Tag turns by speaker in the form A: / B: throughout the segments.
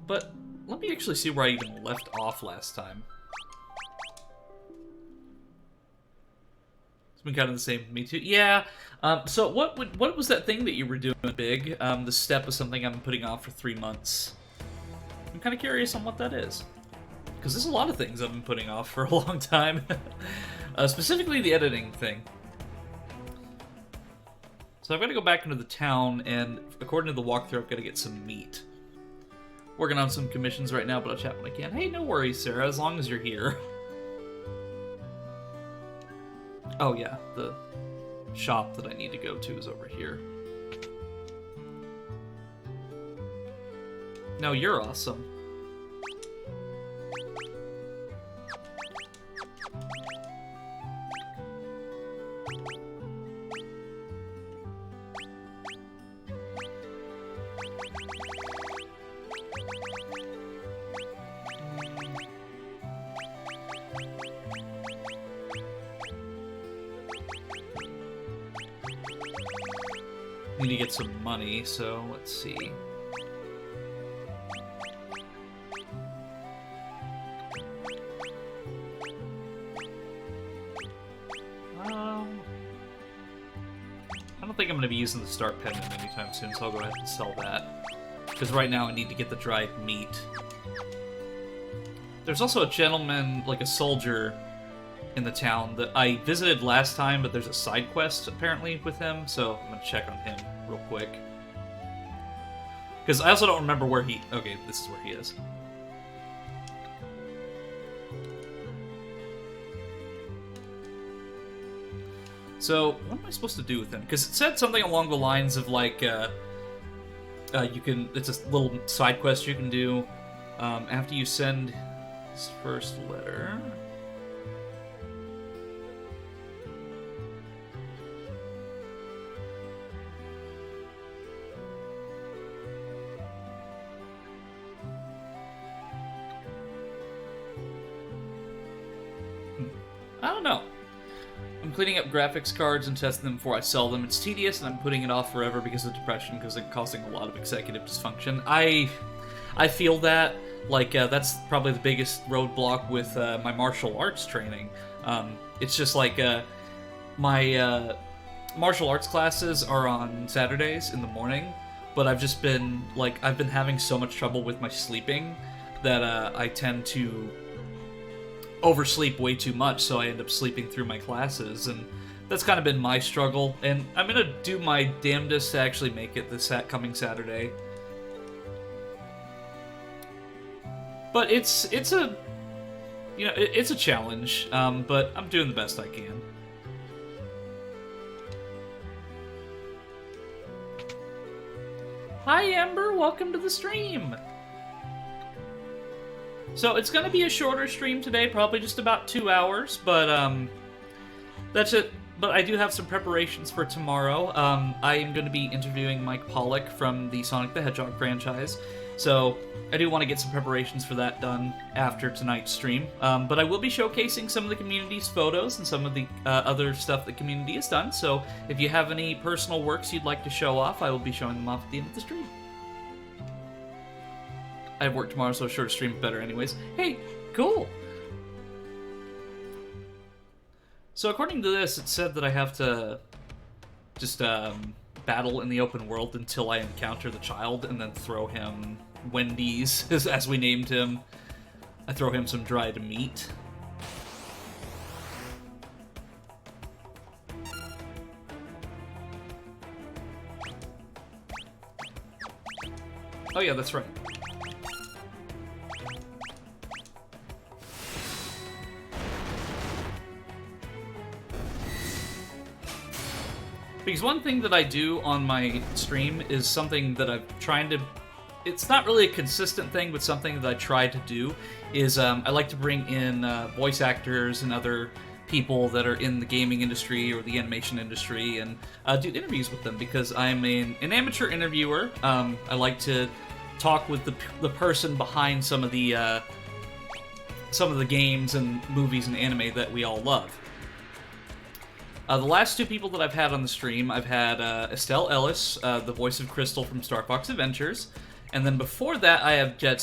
A: But let me actually see where I even left off last time. It's been kind of the same for me too. Yeah. So what was that thing that you were doing, Big? The step is something I've been putting off for 3 months. I'm kind of curious on what that is. Because there's a lot of things I've been putting off for a long time. Specifically the editing thing. So I've got to go back into the town, and according to the walkthrough, I've got to get some meat. Working on some commissions right now, but I'll chat when I can. Hey, no worries, Sarah, as long as you're here. Oh yeah, the shop that I need to go to is over here. No, you're awesome. Need to get some money, so let's see. I don't think I'm going to be using the start pendant anytime soon, so I'll go ahead and sell that. Because right now I need to get the dried meat. There's also a gentleman, like a soldier, in the town that I visited last time, but there's a side quest apparently with him, so I'm gonna check on him real quick. Because I also don't remember where he... Okay, this is where he is. So, what am I supposed to do with him? Because it said something along the lines of, like, you can... It's a little side quest you can do after you send his first letter. I don't know. I'm cleaning up graphics cards and testing them before I sell them. It's tedious, and I'm putting it off forever because of depression, because it's causing a lot of executive dysfunction. I feel that. Like, that's probably the biggest roadblock with my martial arts training. It's just like, my martial arts classes are on Saturdays in the morning, but I've just been, like, I've been having so much trouble with my sleeping that I tend to oversleep way too much, so I end up sleeping through my classes, and that's kind of been my struggle, and I'm gonna do my damnedest to actually make it this coming Saturday. But it's a, you know, it's a challenge, but I'm doing the best I can. Hi Amber, welcome to the stream! So it's going to be a shorter stream today, probably just about 2 hours, but that's it. But I do have some preparations for tomorrow. I am going to be interviewing Mike Pollock from the Sonic the Hedgehog franchise, so I do want to get some preparations for that done after tonight's stream. But I will be showcasing some of the community's photos and some of the other stuff the community has done, so if you have any personal works you'd like to show off, I will be showing them off at the end of the stream. I have work tomorrow, so a shorter stream better anyways. Hey, cool! So according to this, it said that I have to just battle in the open world until I encounter the child, and then throw him Wendy's, as we named him. I throw him some dried meat. Oh yeah, that's right. Because one thing that I do on my stream is something that I'm trying to... It's not really a consistent thing, but something that I try to do is I like to bring in voice actors and other people that are in the gaming industry or the animation industry and do interviews with them, because I'm an amateur interviewer. I like to talk with the person behind some of the games and movies and anime that we all love. The last two people that I've had on the stream, I've had Estelle Ellis, the voice of Crystal from Star Fox Adventures, And then before that, I had Jeff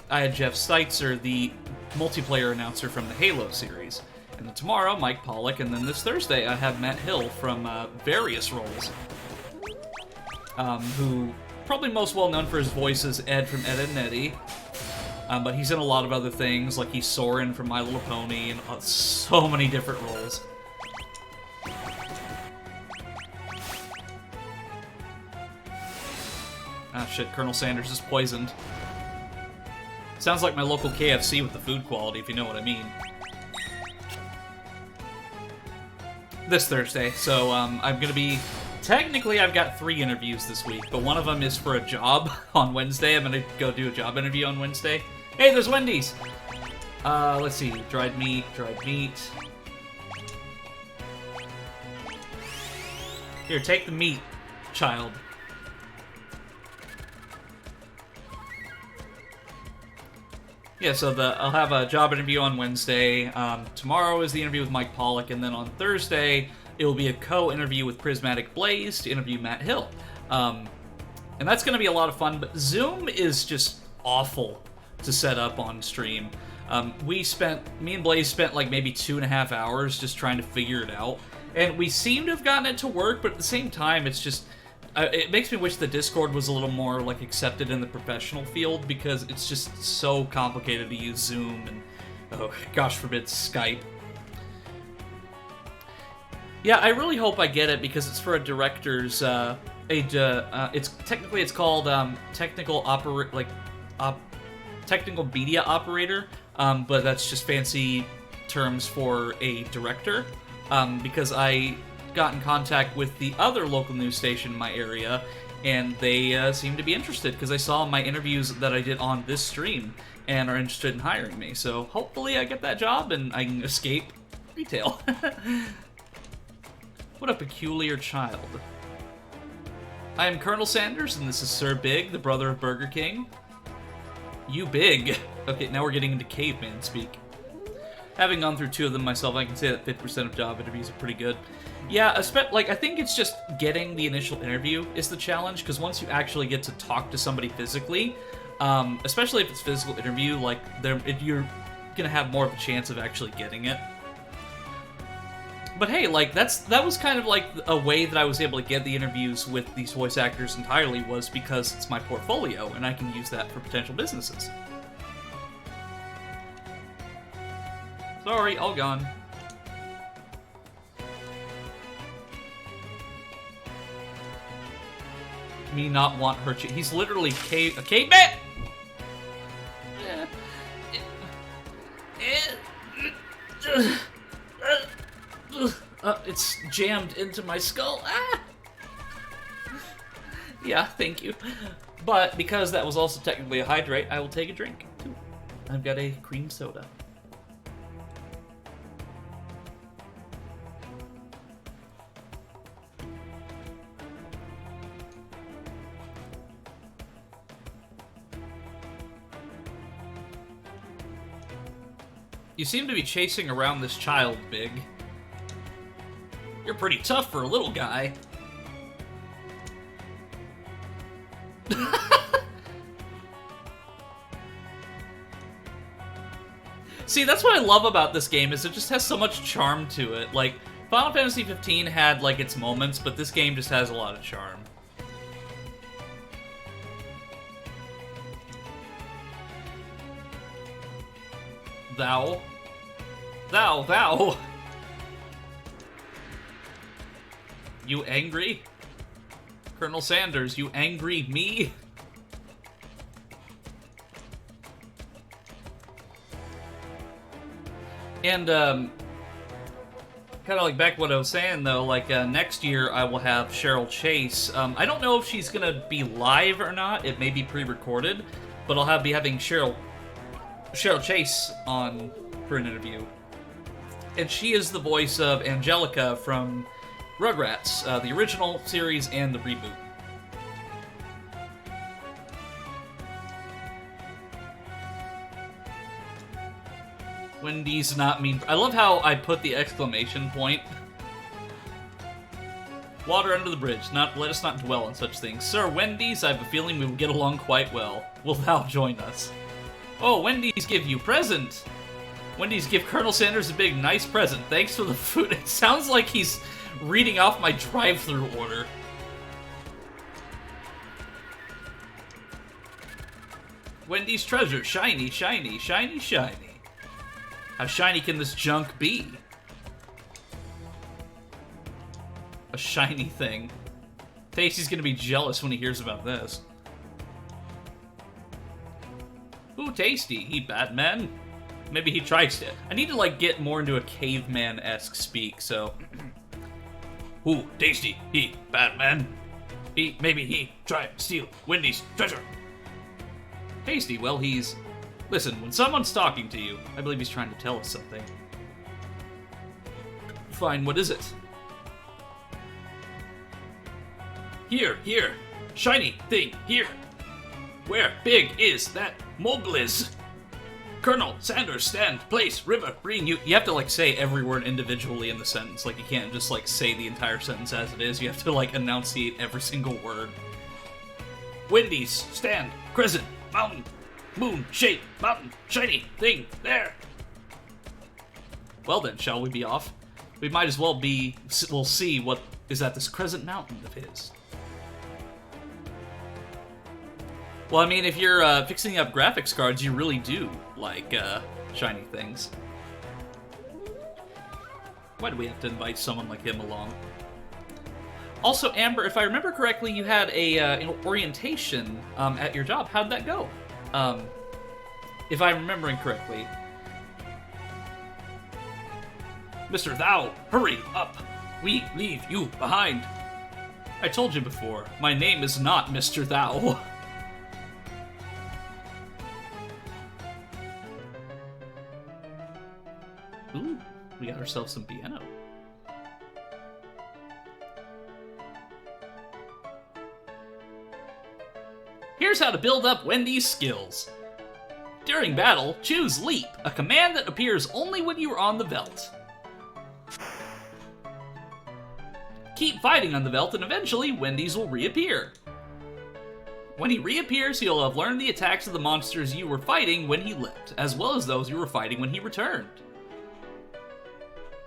A: Steitzer, the multiplayer announcer from the Halo series. And then tomorrow, Mike Pollock, and then this Thursday, I have Matt Hill from various roles, who probably most well known for his voice as Ed from Ed, Edd n Eddy, but he's in a lot of other things, like he's Soren from My Little Pony, and so many different roles. Ah shit, Colonel Sanders is poisoned. Sounds like my local KFC with the food quality, if you know what I mean. This Thursday, so I'm gonna be... Technically, I've got 3 interviews this week, but one of them is for a job on Wednesday. I'm gonna go do a job interview on Wednesday. Hey, there's Wendy's! Let's see. Dried meat. Here, take the meat, child. Yeah, so I'll have a job interview on Wednesday. Tomorrow is the interview with Mike Pollock, and then on Thursday, it will be a co-interview with Prismatic Blaze to interview Matt Hill. And that's going to be a lot of fun, but Zoom is just awful to set up on stream. Me and Blaze spent like maybe 2.5 hours just trying to figure it out. And we seem to have gotten it to work, but at the same time, it's just... it makes me wish the Discord was a little more like accepted in the professional field, because it's just so complicated to use Zoom and, oh, gosh forbid, Skype. Yeah, I really hope I get it, because it's for a director's, it's called technical media operator, but that's just fancy terms for a director, because I got in contact with the other local news station in my area, and they seem to be interested, because I saw my interviews that I did on this stream, and are interested in hiring me, so hopefully I get that job, and I can escape retail. What a peculiar child. I am Colonel Sanders, and this is Sir Big, the brother of Burger King. You big. Okay, now we're getting into caveman speak. Having gone through 2 of them myself, I can say that 50% of job interviews are pretty good. Yeah, I think it's just getting the initial interview is the challenge, because once you actually get to talk to somebody physically, especially if it's a physical interview, like, you're gonna have more of a chance of actually getting it. But hey, like, that was kind of like a way that I was able to get the interviews with these voice actors entirely, was because it's my portfolio, and I can use that for potential businesses. Sorry, all gone. Me not want her he's literally a caveman! It's jammed into my skull. Ah! Yeah, thank you. But because that was also technically a hydrate, I will take a drink, too. I've got a cream soda. You seem to be chasing around this child, Big. You're pretty tough for a little guy. See, that's what I love about this game, is it just has so much charm to it. Like, Final Fantasy 15 had, like, its moments, but this game just has a lot of charm. Thou. You angry? Colonel Sanders, you angry me? And, kind of like back to what I was saying, though, like, next year I will have Cheryl Chase. I don't know if she's gonna be live or not. It may be pre-recorded, but I'll be having Cheryl Chase on for an interview. And she is the voice of Angelica from Rugrats, the original series and the reboot. Wendy's not mean. I love how I put the exclamation point. Water under the bridge. Let us not dwell on such things. Sir Wendy's, I have a feeling we will get along quite well. Will thou join us? Oh, Wendy's give you present. Wendy's give Colonel Sanders a big, nice present. Thanks for the food. It sounds like he's reading off my drive-thru order. Wendy's treasure. Shiny, shiny, shiny, shiny. How shiny can this junk be? A shiny thing. Tasty's gonna be jealous when he hears about this. Ooh, Tasty. He Batman? Maybe he tries to. I need to, like, get more into a caveman-esque speak, so... Ooh, Tasty. He Batman? Maybe he try to steal Wendy's treasure. Tasty, well, he's... Listen, when someone's talking to you, I believe he's trying to tell us something. Fine, what is it? Here, shiny thing, here. Where big is that mobliz? Colonel Sanders, stand, place, river, bring you. You have to, like, say every word individually in the sentence. Like, you can't just, like, say the entire sentence as it is. You have to, like, enunciate every single word. Wendy's, stand, crescent, mountain, moon, shape, mountain, shiny thing, there. Well then, shall we be off? We might as well be, we'll see what is at this crescent mountain of his. Well, I mean, if you're fixing up graphics cards, you really do like shiny things. Why do we have to invite someone like him along? Also, Amber, if I remember correctly, you had a an orientation at your job. How'd that go? If I'm remembering correctly. Mr. Thou, hurry up! We leave you behind. I told you before, my name is not Mr. Thou. Ooh, we got ourselves some piano. Here's how to build up Wendy's skills. During battle, choose Leap, a command that appears only when you are on the Veldt. Keep fighting on the Veldt and eventually Wendy's will reappear. When he reappears, he'll have learned the attacks of the monsters you were fighting when he left, as well as those you were fighting when he returned.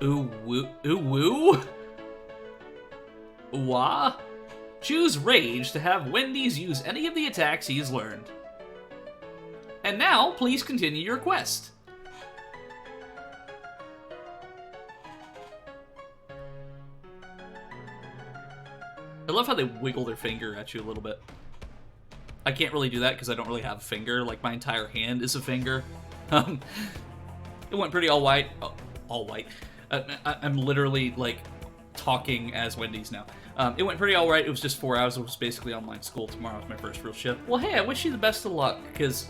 A: Ooh woo? Ooh woo? Wah? Choose Rage to have Wendy's use any of the attacks he's learned. And now, please continue your quest. I love how they wiggle their finger at you a little bit. I can't really do that because I don't really have a finger. Like, my entire hand is a finger. It went pretty all white. Oh, all white. I'm literally, like, talking as Wendy's now. It went pretty alright. It was just 4 hours. It was basically online school. Tomorrow is my first real shift. Well, hey, I wish you the best of luck, because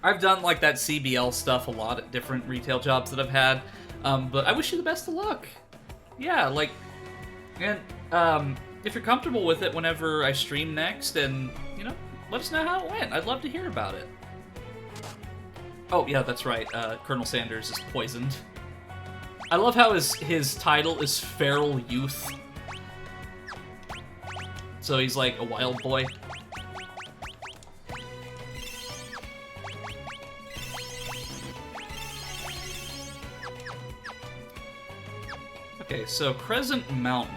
A: I've done, like, that CBL stuff a lot at different retail jobs that I've had. But I wish you the best of luck. Yeah, like, and, if you're comfortable with it whenever I stream next, and, you know, let us know how it went. I'd love to hear about it. Oh, yeah, that's right. Colonel Sanders is poisoned. I love how his title is Feral Youth. So he's like a wild boy. Okay, so Crescent Mountain.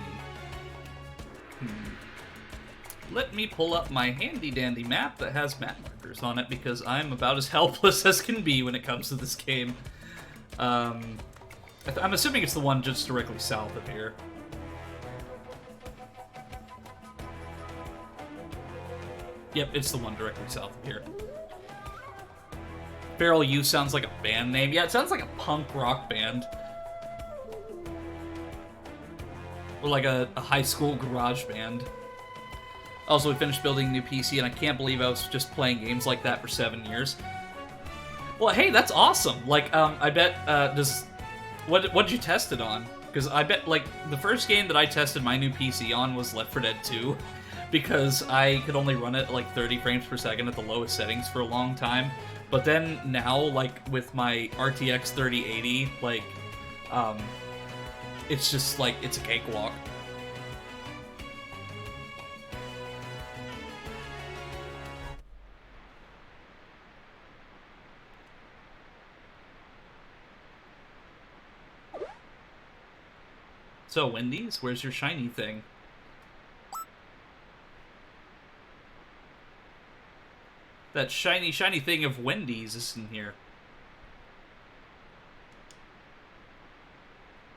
A: Let me pull up my handy-dandy map that has map markers on it, because I'm about as helpless as can be when it comes to this game. I'm assuming it's the one just directly south of here. Yep, it's the one directly south of here. Feral Youth sounds like a band name. Yeah, it sounds like a punk rock band. Or like a high school garage band. Also, we finished building a new PC, and I can't believe I was just playing games like that for 7 years. Well, hey, that's awesome. Like, I bet, what'd you test it on? Because I bet, like, the first game that I tested my new PC on was Left 4 Dead 2. Because I could only run it at, like, 30 frames per second at the lowest settings for a long time. But then, now, like, with my RTX 3080, like, it's just, like, it's a cakewalk. So, Wendy's, where's your shiny thing? That shiny, shiny thing of Wendy's is in here.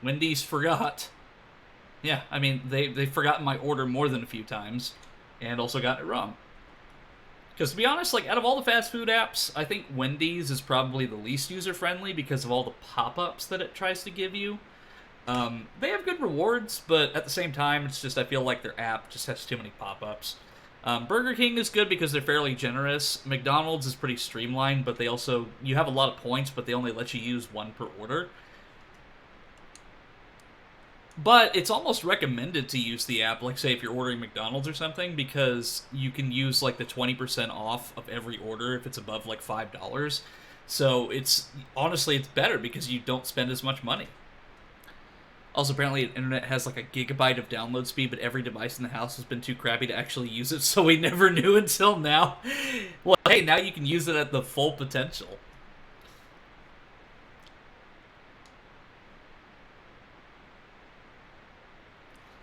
A: Wendy's forgot. Yeah, I mean, they've forgotten my order more than a few times, and also got it wrong. Because to be honest, like, out of all the fast food apps, I think Wendy's is probably the least user-friendly because of all the pop-ups that it tries to give you. They have good rewards, but at the same time, it's just, I feel like their app just has too many pop-ups. Burger King is good because they're fairly generous. McDonald's is pretty streamlined, but they also, you have a lot of points, but they only let you use one per order. But it's almost recommended to use the app, like, say, if you're ordering McDonald's or something, because you can use, like, the 20% off of every order if it's above, like, $5. So it's, honestly, it's better because you don't spend as much money. Also, apparently, the internet has, like, a gigabyte of download speed, but every device in the house has been too crappy to actually use it, so we never knew until now. Well, hey, now you can use it at the full potential.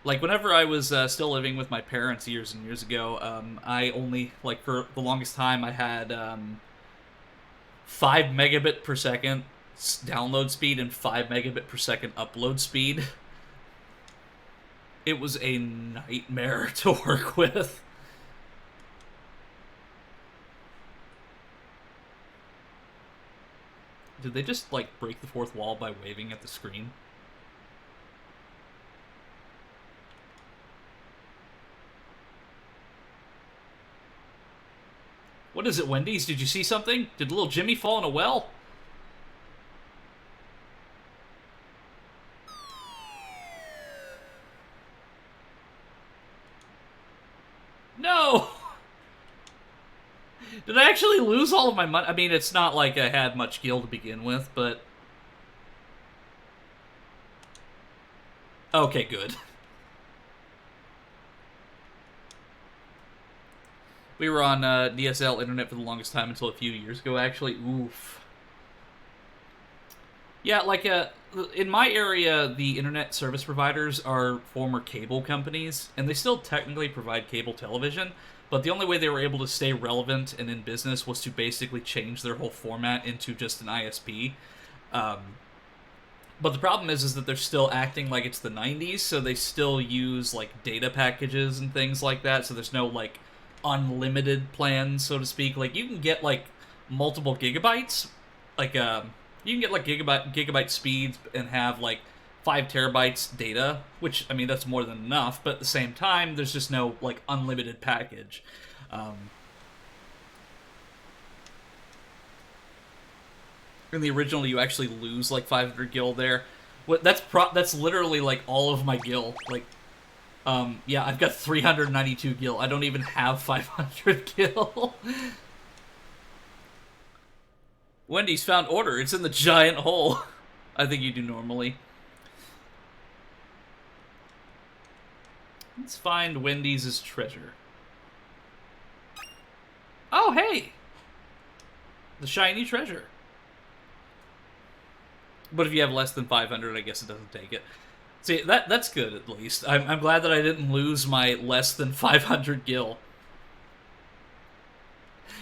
A: Like, whenever I was still living with my parents years and years ago, I only, like, for the longest time, I had 5 megabit per second download speed and 5 megabit per second upload speed. It was a nightmare to work with. Did they just, like, break the fourth wall by waving at the screen? What is it, Wendy's? Did you see something? Did little Jimmy fall in a well? No! Did I actually lose all of my money? I mean, it's not like I had much gil to begin with, but... Okay, good. We were on DSL internet for the longest time until a few years ago, actually. Oof. Yeah, like, in my area, the internet service providers are former cable companies, and they still technically provide cable television, but the only way they were able to stay relevant and in business was to basically change their whole format into just an ISP. But the problem is that they're still acting like it's the 90s, so they still use, like, data packages and things like that, so there's no, like, unlimited plans, so to speak. Like, you can get, like, multiple gigabytes, like, you can get, like, gigabyte speeds and have, like, 5 terabytes data, which, I mean, that's more than enough, but at the same time, there's just no, like, unlimited package. In the original, you actually lose, like, 500 gil there. That's literally, like, all of my gil. Like, yeah, I've got 392 gil. I don't even have 500 gil. Wendy's found order. It's in the giant hole. I think you do normally. Let's find Wendy's treasure. Oh, hey! The shiny treasure. But if you have less than 500, I guess it doesn't take it. See, that's good, at least. I'm glad that I didn't lose my less than 500 gil.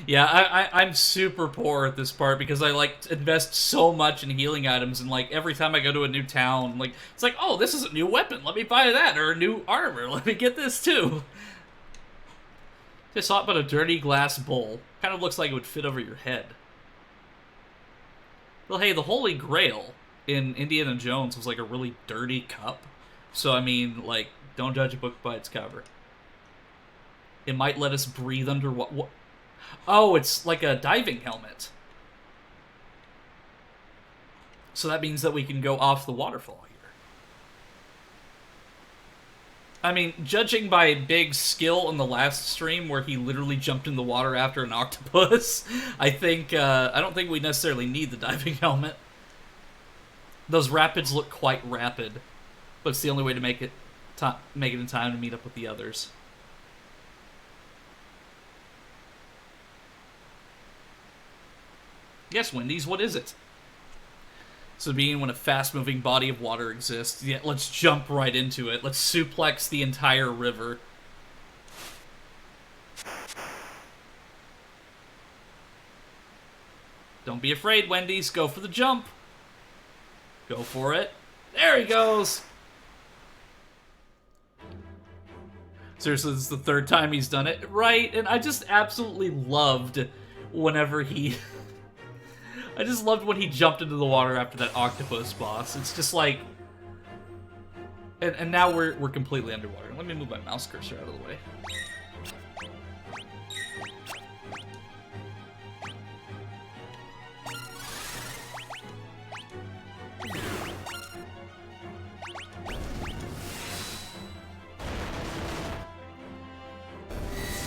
A: Yeah, I'm super poor at this part because I, like, invest so much in healing items, and, like, every time I go to a new town, like, it's like, oh, this is a new weapon, let me buy that, or a new armor, let me get this too. Just thought about a dirty glass bowl. Kind of looks like it would fit over your head. Well, hey, the Holy Grail in Indiana Jones was, like, a really dirty cup. So, I mean, like, don't judge a book by its cover. It might let us breathe under what? Oh, it's like a diving helmet. So that means that we can go off the waterfall here. I mean, judging by Big's skill in the last stream where he literally jumped in the water after an octopus, I don't think we necessarily need the diving helmet. Those rapids look quite rapid, but it's the only way to make it in time to meet up with the others. Yes, Wendy's, what is it? So being when a fast-moving body of water exists, yeah, let's jump right into it. Let's suplex the entire river. Don't be afraid, Wendy's. Go for the jump. Go for it. There he goes. Seriously, this is the third time he's done it. Right, and I just absolutely loved whenever he... I just loved when he jumped into the water after that octopus boss. It's just like... And now we're completely underwater. Let me move my mouse cursor out of the way.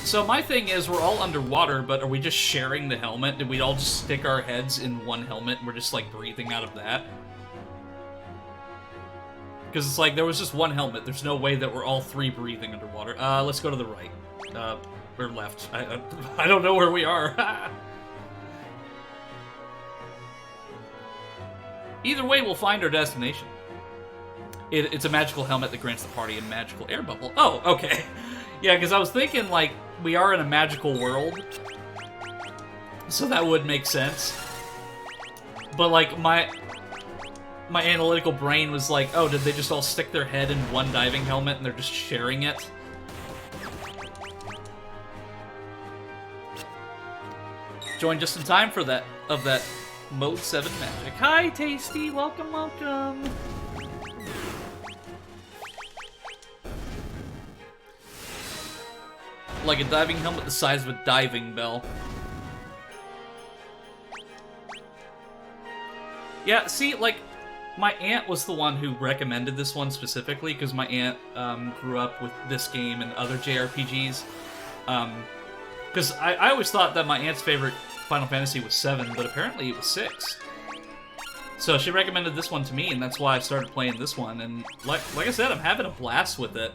A: So my thing is, we're all underwater, but are we just sharing the helmet? Did we all just stick our heads in one helmet and we're just, like, breathing out of that? Because it's like, there was just one helmet. There's no way that we're all three breathing underwater. Let's go to the right. Or left. I don't know where we are. Either way, we'll find our destination. It's a magical helmet that grants the party a magical air bubble. Oh, okay. Yeah, because I was thinking, like, we are in a magical world, so that would make sense. But, like, my analytical brain was like, oh, did they just all stick their head in one diving helmet and they're just sharing it? Joined just in time for that Mode 7 magic. Hi, Tasty! Welcome, welcome! Like a diving helmet the size of a diving bell. Yeah, see, like, my aunt was the one who recommended this one specifically, because my aunt grew up with this game and other JRPGs. Because I always thought that my aunt's favorite Final Fantasy was 7, but apparently it was 6. So she recommended this one to me, and that's why I started playing this one, and like I said, I'm having a blast with it.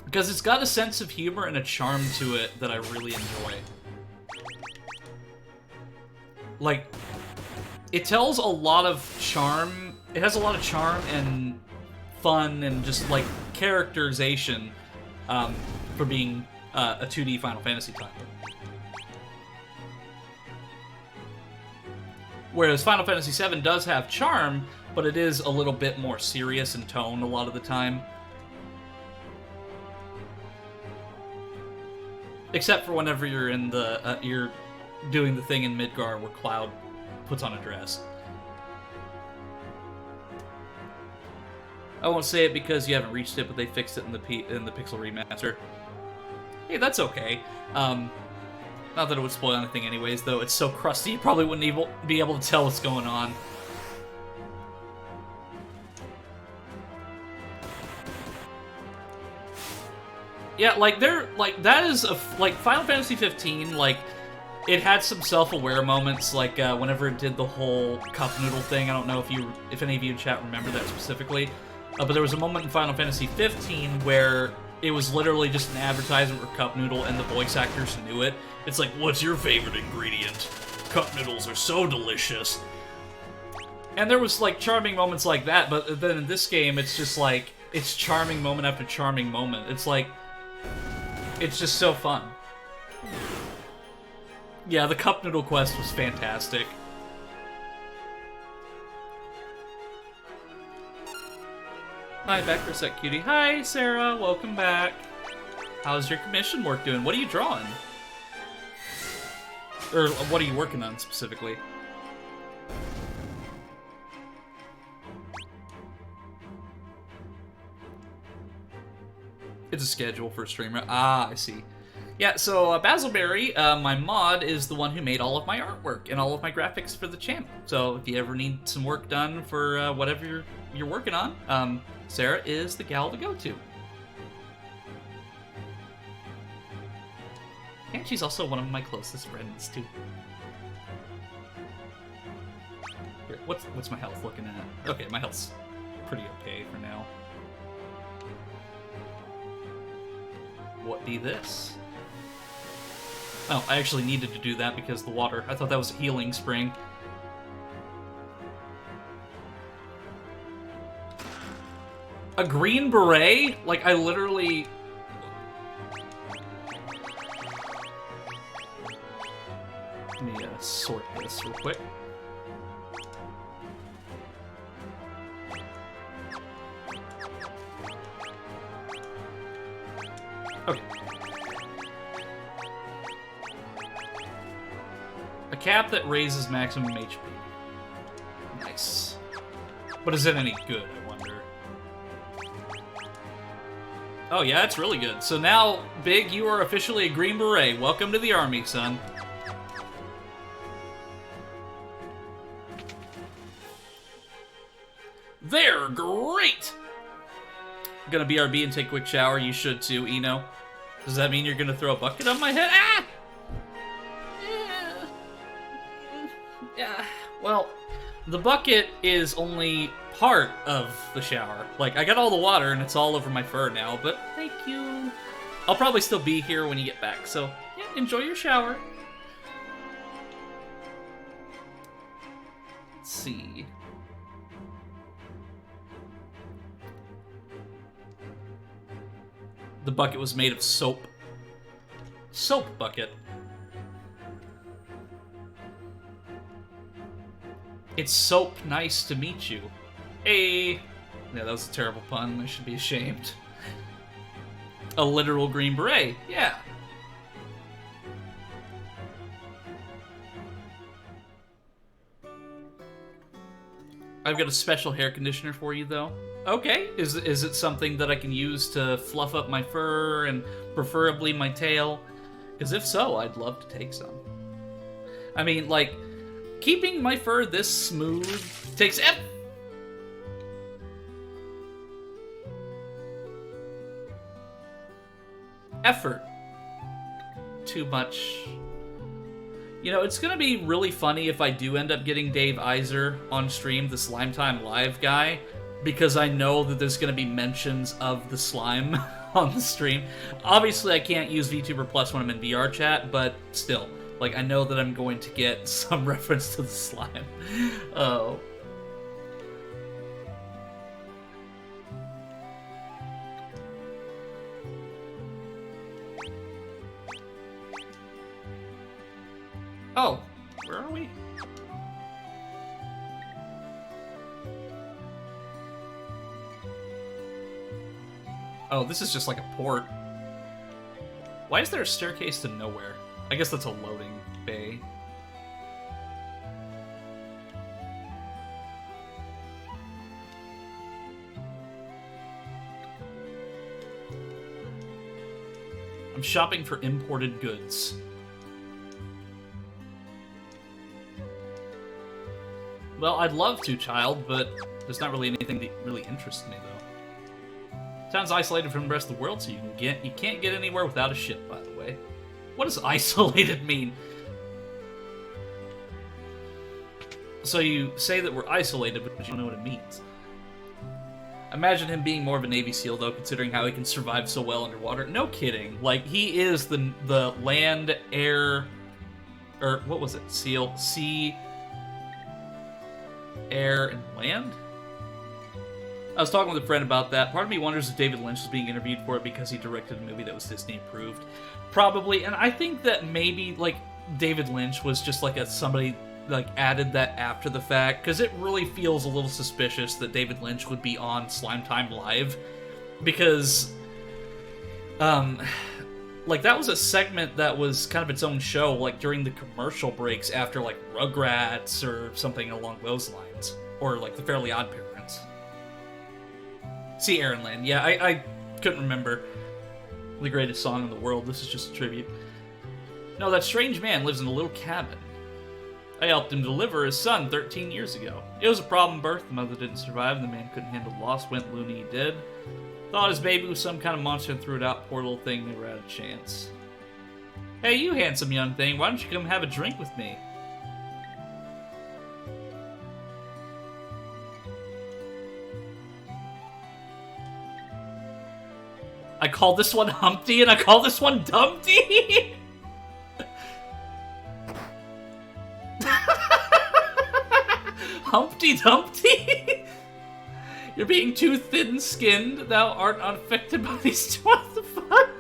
A: Because it's got a sense of humor and a charm to it that I really enjoy. Like, it tells a lot of charm. It has a lot of charm and fun and just, like, characterization for being a 2D Final Fantasy title. Whereas Final Fantasy VII does have charm, but it is a little bit more serious in tone a lot of the time. Except for whenever you're in the, you're doing the thing in Midgar where Cloud puts on a dress. I won't say it because you haven't reached it, but they fixed it in the Pixel Remaster. Hey, that's okay. Not that it would spoil anything anyways, though it's so crusty you probably wouldn't be able to tell what's going on. Yeah, like, that is like, Final Fantasy 15, like, it had some self-aware moments, like, whenever it did the whole cup noodle thing. I don't know if any of you in chat remember that specifically, but there was a moment in Final Fantasy 15 where it was literally just an advertisement for cup noodle, and the voice actors knew it. It's like, what's your favorite ingredient? Cup noodles are so delicious. And there was, like, charming moments like that, but then in this game, it's just, like, it's charming moment after charming moment. It's like, it's just so fun. Yeah, the Cup Noodle quest was fantastic. Hi, back for a sec, cutie. Hi, Sarah. Welcome back. How's your commission work doing? What are you drawing? Or what are you working on, specifically? It's a schedule for a streamer. Ah, I see. Yeah, so Basilberry, my mod, is the one who made all of my artwork and all of my graphics for the channel. So if you ever need some work done for whatever you're working on, Sarah is the gal to go to. And she's also one of my closest friends, too. Here, what's my health looking at? Okay, my health's pretty okay for now. What be this? Oh, I actually needed to do that because the water. I thought that was a healing spring. A green beret? Like, I literally... Let me sort this real quick. Okay. A cap that raises maximum HP. Nice. But is it any good, I wonder? Oh yeah, it's really good. So now, Big, you are officially a Green Beret. Welcome to the army, son. They're great! I'm gonna BRB and take a quick shower. You should too, Eno. Does that mean you're gonna throw a bucket on my head? Ah! Yeah. Well, the bucket is only part of the shower. Like, I got all the water and it's all over my fur now, but thank you. I'll probably still be here when you get back, so yeah, enjoy your shower. Let's see. The bucket was made of soap. Soap bucket. It's soap nice to meet you. Hey! Yeah, that was a terrible pun. I should be ashamed. A literal Green Beret. Yeah. I've got a special hair conditioner for you, though. Okay. Is it something that I can use to fluff up my fur and preferably my tail? Because if so, I'd love to take some. I mean, like, keeping my fur this smooth takes effort. Too much. You know, it's gonna be really funny if I do end up getting Dave Iser on stream, the Slime Time Live guy, because I know that there's gonna be mentions of the slime on the stream. Obviously, I can't use VTuber Plus when I'm in VR chat, but still, like, I know that I'm going to get some reference to the slime. Oh. Oh, where are we? Oh, this is just like a port. Why is there a staircase to nowhere? I guess that's a loading bay. I'm shopping for imported goods. Well, I'd love to, child, but there's not really anything that really interests me, though. Town's isolated from the rest of the world, so you can't get anywhere without a ship, by the way. What does isolated mean? So you say that we're isolated, but you don't know what it means. Imagine him being more of a Navy SEAL, though, considering how he can survive so well underwater. No kidding. Like, he is the land, air, or what was it? SEAL? Sea, air, and land? I was talking with a friend about that. Part of me wonders if David Lynch was being interviewed for it because he directed a movie that was Disney approved. Probably, and I think that maybe, like, David Lynch was just like somebody, like, added that after the fact, because it really feels a little suspicious that David Lynch would be on Slime Time Live, because, like, that was a segment that was kind of its own show, like, during the commercial breaks after, like, Rugrats or something along those lines, or, like, The Fairly Odd Parents. See Aaron Land. Yeah, I couldn't remember the greatest song in the world. This is just a tribute. No, that strange man lives in a little cabin. I helped him deliver his son 13 years ago. It was a problem birth. The mother didn't survive. The man couldn't handle the loss. Went loony, he did. Thought his baby was some kind of monster and threw it out. Poor little thing, never had a chance. Hey, you handsome young thing. Why don't you come have a drink with me? I call this one Humpty and I call this one Dumpty? Humpty Dumpty? You're being too thin-skinned. Thou art unaffected by these. What the fuck?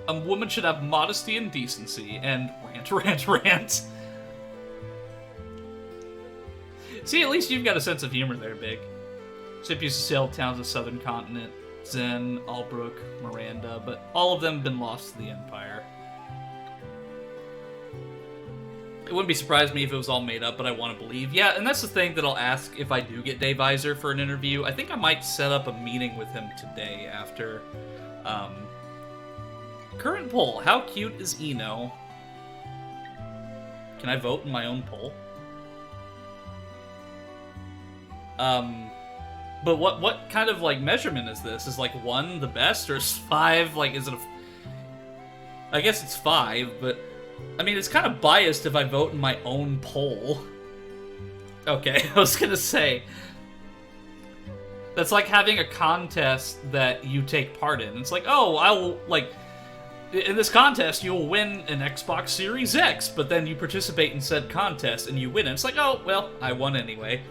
A: A woman should have modesty and decency, and rant. See, at least you've got a sense of humor there, Big. Ship used to sail towns of southern continent, Zen, Albrook, Miranda, but all of them have been lost to the Empire. It wouldn't be surprised me if it was all made up, but I want to believe. Yeah, and that's the thing that I'll ask if I do get Dave Weiser for an interview. I think I might set up a meeting with him today after, Current poll. How cute is Eno? Can I vote in my own poll? But what kind of, like, measurement is this? Is, like, 1 the best, or is 5, like, is it a... I guess it's 5, but... I mean, it's kind of biased if I vote in my own poll. Okay, I was gonna say... That's like having a contest that you take part in. It's like, oh, I'll, like... In this contest, you'll win an Xbox Series X, but then you participate in said contest, and you win it. It's like, oh, well, I won anyway.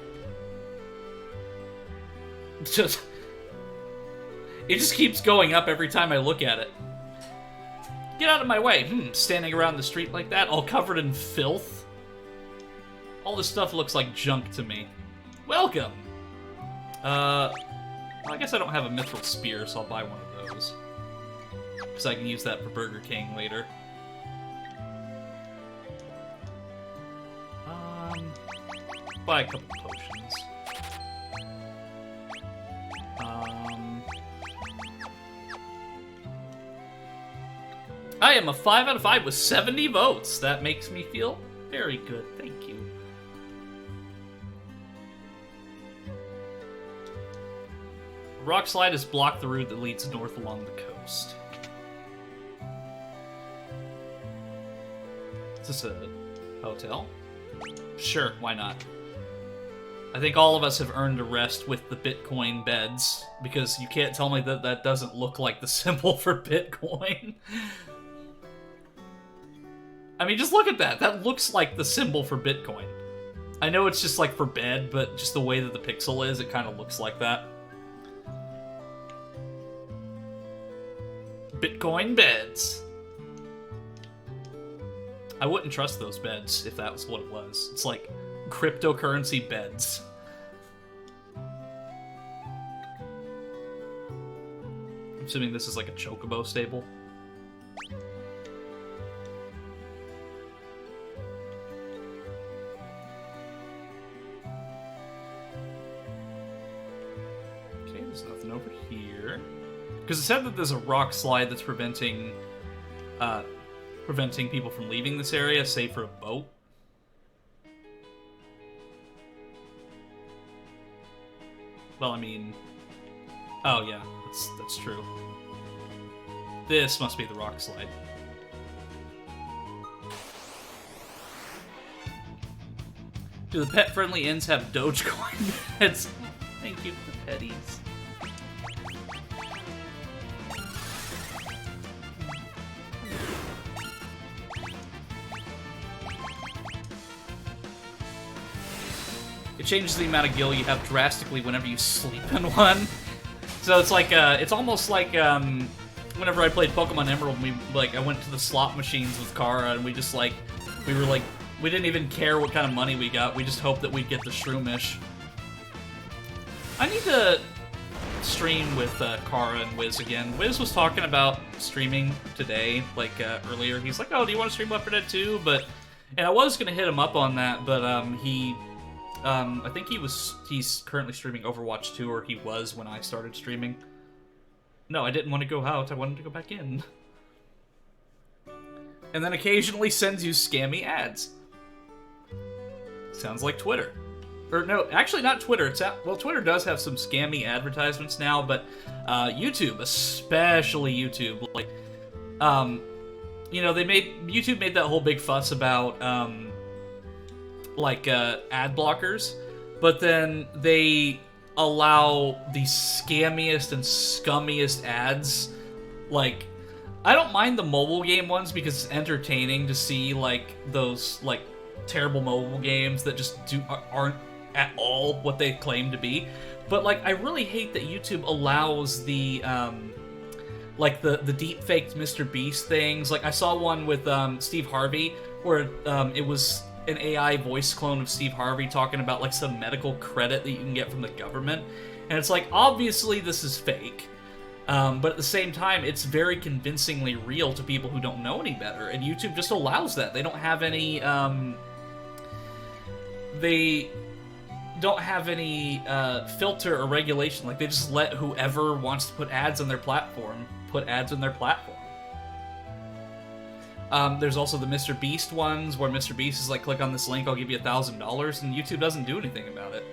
A: It just keeps going up every time I look at it. Get out of my way. Standing around the street like that, all covered in filth. All this stuff looks like junk to me. Welcome! Well, I guess I don't have a mithril spear, so I'll buy one of those. Because I can use that for Burger King later. Buy a couple potions. I am a 5 out of 5 with 70 votes. That makes me feel very good. Thank you. A rock slide has blocked the route that leads north along the coast. Is this a hotel? Sure, why not? I think all of us have earned a rest with the Bitcoin beds, because you can't tell me that that doesn't look like the symbol for Bitcoin. I mean, just look at that. That looks like the symbol for Bitcoin. I know it's just like for bed, but just the way that the pixel is, it kind of looks like that. Bitcoin beds. I wouldn't trust those beds if that was what it was. It's like cryptocurrency beds. I'm assuming this is like a chocobo stable. Okay, there's nothing over here. Because it said that there's a rock slide that's preventing people from leaving this area, save for a boat. Well, I mean... Oh, yeah, that's true. This must be the rock slide. Do the pet-friendly inns have Dogecoin beds? Thank you for the petties. It changes the amount of gil you have drastically whenever you sleep in one. So it's like, it's almost like, whenever I played Pokemon Emerald, I went to the slot machines with Kara, and we didn't even care what kind of money we got, we just hoped that we'd get the Shroomish. I need to stream with Kara and Wiz again. Wiz was talking about streaming today, earlier. He's like, oh, do you want to stream Left 4 Dead 2? And I was gonna hit him up on that, but, I think he's currently streaming Overwatch 2, or he was when I started streaming. No, I didn't want to go out, I wanted to go back in. And then occasionally sends you scammy ads. Sounds like Twitter. Or no, actually not Twitter. Well, Twitter does have some scammy advertisements now, but YouTube, especially YouTube, YouTube made that whole big fuss about ad blockers, but then they allow the scammiest and scummiest ads. I don't mind the mobile game ones because it's entertaining to see like those like terrible mobile games that just aren't at all what they claim to be. But like I really hate that YouTube allows the like the deep faked Mr. Beast things. Like I saw one with Steve Harvey where it was an AI voice clone of Steve Harvey talking about like some medical credit that you can get from the government, and it's like obviously this is fake. But at the same time, it's very convincingly real to people who don't know any better, and YouTube just allows that. They don't have any, filter or regulation. Like, they just let whoever wants to put ads on their platform put ads on their platform. There's also the Mr. Beast ones, where Mr. Beast is like, click on this link, I'll give you $1,000, and YouTube doesn't do anything about it.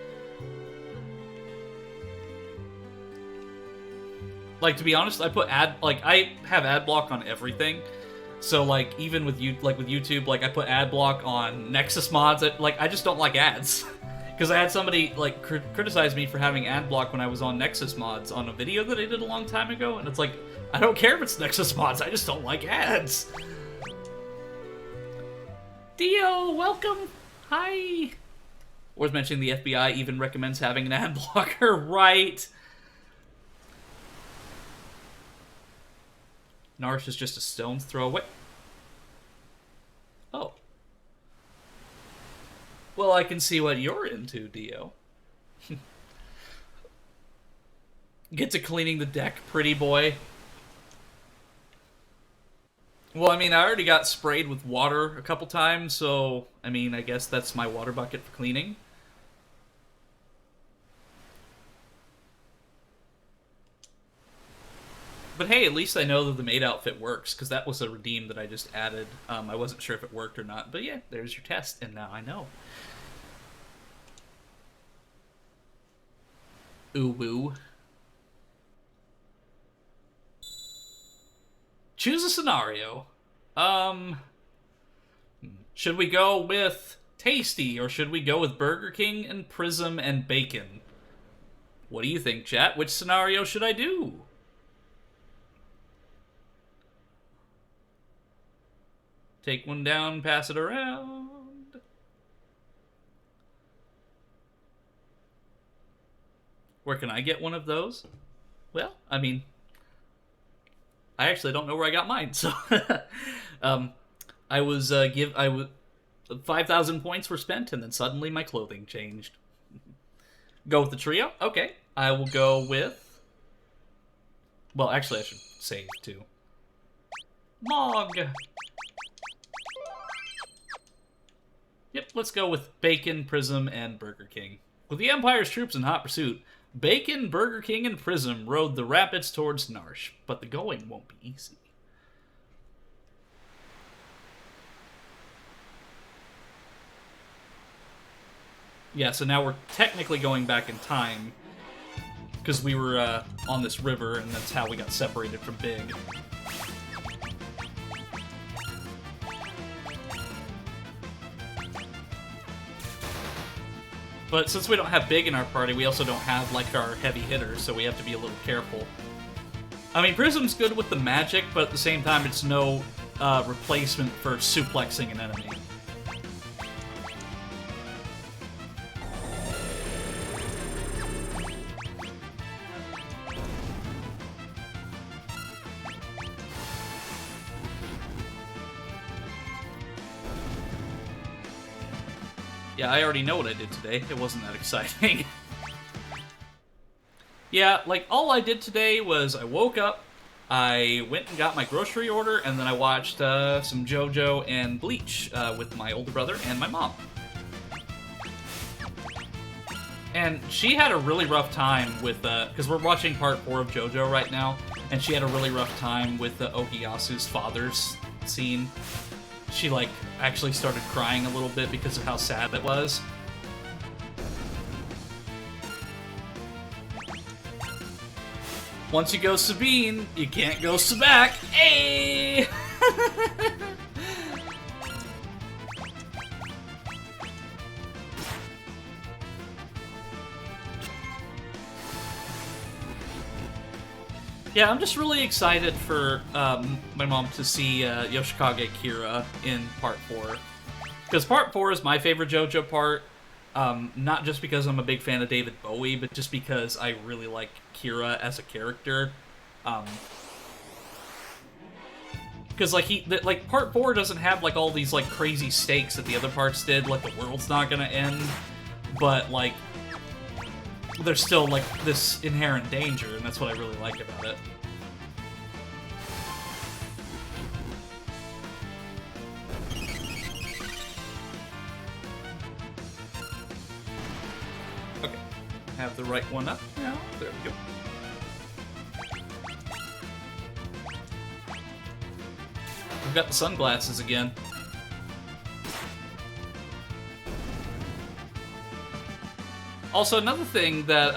A: Like, to be honest, I have ad block on everything. So, like, even with YouTube, like, I put ad block on Nexus mods. I just don't like ads. Because I had somebody, like, criticize me for having ad block when I was on Nexus mods on a video that I did a long time ago. And it's like, I don't care if it's Nexus mods, I just don't like ads. Dio, welcome! Hi! Worth mentioning the FBI even recommends having an ad blocker, right? Narsh is just a stone's throw away. Oh. Well, I can see what you're into, Dio. Get to cleaning the deck, pretty boy. Well, I mean, I already got sprayed with water a couple times, so, I mean, I guess that's my water bucket for cleaning. But hey, at least I know that the maid outfit works, because that was a redeem that I just added. I wasn't sure if it worked or not, but yeah, there's your test, and now I know. Ooh woo. Choose a scenario. Should we go with Tasty, or should we go with Burger King and Prism and Bacon? What do you think, chat? Which scenario should I do? Take one down, pass it around. Where can I get one of those? Well, I mean, I actually don't know where I got mine, so I was 5,000 points were spent, and then suddenly my clothing changed. Go with the trio? Okay. I will go with... Well, actually, I should save, too. Mog! Yep, let's go with Bacon, Prism, and Burger King. With the Empire's troops in hot pursuit, Bacon, Burger King, and Prism rode the rapids towards Narsh, but the going won't be easy. Yeah, so now we're technically going back in time, because we were on this river, and that's how we got separated from Big. But since we don't have Big in our party, we also don't have, like, our heavy hitters, so we have to be a little careful. I mean, Prism's good with the magic, but at the same time, it's no replacement for suplexing an enemy. Yeah, I already know what I did today. It wasn't that exciting. Yeah, like, all I did today was I woke up, I went and got my grocery order, and then I watched some JoJo and Bleach with my older brother and my mom. And she had a really rough time with, because we're watching part 4 of JoJo right now, and she had a really rough time with Okuyasu's father's scene. She, like, actually started crying a little bit because of how sad it was. Once you go Sabine, you can't go Sabak. Hey! Yeah, I'm just really excited for my mom to see Yoshikage Kira in Part 4. Because Part 4 is my favorite JoJo part, not just because I'm a big fan of David Bowie, but just because I really like Kira as a character. Because like Part 4 doesn't have like all these like crazy stakes that the other parts did, like the world's not gonna end, but like there's still like this inherent danger, and that's what I really like about it. Okay, have the right one up now. There we go. We've got the sunglasses again. Also, another thing that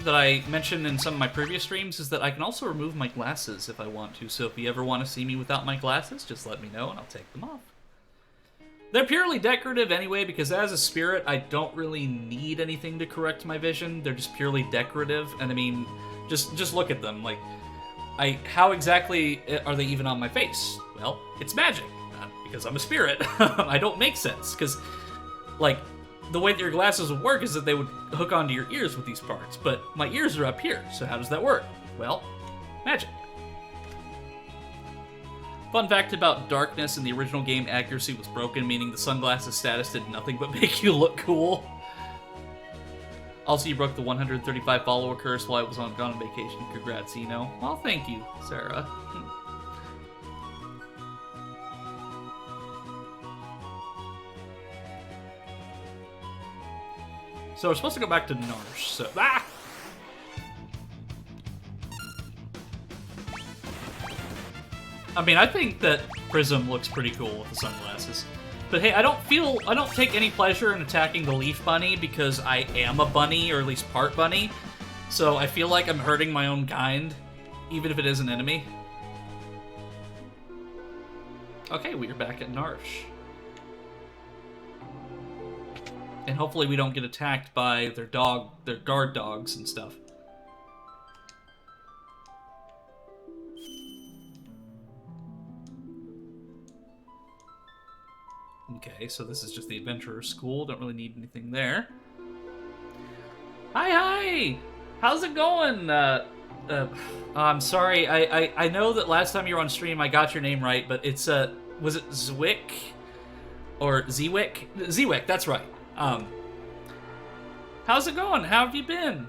A: that I mentioned in some of my previous streams is that I can also remove my glasses if I want to. So if you ever want to see me without my glasses, just let me know and I'll take them off. They're purely decorative anyway, because as a spirit, I don't really need anything to correct my vision. They're just purely decorative, and I mean, just look at them. Like, how exactly are they even on my face? Well, it's magic, because I'm a spirit. I don't make sense, because, like, the way that your glasses would work is that they would hook onto your ears with these parts, but my ears are up here, so how does that work? Well, magic. Fun fact about darkness: in the original game, accuracy was broken, meaning the sunglasses status did nothing but make you look cool. Also, you broke the 135 follower curse while I was gone on vacation. Congrats, Eno. Well, thank you, Sarah. So we're supposed to go back to Narsh, so... Ah! I mean, I think that Prism looks pretty cool with the sunglasses. But hey, I don't take any pleasure in attacking the Leaf Bunny because I am a bunny, or at least part bunny. So I feel like I'm hurting my own kind, even if it is an enemy. Okay, we're back at Narsh. And hopefully we don't get attacked by their guard dogs and stuff. Okay, so this is just the Adventurer School. Don't really need anything there. Hi! How's it going? I'm sorry. I know that last time you were on stream I got your name right, but it's, was it Zwick? Or Zwick? Zwick, that's right. How's it going? How have you been?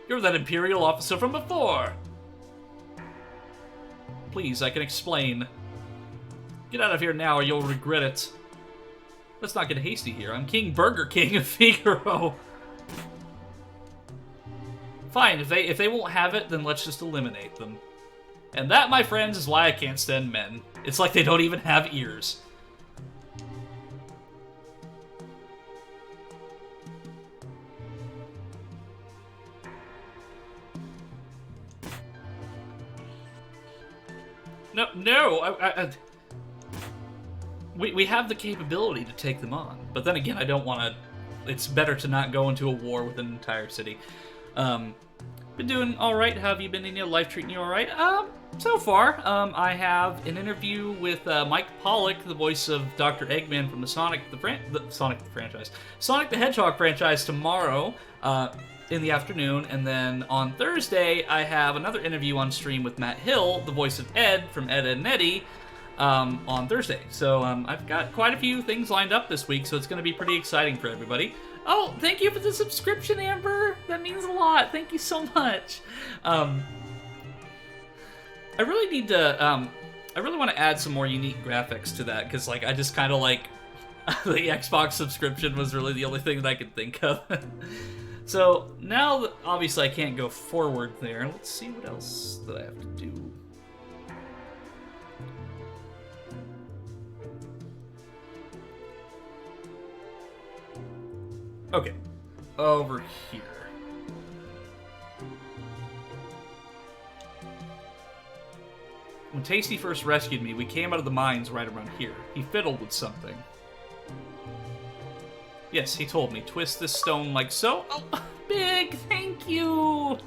A: You're that Imperial officer from before. Please, I can explain. Get out of here now or you'll regret it. Let's not get hasty here. I'm King Burger King of Figaro. Fine, if they won't have it, then let's just eliminate them. And that, my friends, is why I can't stand men. It's like they don't even have ears. No, we have the capability to take them on, but then again, I don't want to. It's better to not go into a war with an entire city. Been doing all right. How have you been? In your life treating you all right? So far, I have an interview with Mike Pollock, the voice of Dr. Eggman from the Sonic the Hedgehog franchise tomorrow. In the afternoon, and then on Thursday I have another interview on stream with Matt Hill, the voice of Ed from Ed, Edd n Eddy, on Thursday. So I've got quite a few things lined up this week, so it's going to be pretty exciting for everybody. Oh, thank you for the subscription, Amber! That means a lot. Thank you so much. I really need to, I really want to add some more unique graphics to that, because like I just kind of like the Xbox subscription was really the only thing that I could think of. So, now that obviously I can't go forward there, let's see what else that I have to do. Okay, over here. When Tasty first rescued me, we came out of the mines right around here. He fiddled with something. Yes, he told me, twist this stone like so. Oh, Big, thank you!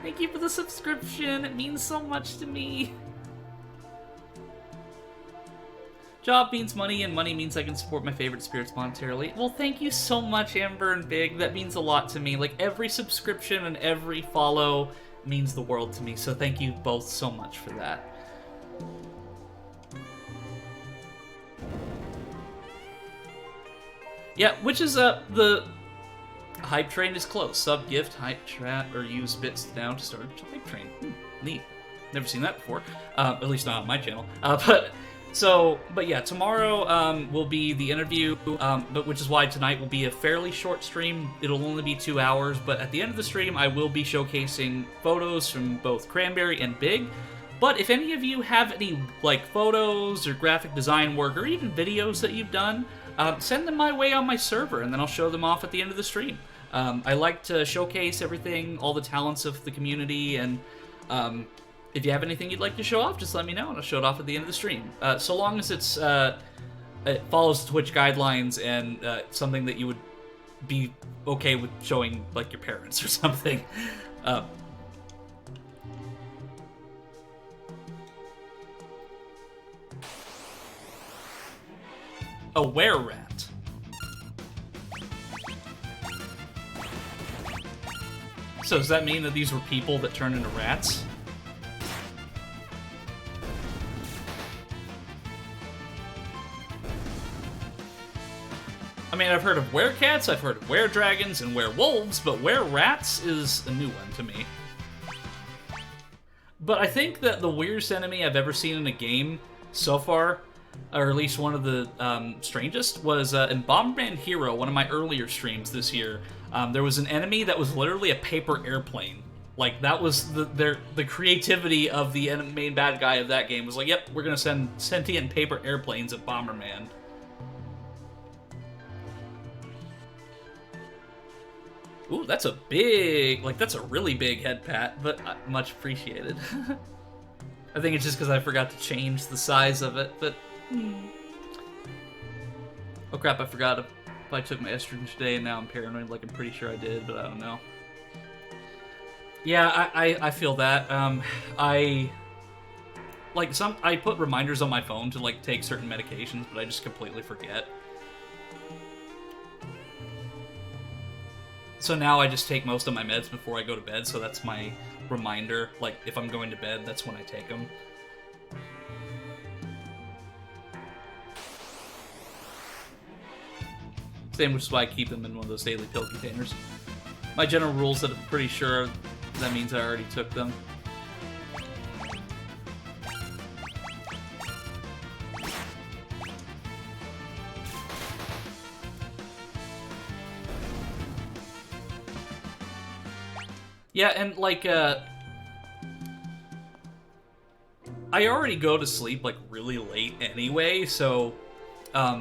A: Thank you for the subscription, it means so much to me. Job means money, and money means I can support my favorite spirits monetarily. Well, thank you so much, Amber and Big. That means a lot to me. Like, every subscription and every follow means the world to me, so thank you both so much for that. Yeah, which is, the hype train is close. Sub, gift, hype, trap, or use bits down to start a hype train. Neat. Never seen that before. At least not on my channel. But yeah, tomorrow will be the interview, but which is why tonight will be a fairly short stream. It'll only be 2 hours, but at the end of the stream, I will be showcasing photos from both Cranberry and Big. But if any of you have any like photos or graphic design work or even videos that you've done, send them my way on my server, and then I'll show them off at the end of the stream. I like to showcase everything, all the talents of the community, and if you have anything you'd like to show off, just let me know, and I'll show it off at the end of the stream. So long as it follows Twitch guidelines and something that you would be okay with showing, like, your parents or something. A were-rat. So does that mean that these were people that turned into rats? I mean, I've heard of werecats, I've heard of were-dragons and werewolves, but were-rats is a new one to me. But I think that the weirdest enemy I've ever seen in a game so far, or at least one of the strangest, was in Bomberman Hero, one of my earlier streams this year. There was an enemy that was literally a paper airplane. Like, that was the creativity of the main bad guy of that game. Was like, yep, we're gonna send sentient paper airplanes at Bomberman. Ooh, that's a big, like, that's a really big head pat, but much appreciated. I think it's just because I forgot to change the size of it, but... Oh crap, I forgot if I took my estrogen today and now I'm paranoid, like I'm pretty sure I did, but I don't know. Yeah, I feel that. I put reminders on my phone to, like, take certain medications, but I just completely forget. So now I just take most of my meds before I go to bed, so that's my reminder. Like, if I'm going to bed, that's when I take them. Same, which is why I keep them in one of those daily pill containers. My general rule is that I'm pretty sure that means I already took them. Yeah, and, like, I already go to sleep, like, really late anyway, so, my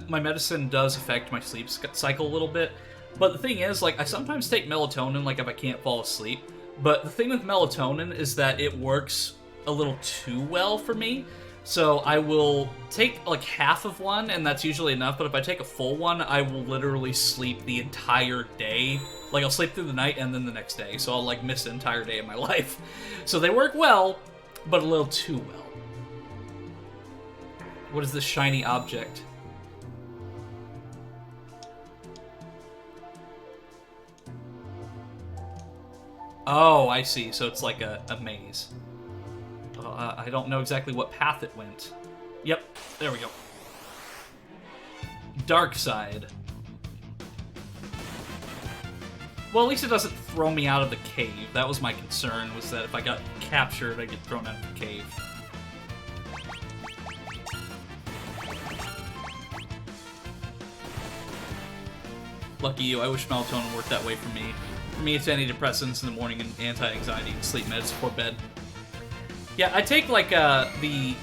A: medicine does affect my sleep cycle a little bit, but the thing is, like, I sometimes take melatonin, like, if I can't fall asleep, but the thing with melatonin is that it works a little too well for me, so I will take, like, half of one, and that's usually enough, but if I take a full one, I will literally sleep the entire day. Like, I'll sleep through the night and then the next day, so I'll, like, miss an entire day of my life. So they work well, but a little too well. What is this shiny object? Oh, I see. So it's like a maze. I don't know exactly what path it went. Yep, there we go. Dark side. Well, at least it doesn't throw me out of the cave. That was my concern, was that if I got captured, I'd get thrown out of the cave. Lucky you, I wish melatonin worked that way for me. For me, it's antidepressants in the morning and anti-anxiety and sleep meds before bed. Yeah, I take, like, I used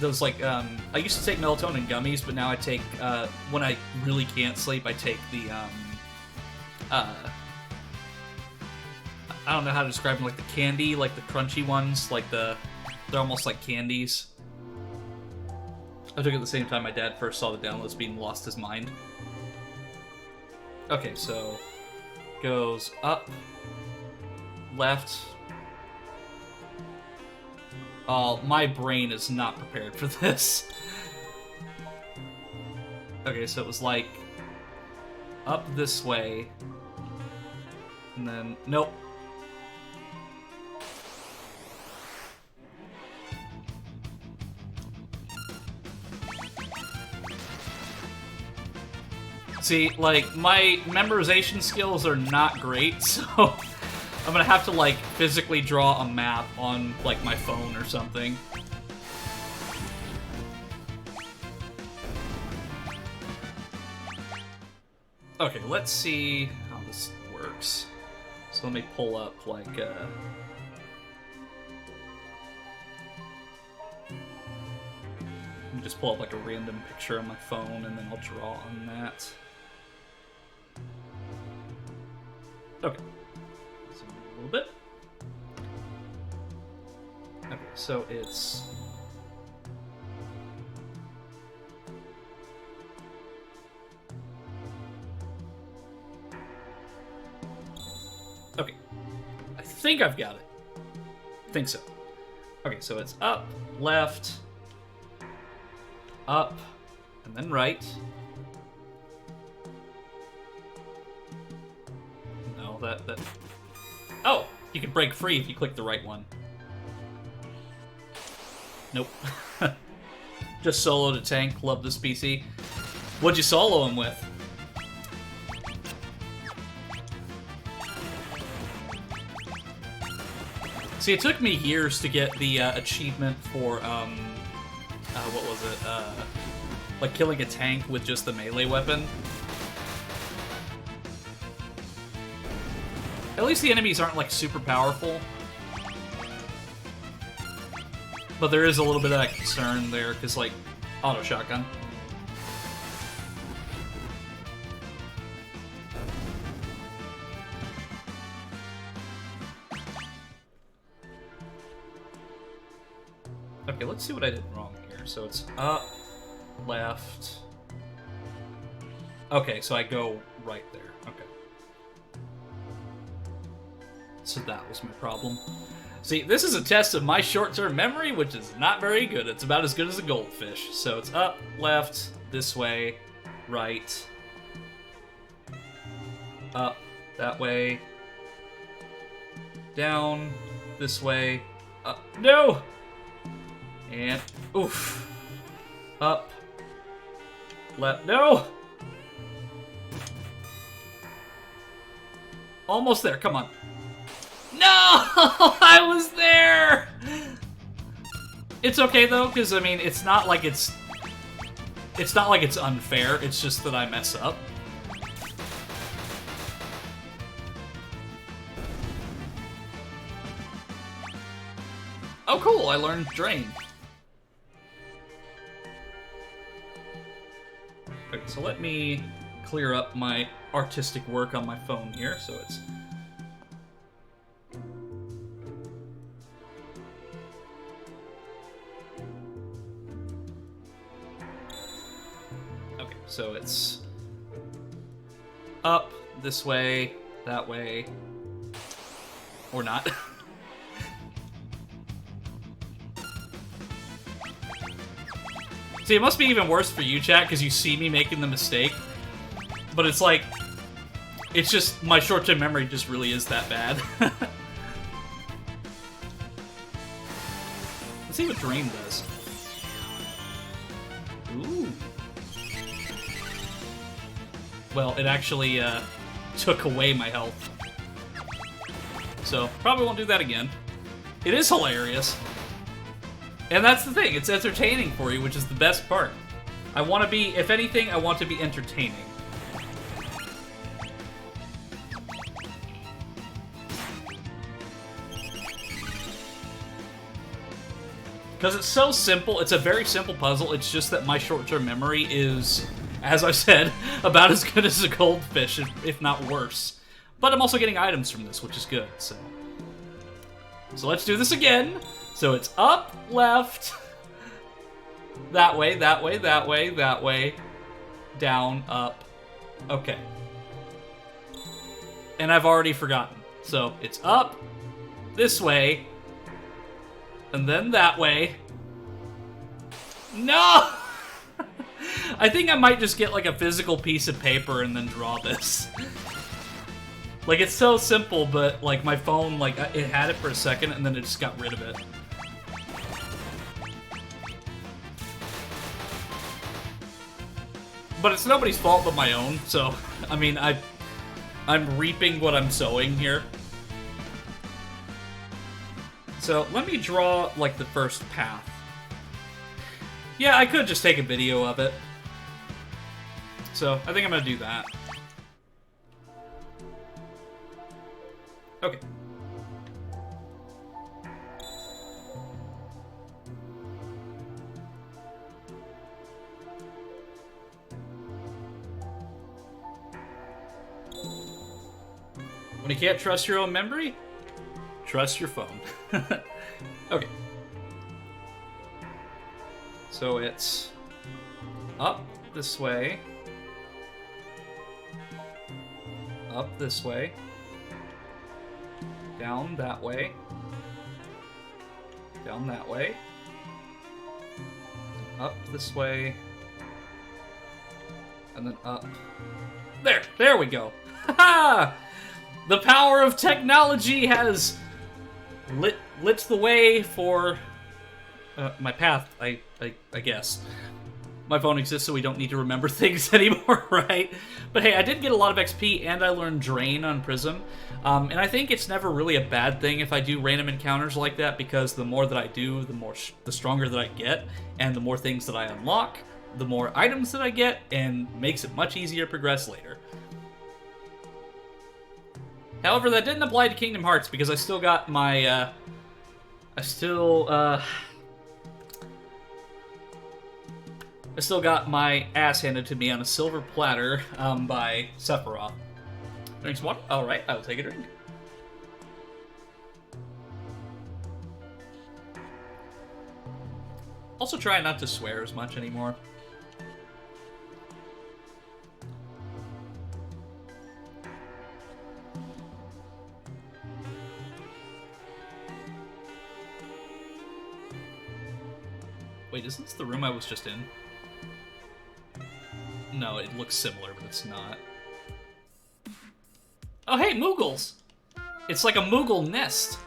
A: to take melatonin gummies, but now I take, when I really can't sleep, I take the, I don't know how to describe them, like the candy, like the crunchy ones, like they're almost like candies. I took it at the same time my dad first saw the downloads being lost his mind. Okay, so goes up, left. Oh, my brain is not prepared for this. Okay, so it was like up this way, and then nope. See, like, my memorization skills are not great, so I'm gonna have to, like, physically draw a map on, like, my phone or something. Okay, let's see how this works. So let me pull up, like, let me just pull up, like, a random picture on my phone, and then I'll draw on that. Okay. Zoom in a little bit. Okay, so it's... Okay. I think I've got it. I think so. Okay, so it's up, left, up, and then right. No, that... Oh! You can break free if you click the right one. Nope. Just soloed a tank. Love this PC. What'd you solo him with? See, it took me years to get the achievement for, what was it? Like killing a tank with just the melee weapon. At least the enemies aren't, like, super powerful. But there is a little bit of that concern there, because, like, auto shotgun. Okay, let's see what I did wrong here. So it's up, left. Okay, so I go right there. Okay. So that was my problem. See, this is a test of my short-term memory, which is not very good. It's about as good as a goldfish. So it's up, left, this way, right, up, that way, down, this way, up, no! And, oof, up, left, no! Almost there, come on. No! I was there! It's okay though, because I mean, it's not like it's unfair, it's just that I mess up. Oh cool, I learned Drain. Okay, so let me clear up my artistic work on my phone here, so it's... Okay, so it's up, this way, that way, or not. See, it must be even worse for you, chat, because you see me making the mistake. But it's like, it's just, my short-term memory just really is that bad. Let's see what Drain does. Ooh. Well, it actually took away my health. So, probably won't do that again. It is hilarious. And that's the thing, it's entertaining for you, which is the best part. I want to be, if anything, I want to be entertaining. Because it's so simple, it's a very simple puzzle, it's just that my short-term memory is, as I said, about as good as a goldfish, if not worse. But I'm also getting items from this, which is good, so... So let's do this again! So it's up, left, that way, that way, that way, that way, down, up, okay. and I've already forgotten. So it's up, this way, and then that way. No! I think I might just get like a physical piece of paper and then draw this. Like, it's so simple, but like my phone, like it had it for a second and then it just got rid of it. But it's nobody's fault but my own, so I mean I'm reaping what I'm sowing here. So let me draw like the first path. Yeah, I could just take a video of it. So I think I'm gonna do that. Okay. When you can't trust your own memory, trust your phone. Okay. So it's up this way, up this way, down that way, down that way, up this way, and then up. There we go. Ha-ha! The power of technology has lit the way for my path, I guess. My phone exists so we don't need to remember things anymore, right? But hey, I did get a lot of XP, and I learned Drain on Prism. And I think it's never really a bad thing if I do random encounters like that, because the more that I do, the stronger that I get, and the more things that I unlock, the more items that I get, and makes it much easier to progress later. However, that didn't apply to Kingdom Hearts, because I still got my, I still got my ass handed to me on a silver platter, by Sephiroth. Drink some water? Alright, I will take a drink. Also try not to swear as much anymore. Wait, isn't this the room I was just in? No, it looks similar, but it's not. Oh, hey, Moogles! It's like a Moogle nest.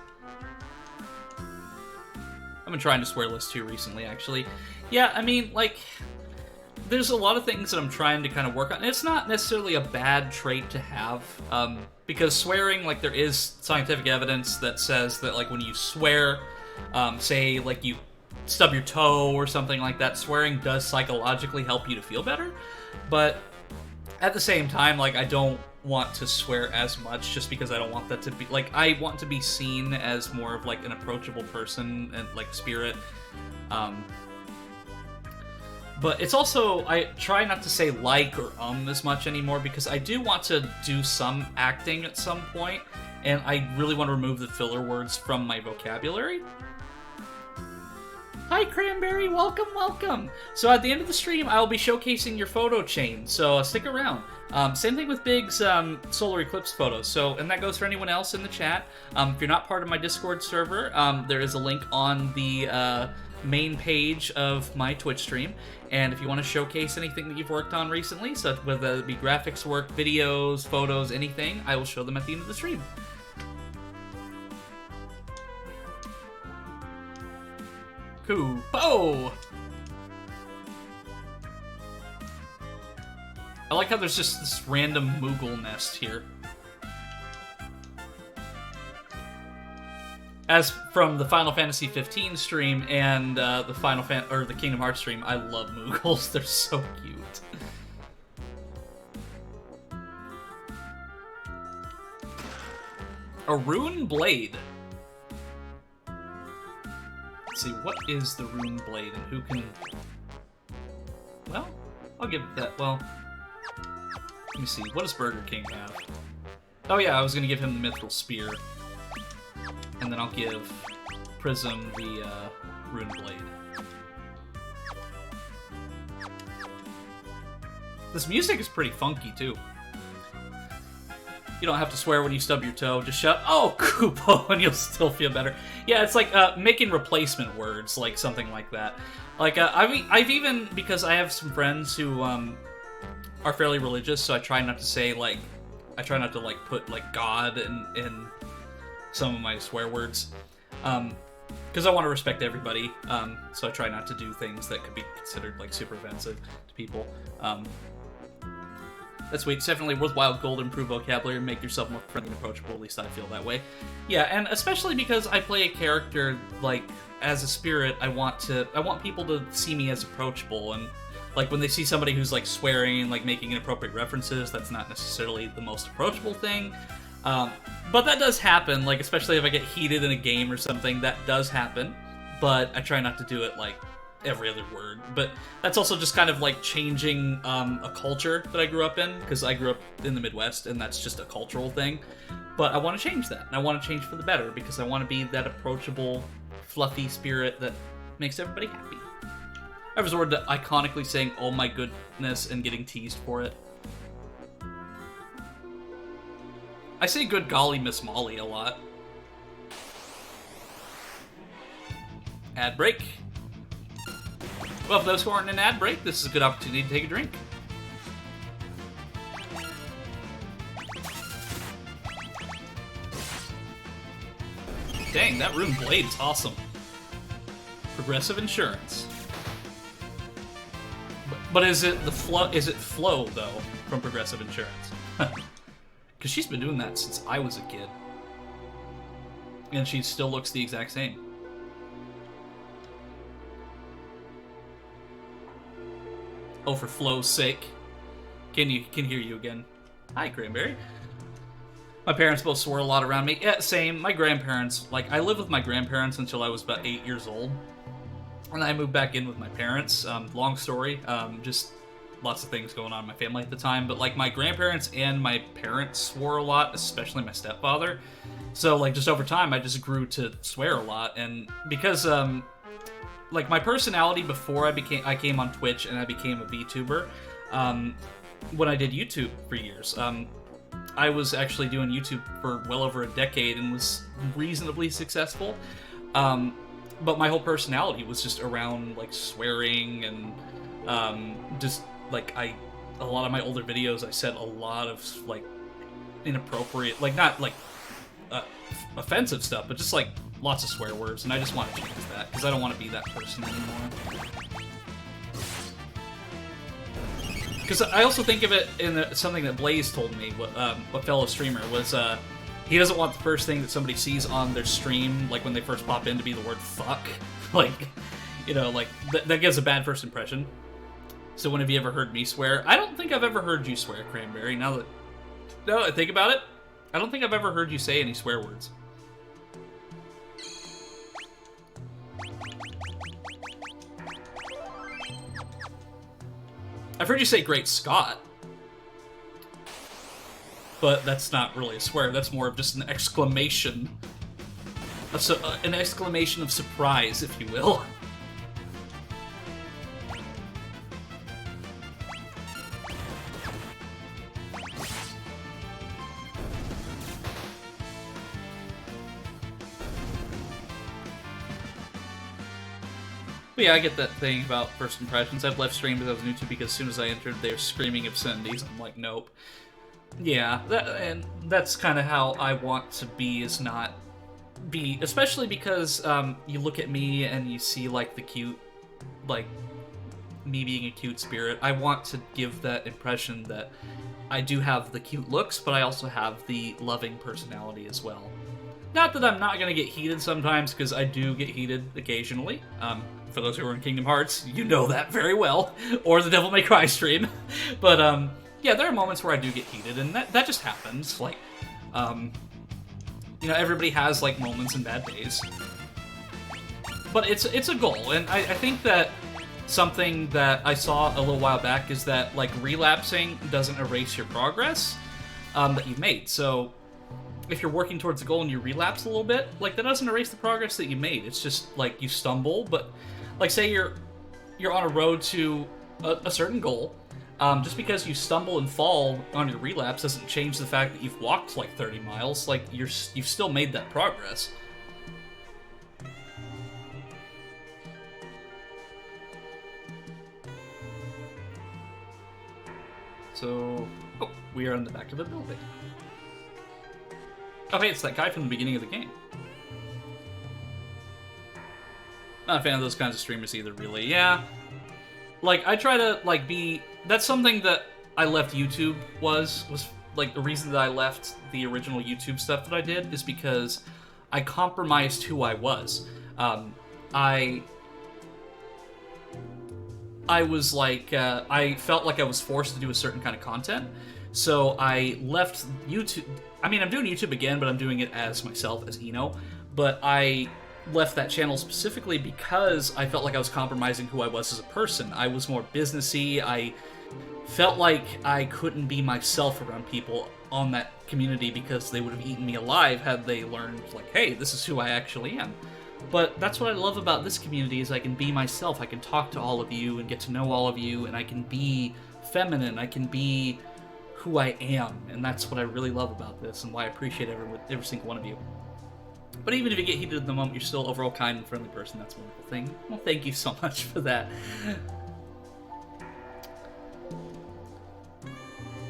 A: I've been trying to swear less too recently, actually. Yeah, I mean, like, there's a lot of things that I'm trying to kind of work on. And it's not necessarily a bad trait to have, because swearing, like, there is scientific evidence that says that, like, when you swear, say, like, you stub your toe or something like that, swearing does psychologically help you to feel better. But at the same time, like, I don't want to swear as much just because I don't want that to be, like, I want to be seen as more of, like, an approachable person and, like, spirit. But it's also, I try not to say like or as much anymore, because I do want to do some acting at some point, and I really want to remove the filler words from my vocabulary. Hi, Cranberry! Welcome, welcome! So at the end of the stream, I will be showcasing your photo chain, so stick around. Same thing with Big's solar eclipse photos, so, and that goes for anyone else in the chat. If you're not part of my Discord server, there is a link on the main page of my Twitch stream, and if you want to showcase anything that you've worked on recently, so whether it be graphics work, videos, photos, anything, I will show them at the end of the stream. Cool. Oh! I like how there's just this random Moogle nest here. As from the Final Fantasy 15 stream and the Kingdom Hearts stream, I love Moogles. They're so cute. A rune blade. Let's see, what is the rune blade and who can... Well, I'll give that, well... Let me see, what does Burger King have? Oh yeah, I was gonna give him the Mithril Spear. And then I'll give Prism the rune blade. This music is pretty funky, too. You don't have to swear when you stub your toe. Just shout, "Oh, Kupo," and you'll still feel better. Yeah, it's like making replacement words, like something like that. Like I've even, because I have some friends who are fairly religious, so I try not to say like, I try not to like put like God in some of my swear words, because I want to respect everybody. So I try not to do things that could be considered like super offensive to people. That's sweet. It's definitely worthwhile goal to improve vocabulary and make yourself more friendly and approachable. At least I feel that way. Yeah, and especially because I play a character, like, as a spirit, I want people to see me as approachable, and like when they see somebody who's like swearing and like making inappropriate references, that's not necessarily the most approachable thing. But that does happen, like especially if I get heated in a game or something, that does happen. But I try not to do it like every other word. But that's also just kind of like changing a culture that I grew up in, because I grew up in the Midwest and that's just a cultural thing. But I want to change that, and I want to change for the better, because I want to be that approachable, fluffy spirit that makes everybody happy. I resorted to iconically saying, "Oh my goodness," and getting teased for it. I say "good golly, Miss Molly" a lot. Ad break. Well, for those who aren't in an ad break, this is a good opportunity to take a drink. Dang, that rune blade is awesome. Progressive Insurance. But is it the flow? Is it Flow though from Progressive Insurance? Because she's been doing that since I was a kid, and she still looks the exact same. Oh, for Flow's sake! Can hear you again? Hi, Cranberry. My parents both swore a lot around me. Yeah, same. My grandparents, like, I lived with my grandparents until I was about 8 years old. And I moved back in with my parents. Long story. Just lots of things going on in my family at the time. But, like, my grandparents and my parents swore a lot, especially my stepfather. So, like, just over time, I just grew to swear a lot. And because, like, my personality before I came on Twitch and I became a VTuber, when I did YouTube for years, I was actually doing YouTube for well over a decade and was reasonably successful. But my whole personality was just around like swearing and just like a lot of my older videos I said a lot of like inappropriate, like not like offensive stuff, but just like lots of swear words, and I just want to change that because I don't want to be that person anymore. Because I also think of it in something that Blaze told me, a fellow streamer, was he doesn't want the first thing that somebody sees on their stream, like when they first pop in, to be the word fuck. Like, you know, like, that gives a bad first impression. So when have you ever heard me swear? I don't think I've ever heard you swear, Cranberry. Now I think about it, I don't think I've ever heard you say any swear words. I've heard you say "Great Scott," but that's not really a swear. That's more of just an exclamation. An exclamation of surprise, if you will. But yeah, I get that thing about first impressions. I've left streams as new to because as soon as I entered, they were screaming obscenities. I'm like, nope. Yeah, and that's kind of how I want to be, is not be, especially because you look at me and you see like the cute, like me being a cute spirit. I want to give that impression that I do have the cute looks, but I also have the loving personality as well. Not that I'm not going to get heated sometimes, because I do get heated occasionally. For those who are in Kingdom Hearts, you know that very well. Or the Devil May Cry stream. But, yeah, there are moments where I do get heated, and that just happens. Like, you know, everybody has, like, moments and bad days. But it's a goal, and I think that something that I saw a little while back is that, like, relapsing doesn't erase your progress that you've made. So if you're working towards a goal and you relapse a little bit, like, that doesn't erase the progress that you made. It's just, like, you stumble, but, like, say you're on a road to a certain goal, Just because you stumble and fall on your relapse doesn't change the fact that you've walked like 30 miles. Like, you've still made that progress. So, oh, we are on the back of a building. Oh, hey, it's that guy from the beginning of the game. Not a fan of those kinds of streamers either, really. Yeah, like, I try to, like, be... That's something that I left YouTube was, like, the reason that I left the original YouTube stuff that I did is because I compromised who I was. I was like, I felt like I was forced to do a certain kind of content, so I left YouTube. I mean, I'm doing YouTube again, but I'm doing it as myself, as Eno, but I left that channel specifically because I felt like I was compromising who I was as a person. I was more businessy. I felt like I couldn't be myself around people on that community because they would have eaten me alive had they learned, like, hey, this is who I actually am. But that's what I love about this community is I can be myself. I can talk to all of you and get to know all of you, and I can be feminine. I can be who I am, and that's what I really love about this and why I appreciate every single one of you. But even if you get heated at the moment, you're still overall kind and friendly person. That's a wonderful thing. Well, thank you so much for that.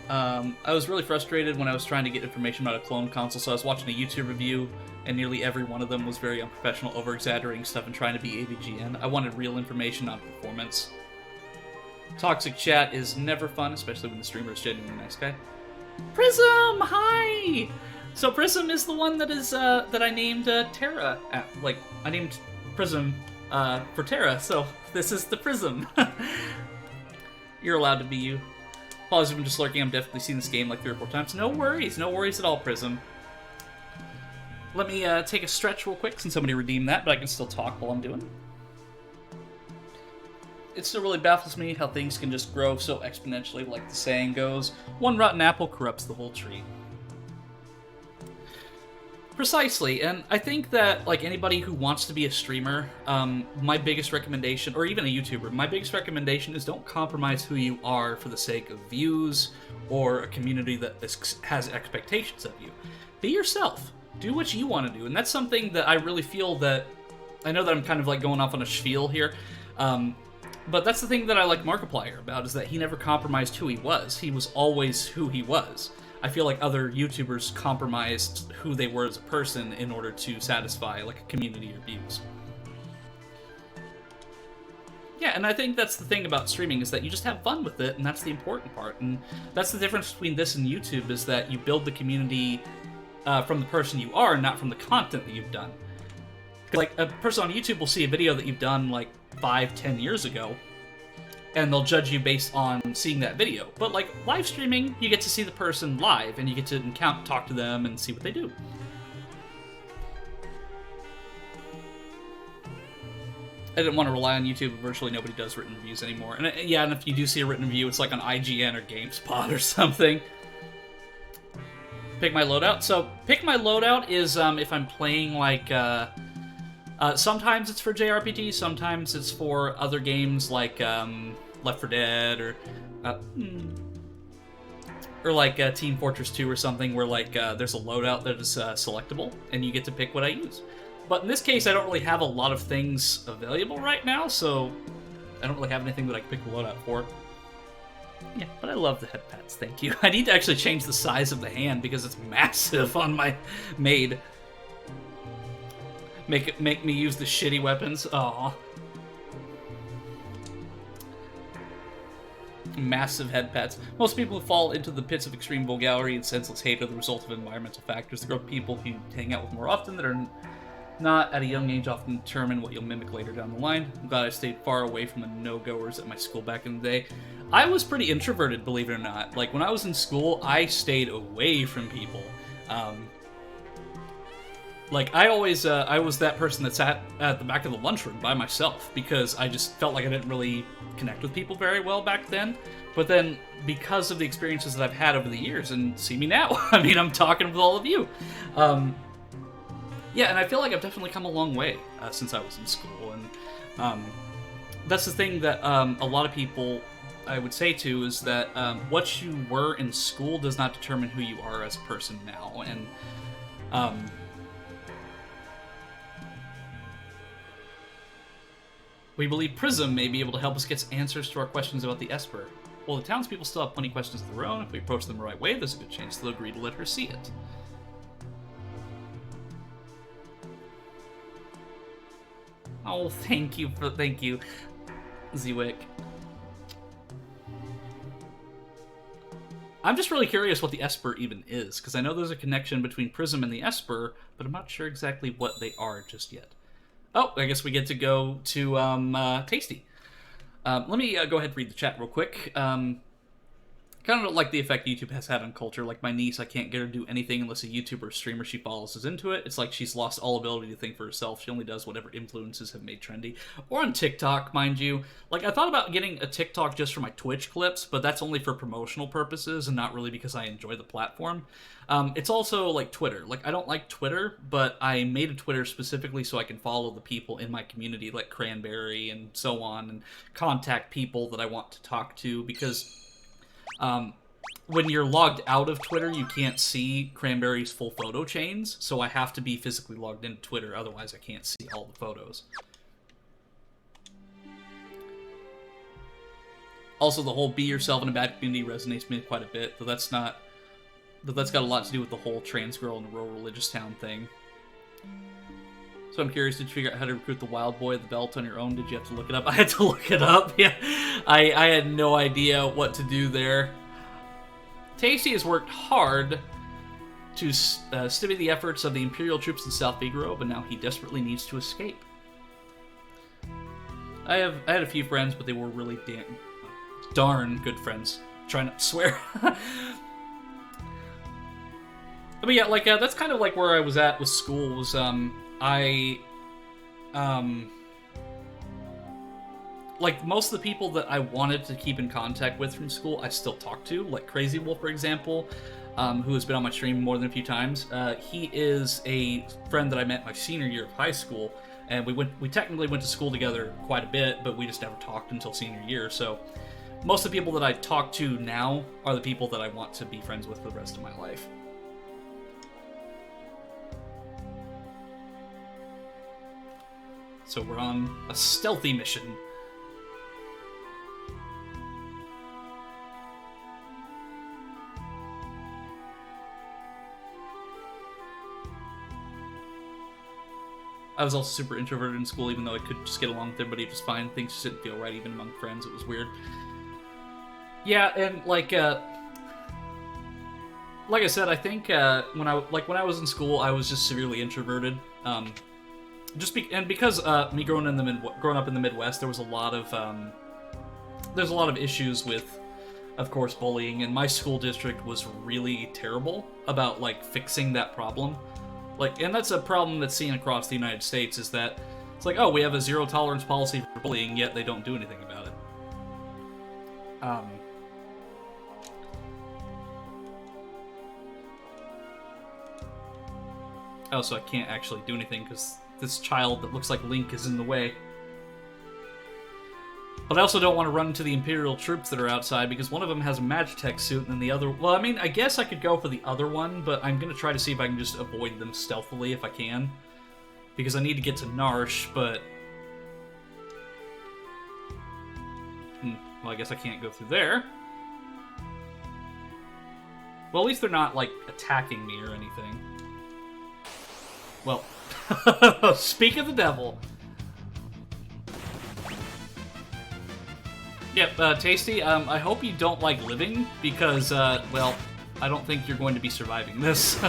A: I was really frustrated when I was trying to get information about a clone console, so I was watching a YouTube review, and nearly every one of them was very unprofessional, over-exaggerating stuff and trying to be AVGN. I wanted real information on performance. Toxic chat is never fun, especially when the streamer is genuinely a nice guy. Prism! Hi! So Prism is the one that is, that I named, Terra at. Like, I named Prism, for Terra, so this is the Prism. You're allowed to be you. Apologies if I'm just lurking, I'm definitely seen this game like 3 or 4 times. No worries at all, Prism. Let me, take a stretch real quick since somebody redeemed that, but I can still talk while I'm doing it. It still really baffles me how things can just grow so exponentially, like the saying goes, one rotten apple corrupts the whole tree. Precisely, and I think that, like, anybody who wants to be a streamer, my biggest recommendation, or even a YouTuber, my biggest recommendation is don't compromise who you are for the sake of views or a community that has expectations of you. Be yourself. Do what you want to do, and that's something that I really feel that... I know that I'm kind of, like, going off on a spiel here, but that's the thing that I like Markiplier about, is that he never compromised who he was. He was always who he was. I feel like other YouTubers compromised who they were as a person in order to satisfy, like, a community or views. Yeah, and I think that's the thing about streaming, is that you just have fun with it, and that's the important part. And that's the difference between this and YouTube, is that you build the community from the person you are, not from the content that you've done. Like, a person on YouTube will see a video that you've done, like, 5-10 years ago, and they'll judge you based on seeing that video. But, like, live streaming, you get to see the person live, and you get to talk to them and see what they do. I didn't want to rely on YouTube, but virtually nobody does written reviews anymore. And yeah, and if you do see a written review, it's like on IGN or GameSpot or something. Pick my loadout. So, pick my loadout is if I'm playing, like, sometimes it's for JRPG, sometimes it's for other games like Left 4 Dead or like Team Fortress 2 or something where like there's a loadout that is selectable and you get to pick what I use. But in this case, I don't really have a lot of things available right now, so I don't really have anything that I can pick the loadout for. Yeah, but I love the head pats, thank you. I need to actually change the size of the hand because it's massive on my maid. Make me use the shitty weapons. Aww. Massive head pats. Most people who fall into the pits of extreme vulgarity and senseless hate are the result of environmental factors. The group of people who you hang out with more often that are not at a young age often determine what you'll mimic later down the line. I'm glad I stayed far away from the no-goers at my school back in the day. I was pretty introverted, believe it or not. Like, when I was in school, I stayed away from people. Like, I always, I was that person that sat at the back of the lunchroom by myself because I just felt like I didn't really connect with people very well back then. But then, because of the experiences that I've had over the years, and see me now, I mean, I'm talking with all of you. Yeah, and I feel like I've definitely come a long way since I was in school, and that's the thing that a lot of people I would say too is that what you were in school does not determine who you are as a person now, and we believe Prism may be able to help us get answers to our questions about the Esper. While the townspeople still have plenty of questions of their own, if we approach them the right way, there's a good chance they'll agree to let her see it. Oh, thank you, Zwick. I'm just really curious what the Esper even is, because I know there's a connection between Prism and the Esper, but I'm not sure exactly what they are just yet. Oh, I guess we get to go to Tasty. Let me go ahead and read the chat real quick. Kind of like the effect YouTube has had on culture. Like my niece, I can't get her to do anything unless a YouTuber or streamer she follows is into it. It's like she's lost all ability to think for herself. She only does whatever influences have made trendy. Or on TikTok, mind you. Like, I thought about getting a TikTok just for my Twitch clips, but that's only for promotional purposes and not really because I enjoy the platform. It's also like Twitter. Like, I don't like Twitter, but I made a Twitter specifically so I can follow the people in my community, like Cranberry and so on, and contact people that I want to talk to, because when you're logged out of Twitter, you can't see Cranberry's full photo chains, so I have to be physically logged into Twitter, otherwise I can't see all the photos. Also, the whole be yourself in a bad community resonates with me quite a bit, though that's got a lot to do with the whole trans girl in a rural religious town thing. So I'm curious, did you figure out how to recruit the wild boy at the belt on your own? Did you have to look it up? I had to look it up, yeah. I had no idea what to do there. Tasty has worked hard to stymie the efforts of the Imperial troops in South Figaro, but now he desperately needs to escape. I had a few friends, but they were really darn good friends. Trying not to swear. But yeah, like, that's kind of like where I was at with school, was, like, most of the people that I wanted to keep in contact with from school, I still talk to. Like Crazy Wolf, for example, who has been on my stream more than a few times. He is a friend that I met my senior year of high school, and we technically went to school together quite a bit, but we just never talked until senior year. So most of the people that I talk to now are the people that I want to be friends with for the rest of my life. So we're on a stealthy mission. I was also super introverted in school, even though I could just get along with everybody just fine. Things just didn't feel right, even among friends. It was weird. Yeah, and like I said, I think when I was in school, I was just severely introverted. Because me growing up in the Midwest, there's a lot of issues with, of course, bullying, and my school district was really terrible about like fixing that problem. Like, and that's a problem that's seen across the United States, is that it's like, oh, we have a zero tolerance policy for bullying, yet they don't do anything about it. Oh, so I can't actually do anything because this child that looks like Link is in the way. But I also don't want to run into the Imperial troops that are outside, because one of them has a Magitech suit, and then the other... Well, I mean, I guess I could go for the other one, but I'm going to try to see if I can just avoid them stealthily if I can. Because I need to get to Narsh, but... Well, I guess I can't go through there. Well, at least they're not, like, attacking me or anything. Well, speak of the devil. Yep, Tasty, I hope you don't like living, because, well, I don't think you're going to be surviving this.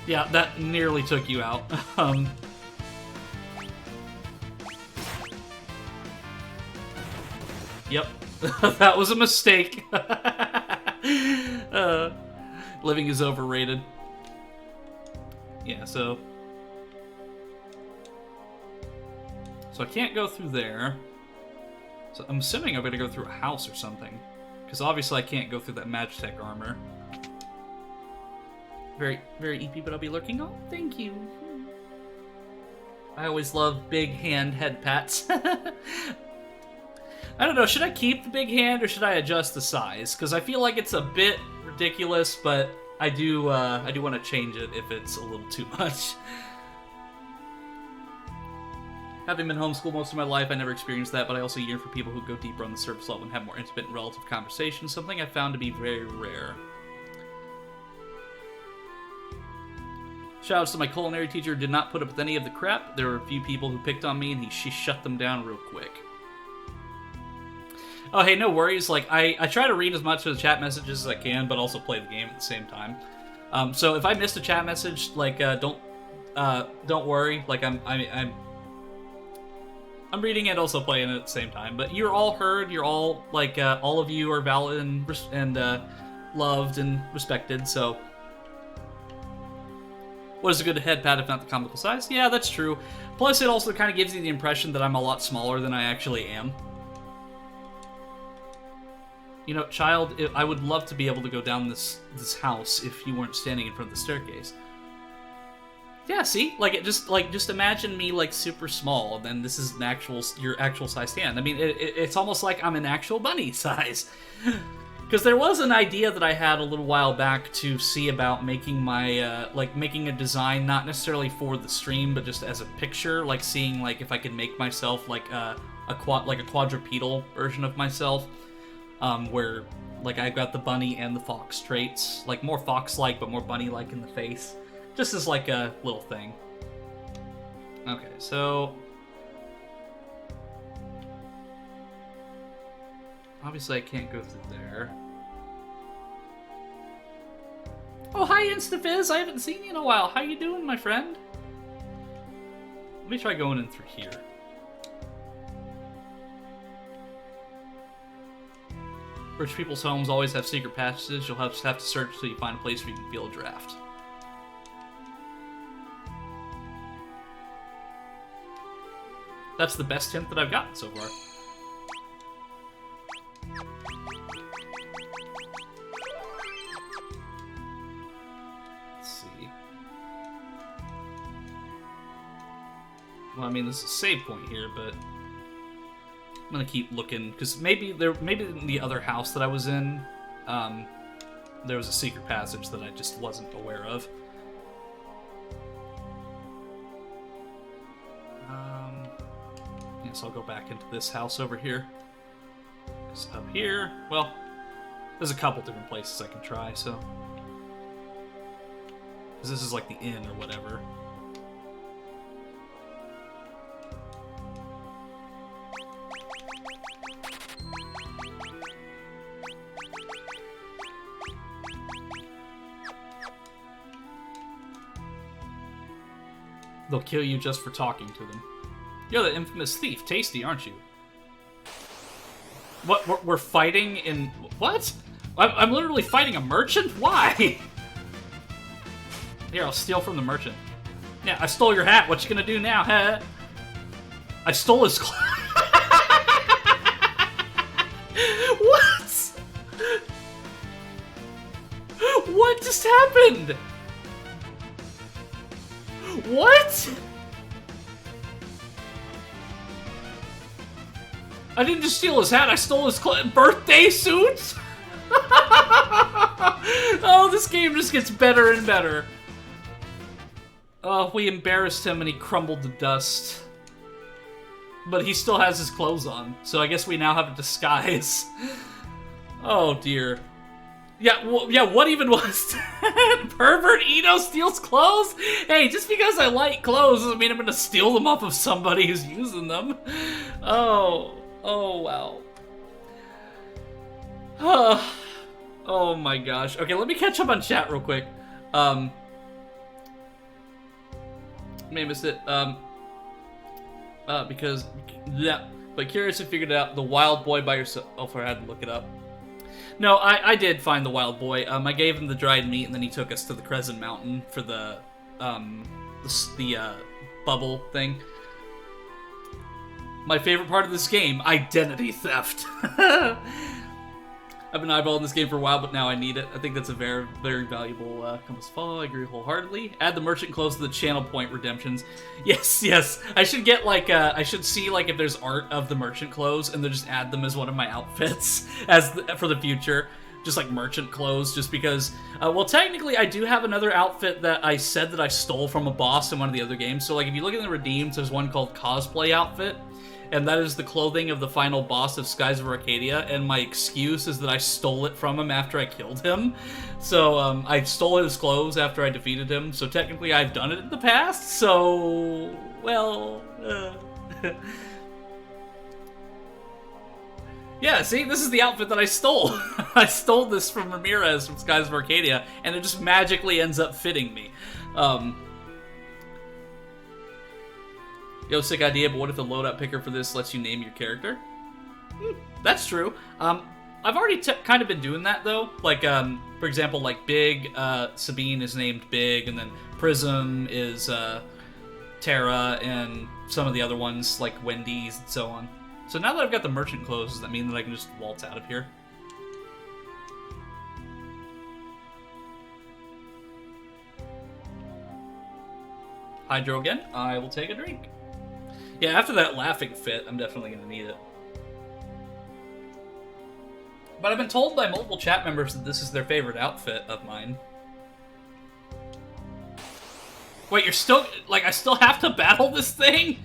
A: Yeah, that nearly took you out. Yep, that was a mistake. Living is overrated. Yeah, so I can't go through there. So I'm assuming I'm going to go through a house or something, because obviously I can't go through that Magitech armor. Very, very EP, but I'll be lurking. Oh, thank you. I always love big head pats. I don't know, should I keep the big hand or should I adjust the size? Because I feel like it's a bit ridiculous, but I do want to change it if it's a little too much. Having been homeschooled most of my life, I never experienced that, but I also yearn for people who go deeper on the surface level and have more intimate and relative conversations, something I found to be very rare. Shoutouts to my culinary teacher who did not put up with any of the crap. There were a few people who picked on me, and she shut them down real quick. Oh, hey, no worries. Like, I try to read as much of the chat messages as I can, but also play the game at the same time. So if I missed a chat message, like, don't worry. Like, I'm reading it, also playing it at the same time. But you're all heard. You're all, like, all of you are valid and loved and respected, so... What is a good head pat if not the comical size? Yeah, that's true. Plus, it also kind of gives you the impression that I'm a lot smaller than I actually am. You know, child, I would love to be able to go down this house if you weren't standing in front of the staircase. Yeah, see? Like, just imagine me, like, super small, and then this is your actual size hand. I mean, it's almost like I'm an actual bunny size. Because there was an idea that I had a little while back to see about making my, making a design, not necessarily for the stream, but just as a picture, like, seeing, like, if I could make myself, like, a quadrupedal version of myself. Where, like, I've got the bunny and the fox traits. Like, more fox-like, but more bunny-like in the face. Just as, like, a little thing. Okay, so... Obviously, I can't go through there. Oh, hi, InstaFizz! I haven't seen you in a while. How you doing, my friend? Let me try going in through here. Rich people's homes always have secret passages. You'll just have to search till you find a place where you can feel a draft. That's the best hint that I've gotten so far. Let's see. Well, I mean, there's a save point here, but... I'm gonna keep looking, because maybe in the other house that I was in, there was a secret passage that I just wasn't aware of. Yes, I'll go back into this house over here. Because up here, well, there's a couple different places I can try, so... Because this is like the inn or whatever. They'll kill you just for talking to them. You're the infamous thief, Tasty, aren't you? What? We're fighting in... What? I'm literally fighting a merchant? Why? Here, I'll steal from the merchant. Yeah, I stole your hat. What you gonna do now, huh? I stole his clothes. What? What just happened? What? I didn't just steal his hat, I stole his birthday suit? Oh, this game just gets better and better. Oh, we embarrassed him and he crumbled to dust. But he still has his clothes on, so I guess we now have a disguise. Oh dear. Yeah, what even was that? Pervert Ito steals clothes? Hey, just because I like clothes doesn't mean I'm gonna steal them off of somebody who's using them. Oh wow. Oh my gosh. Okay, let me catch up on chat real quick. May have missed it. Because, yeah. But curious if you figured out the wild boy by yourself, or I had to look it up. No, I did find the wild boy. I gave him the dried meat, and then he took us to the Crescent Mountain for the bubble thing. My favorite part of this game, identity theft. I've been eyeballing this game for a while, but now I need it. I think that's a very, very valuable compass follow. I agree wholeheartedly. Add the merchant clothes to the channel point redemptions. Yes, yes. I should get like I should see like if there's art of the merchant clothes, and then just add them as one of my outfits for the future. Just like merchant clothes, just because. Well, technically, I do have another outfit that I said that I stole from a boss in one of the other games. So like, if you look in the redeemed, there's one called cosplay outfit. And that is the clothing of the final boss of Skies of Arcadia, and my excuse is that I stole it from him after I killed him. So, I stole his clothes after I defeated him, so technically I've done it in the past, so... well... Yeah, see, this is the outfit that I stole. I stole this from Ramirez from Skies of Arcadia, and it just magically ends up fitting me. Yo, sick idea, but what if the loadout picker for this lets you name your character? That's true. I've already kind of been doing that, though. Like, for example, like Big, Sabine is named Big, and then Prism is Terra, and some of the other ones, like Wendy's and so on. So now that I've got the merchant clothes, does that mean that I can just waltz out of here? Hydro again. I will take a drink. Yeah, after that laughing fit, I'm definitely going to need it. But I've been told by multiple chat members that this is their favorite outfit of mine. Wait, you're still... like, I still have to battle this thing?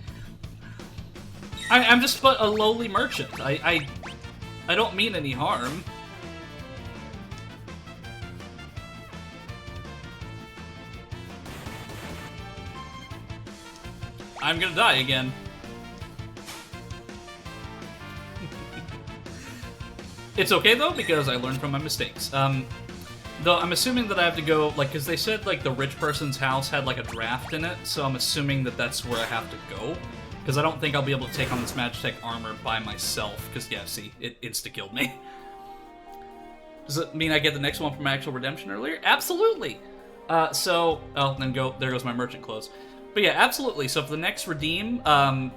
A: I'm just but a lowly merchant. I don't mean any harm. I'm gonna die again. It's okay though, because I learned from my mistakes. Though I'm assuming that I have to go, like, because they said, like, the rich person's house had, like, a draft in it, so I'm assuming that that's where I have to go. Because I don't think I'll be able to take on this Magitech armor by myself, because, yeah, see, it insta-killed me. Does it mean I get the next one from actual redemption earlier? Absolutely! Oh, then there goes my merchant clothes. But yeah, absolutely. So for the next redeem,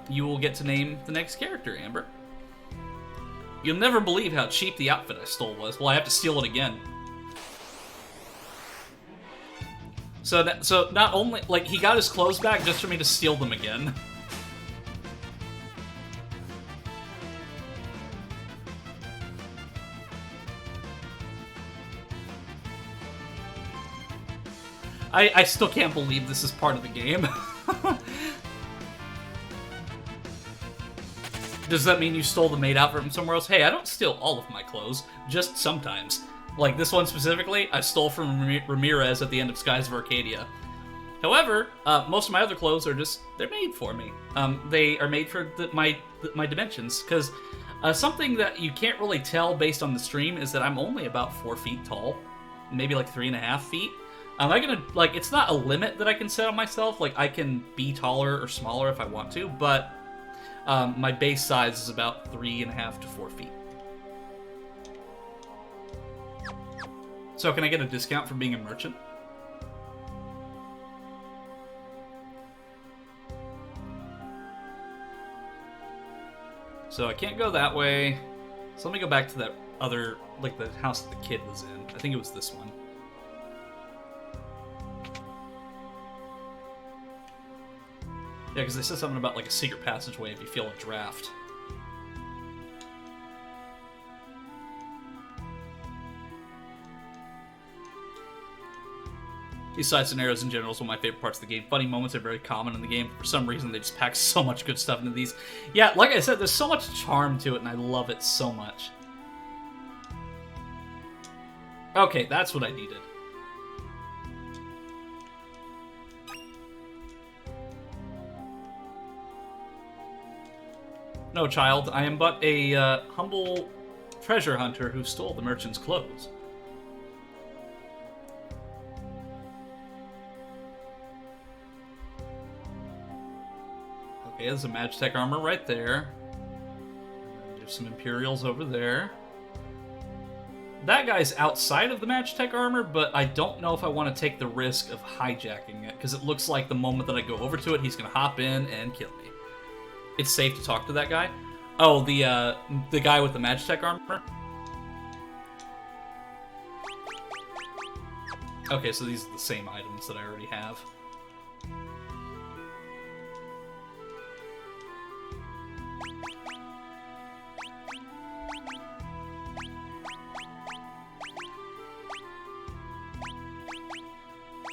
A: you will get to name the next character, Amber. You'll never believe how cheap the outfit I stole was. Well, I have to steal it again. So not only, like, he got his clothes back just for me to steal them again. I still can't believe this is part of the game. Does that mean you stole the maid outfit from somewhere else? Hey, I don't steal all of my clothes, just sometimes. Like this one specifically, I stole from Ramirez at the end of Skies of Arcadia. However, most of my other clothes are they're made for me. They are made for my dimensions, because something that you can't really tell based on the stream is that I'm only about 4 feet tall, maybe like 3.5 feet. It's not a limit that I can set on myself. Like, I can be taller or smaller if I want to, but my base size is about 3.5 to 4 feet. So can I get a discount for being a merchant? So I can't go that way. So let me go back to that other, like, the house that the kid was in. I think it was this one. Yeah, because they said something about, like, a secret passageway if you feel a draft. These side scenarios in general is one of my favorite parts of the game. Funny moments are very common in the game. For some reason, they just pack so much good stuff into these. Yeah, like I said, there's so much charm to it, and I love it so much. Okay, that's what I needed. No, child, I am but a humble treasure hunter who stole the merchant's clothes. Okay, there's a Magitech armor right there. There's some Imperials over there. That guy's outside of the Magitech armor, but I don't know if I want to take the risk of hijacking it, because it looks like the moment that I go over to it, he's going to hop in and kill me. It's safe to talk to that guy. Oh, the guy with the Magitech armor? Okay, so these are the same items that I already have.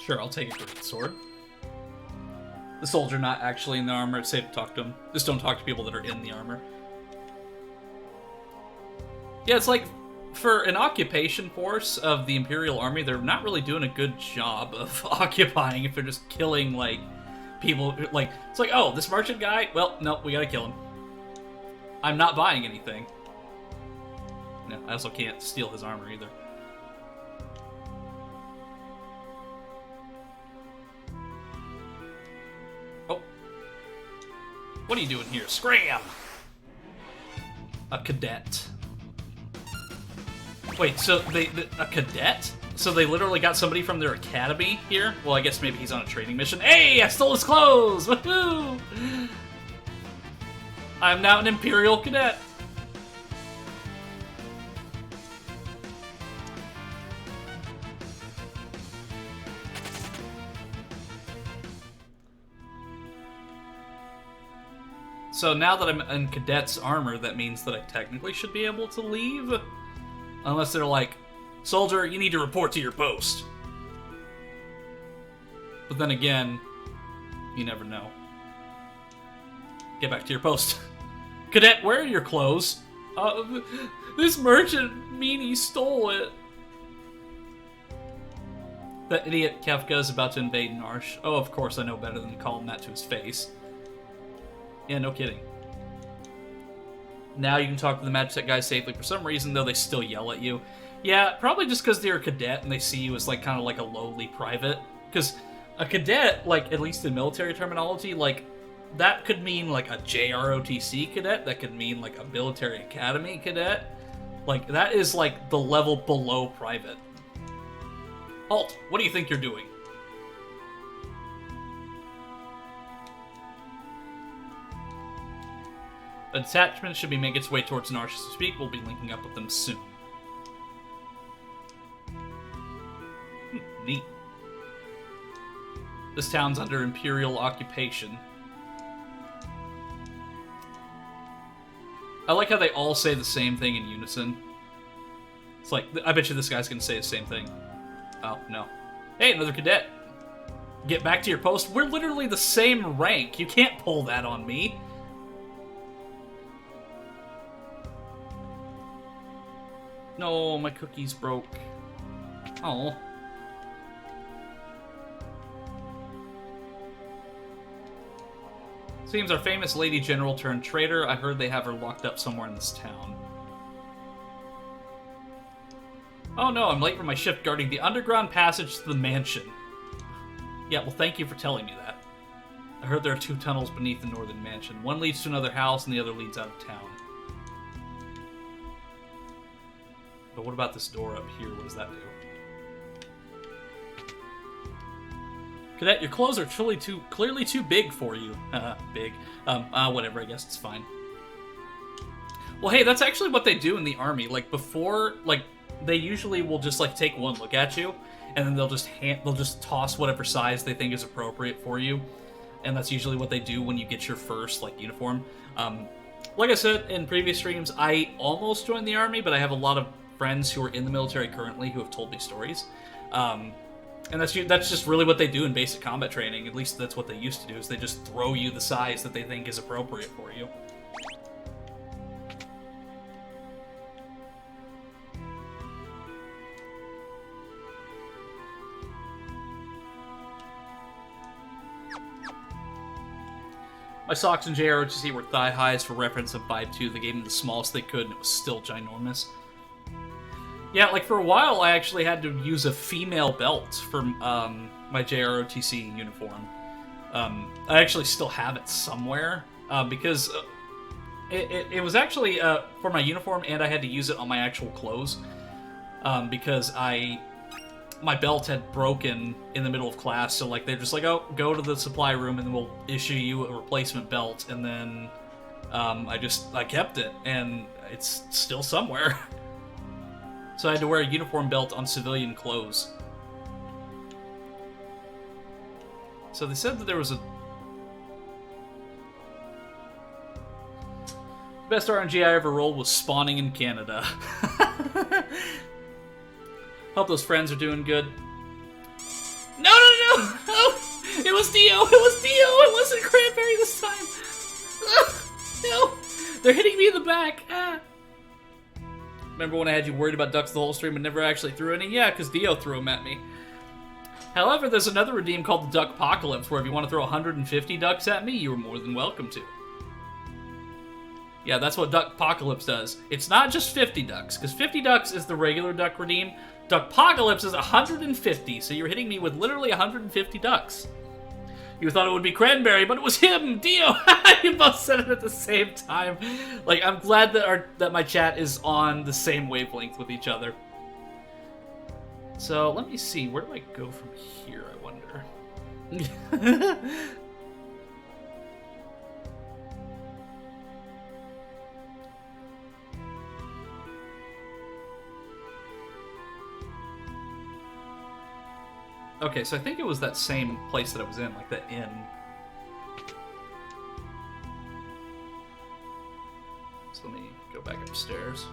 A: Sure, I'll take a great sword. The soldier not actually in the armor, it's safe to talk to him. Just don't talk to people that are in the armor. Yeah, it's like, for an occupation force of the Imperial Army, they're not really doing a good job of occupying if they're just killing, like, people. Like, it's like, oh, this merchant guy? Well, no, we gotta kill him. I'm not buying anything. No, I also can't steal his armor either. Oh. What are you doing here? Scram! A cadet. Wait, so a cadet? So they literally got somebody from their academy here? Well, I guess maybe he's on a training mission. Hey, I stole his clothes! Woohoo! I'm now an Imperial cadet. So now that I'm in cadet's armor, that means that I technically should be able to leave? Unless they're like, soldier, you need to report to your post. But then again, you never know. Get back to your post. Cadet, where are your clothes? This merchant meanie stole it. That idiot Kefka is about to invade Narsh. Oh, of course I know better than to call him that to his face. Yeah, no kidding. Now you can talk to the Magitech guys safely for some reason, though they still yell at you. Yeah, probably just because they're a cadet and they see you as, like, kind of like a lowly private. Because a cadet, like, at least in military terminology, like, that could mean, like, a JROTC cadet. That could mean, like, a military academy cadet. Like, that is, like, the level below private. Halt! What do you think you're doing? A detachment should be making its way towards Narsh as we speak. We'll be linking up with them soon. Neat. This town's under Imperial occupation. I like how they all say the same thing in unison. It's like, I bet you this guy's gonna say the same thing. Oh, no. Hey, another cadet. Get back to your post. We're literally the same rank. You can't pull that on me. No, my cookies broke. Oh. Seems our famous Lady General turned traitor. I heard they have her locked up somewhere in this town. Oh no, I'm late for my shift guarding the underground passage to the mansion. Yeah, well thank you for telling me that. I heard there are 2 tunnels beneath the northern mansion. One leads to another house and the other leads out of town. But what about this door up here? What does that do? Cadet, your clothes are clearly too big for you. Big. Whatever, I guess it's fine. Well, hey, that's actually what they do in the army. Like, before, like, they usually will just, like, take one look at you, and then they'll just toss whatever size they think is appropriate for you. And that's usually what they do when you get your first, like, uniform. Like I said in previous streams, I almost joined the army, but I have a lot of friends who are in the military currently who have told me stories. And that's just really what they do in basic combat training. At least that's what they used to do, is they just throw you the size that they think is appropriate for you. My socks in JROTC were thigh highs for reference of Vibe 2. They gave me the smallest they could, and it was still ginormous. Yeah, like for a while, I actually had to use a female belt for my JROTC uniform. I actually still have it somewhere because it was actually for my uniform, and I had to use it on my actual clothes because my belt had broken in the middle of class. So like they're just like, oh, go to the supply room, and then we'll issue you a replacement belt. And then I kept it, and it's still somewhere. So I had to wear a uniform belt on civilian clothes. So they said that there was a... Best RNG I ever rolled was spawning in Canada. Hope those friends are doing good. No! Oh, it was Dio! It was Dio! It wasn't Cranberry this time! No! They're hitting me in the back! Ah. Remember when I had you worried about ducks the whole stream and never actually threw any? Yeah, because Dio threw them at me. However, there's another redeem called the Duck Apocalypse, where if you want to throw 150 ducks at me, you're more than welcome to. Yeah, that's what Duck Apocalypse does. It's not just 50 ducks, because 50 ducks is the regular duck redeem. Duck Apocalypse is 150, so you're hitting me with literally 150 ducks. You thought it would be Cranberry, but it was him, Dio. You both said it at the same time. Like, I'm glad that my chat is on the same wavelength with each other. So let me see. Where do I go from here? I wonder. Okay, so I think it was that same place that I was in, like that inn. So let me go back upstairs.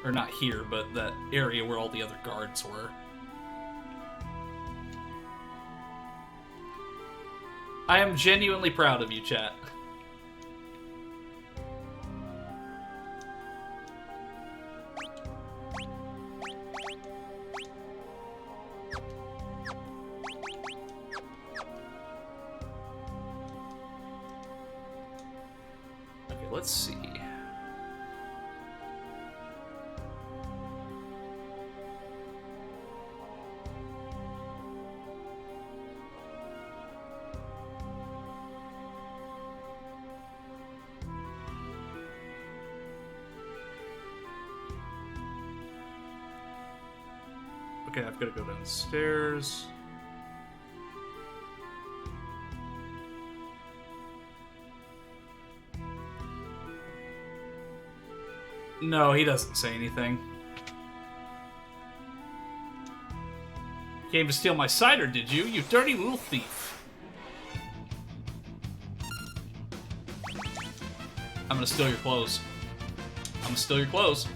A: Or not here, but that area where all the other guards were. I am genuinely proud of you, chat. Let's see. Okay, I've got to go downstairs. No, he doesn't say anything. Came to steal my cider, did you? You dirty little thief. I'm gonna steal your clothes. I'm gonna steal your clothes.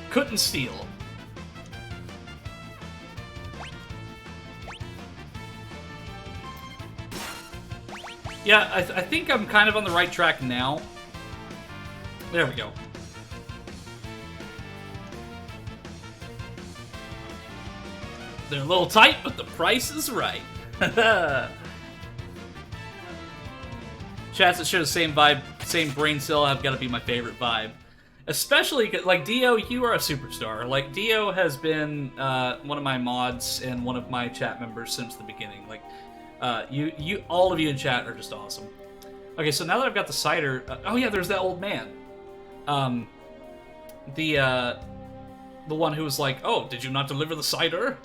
A: Couldn't steal. Yeah, I think I'm kind of on the right track now. There we go. They're a little tight, but the price is right. Chats that share the same vibe, same brain cell have got to be my favorite vibe. Especially, like, Dio, you are a superstar. Like, Dio has been one of my mods and one of my chat members since the beginning. Like, all of you in chat are just awesome. Okay, so now that I've got the cider... oh yeah, there's that old man. The one who was like, oh, did you not deliver the cider?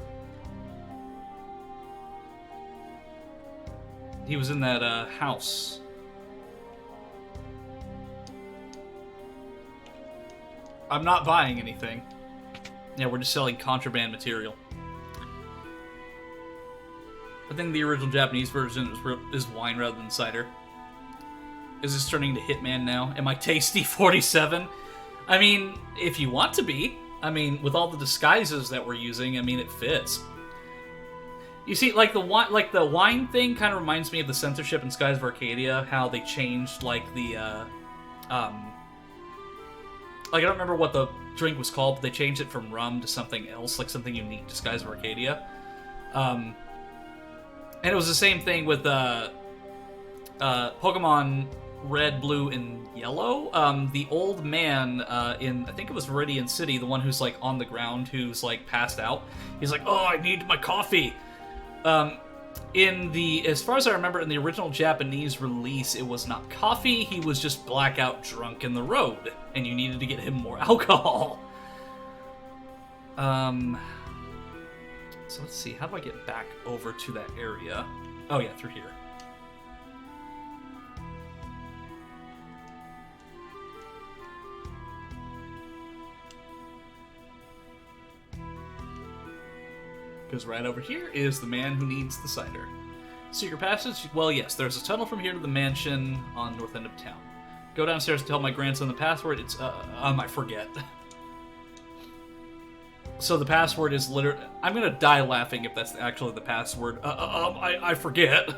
A: He was in that house. I'm not buying anything. Yeah, we're just selling contraband material. I think the original Japanese version is wine rather than cider. Is this turning into Hitman now? Am I Tasty 47? I mean, if you want to be. I mean, with all the disguises that we're using, I mean, it fits. You see, like the wine thing kind of reminds me of the censorship in Skies of Arcadia, how they changed, like, the, like, I don't remember what the drink was called, but they changed it from rum to something else, like something unique to Skies of Arcadia. And it was the same thing with, Pokemon Red, Blue, and Yellow. The old man, in, I think it was Viridian City, the one who's, like, on the ground, who's, like, passed out. He's like, oh, I need my coffee! As far as I remember, in the original Japanese release, it was not coffee, he was just blackout drunk in the road, and you needed to get him more alcohol. So let's see, how do I get back over to that area? Oh yeah, through here. Because right over here is the man who needs the cider. Secret passage? Well, yes, there's a tunnel from here to the mansion on north end of town. Go downstairs and tell my grandson the password. It's, I forget. So the password is literally... I'm gonna die laughing if that's actually the password. I forget.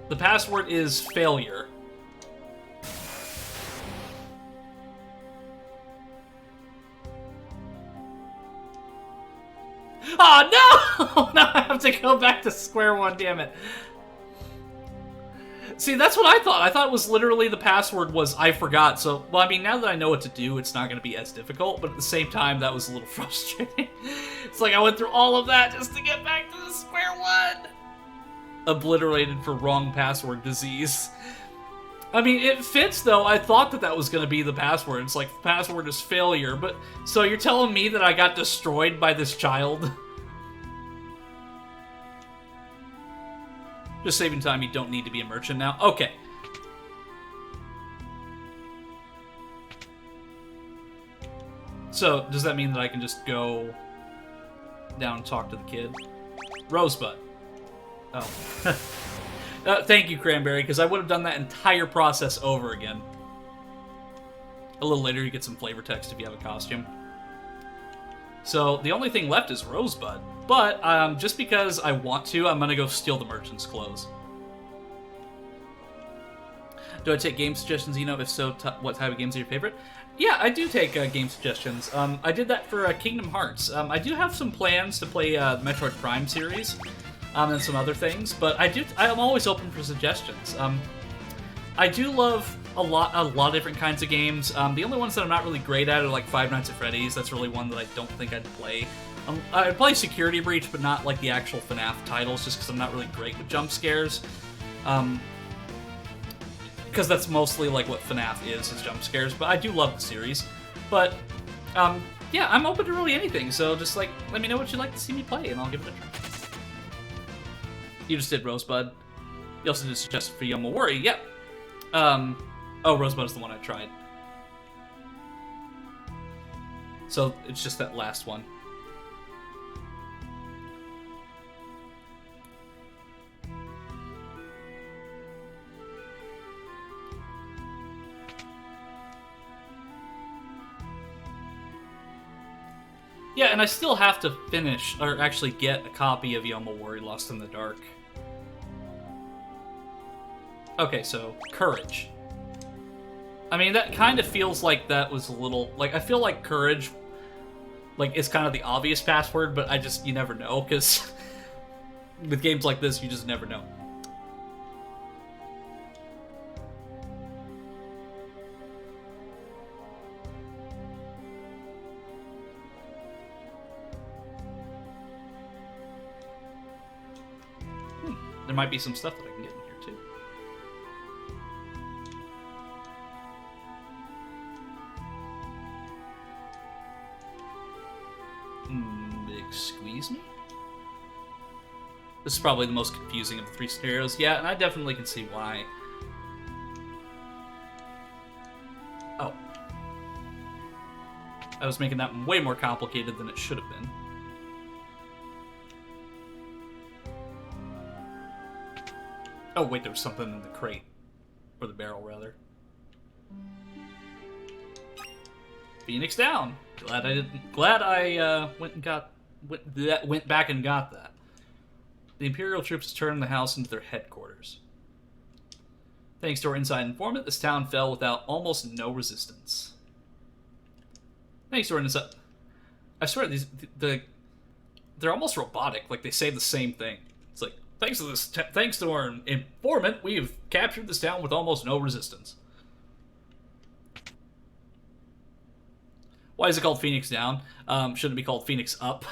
A: The password is failure. Oh, no! Now I have to go back to square one, damn it. See, that's what I thought. I thought it was literally the password was I forgot. So, well, I mean, now that I know what to do, it's not going to be as difficult. But at the same time, that was a little frustrating. It's like I went through all of that just to get back to the square one. Obliterated for wrong password disease. I mean, it fits, though. I thought that was going to be the password. It's like, password is failure. But, so you're telling me that I got destroyed by this child? Just saving time, you don't need to be a merchant now. Okay. So, does that mean that I can just go down and talk to the kid? Rosebud. Oh. Thank you, Cranberry, because I would have done that entire process over again. A little later, you get some flavor text if you have a costume. So, the only thing left is Rosebud. But, just because I want to, I'm gonna go steal the merchant's clothes. Do I take game suggestions, Eno? If so, what type of games are your favorite? Yeah, I do take game suggestions. I did that for Kingdom Hearts. I do have some plans to play the Metroid Prime series, and some other things, but I'm always open for suggestions. I do love a lot of different kinds of games. The only ones that I'm not really great at are like Five Nights at Freddy's. That's really one that I don't think I'd play. I'd play Security Breach, but not like the actual FNAF titles, just because I'm not really great with jump scares. Because that's mostly like what FNAF is jump scares, but I do love the series. But, yeah, I'm open to really anything, so just like, let me know what you'd like to see me play, and I'll give it a try. You just did Rosebud. You also did Suggested for Yomawari, yep. Oh, Rosebud is the one I tried. So, it's just that last one. Yeah, and I still have to finish, or actually get a copy of Yomawari Lost in the Dark. Okay, so, Courage. I mean, that kind of feels like that was a little... Like, I feel like Courage, like, is kind of the obvious password, but you never know, because with games like this, you just never know. There might be some stuff that I can get in here, too. Excuse me? This is probably the most confusing of the three scenarios. Yeah, and I definitely can see why. Oh. I was making that way more complicated than it should have been. Oh, wait, there was something in the crate. Or the barrel, rather. Phoenix down! Glad I went back and got that. The Imperial troops turned the house into their headquarters. Thanks to our inside informant, this town fell without almost no resistance. Thanks to our inside... I swear, they're almost robotic. Like, they say the same thing. It's like, thanks to our informant, we've captured this town with almost no resistance. Why is it called Phoenix Down? Shouldn't it be called Phoenix Up?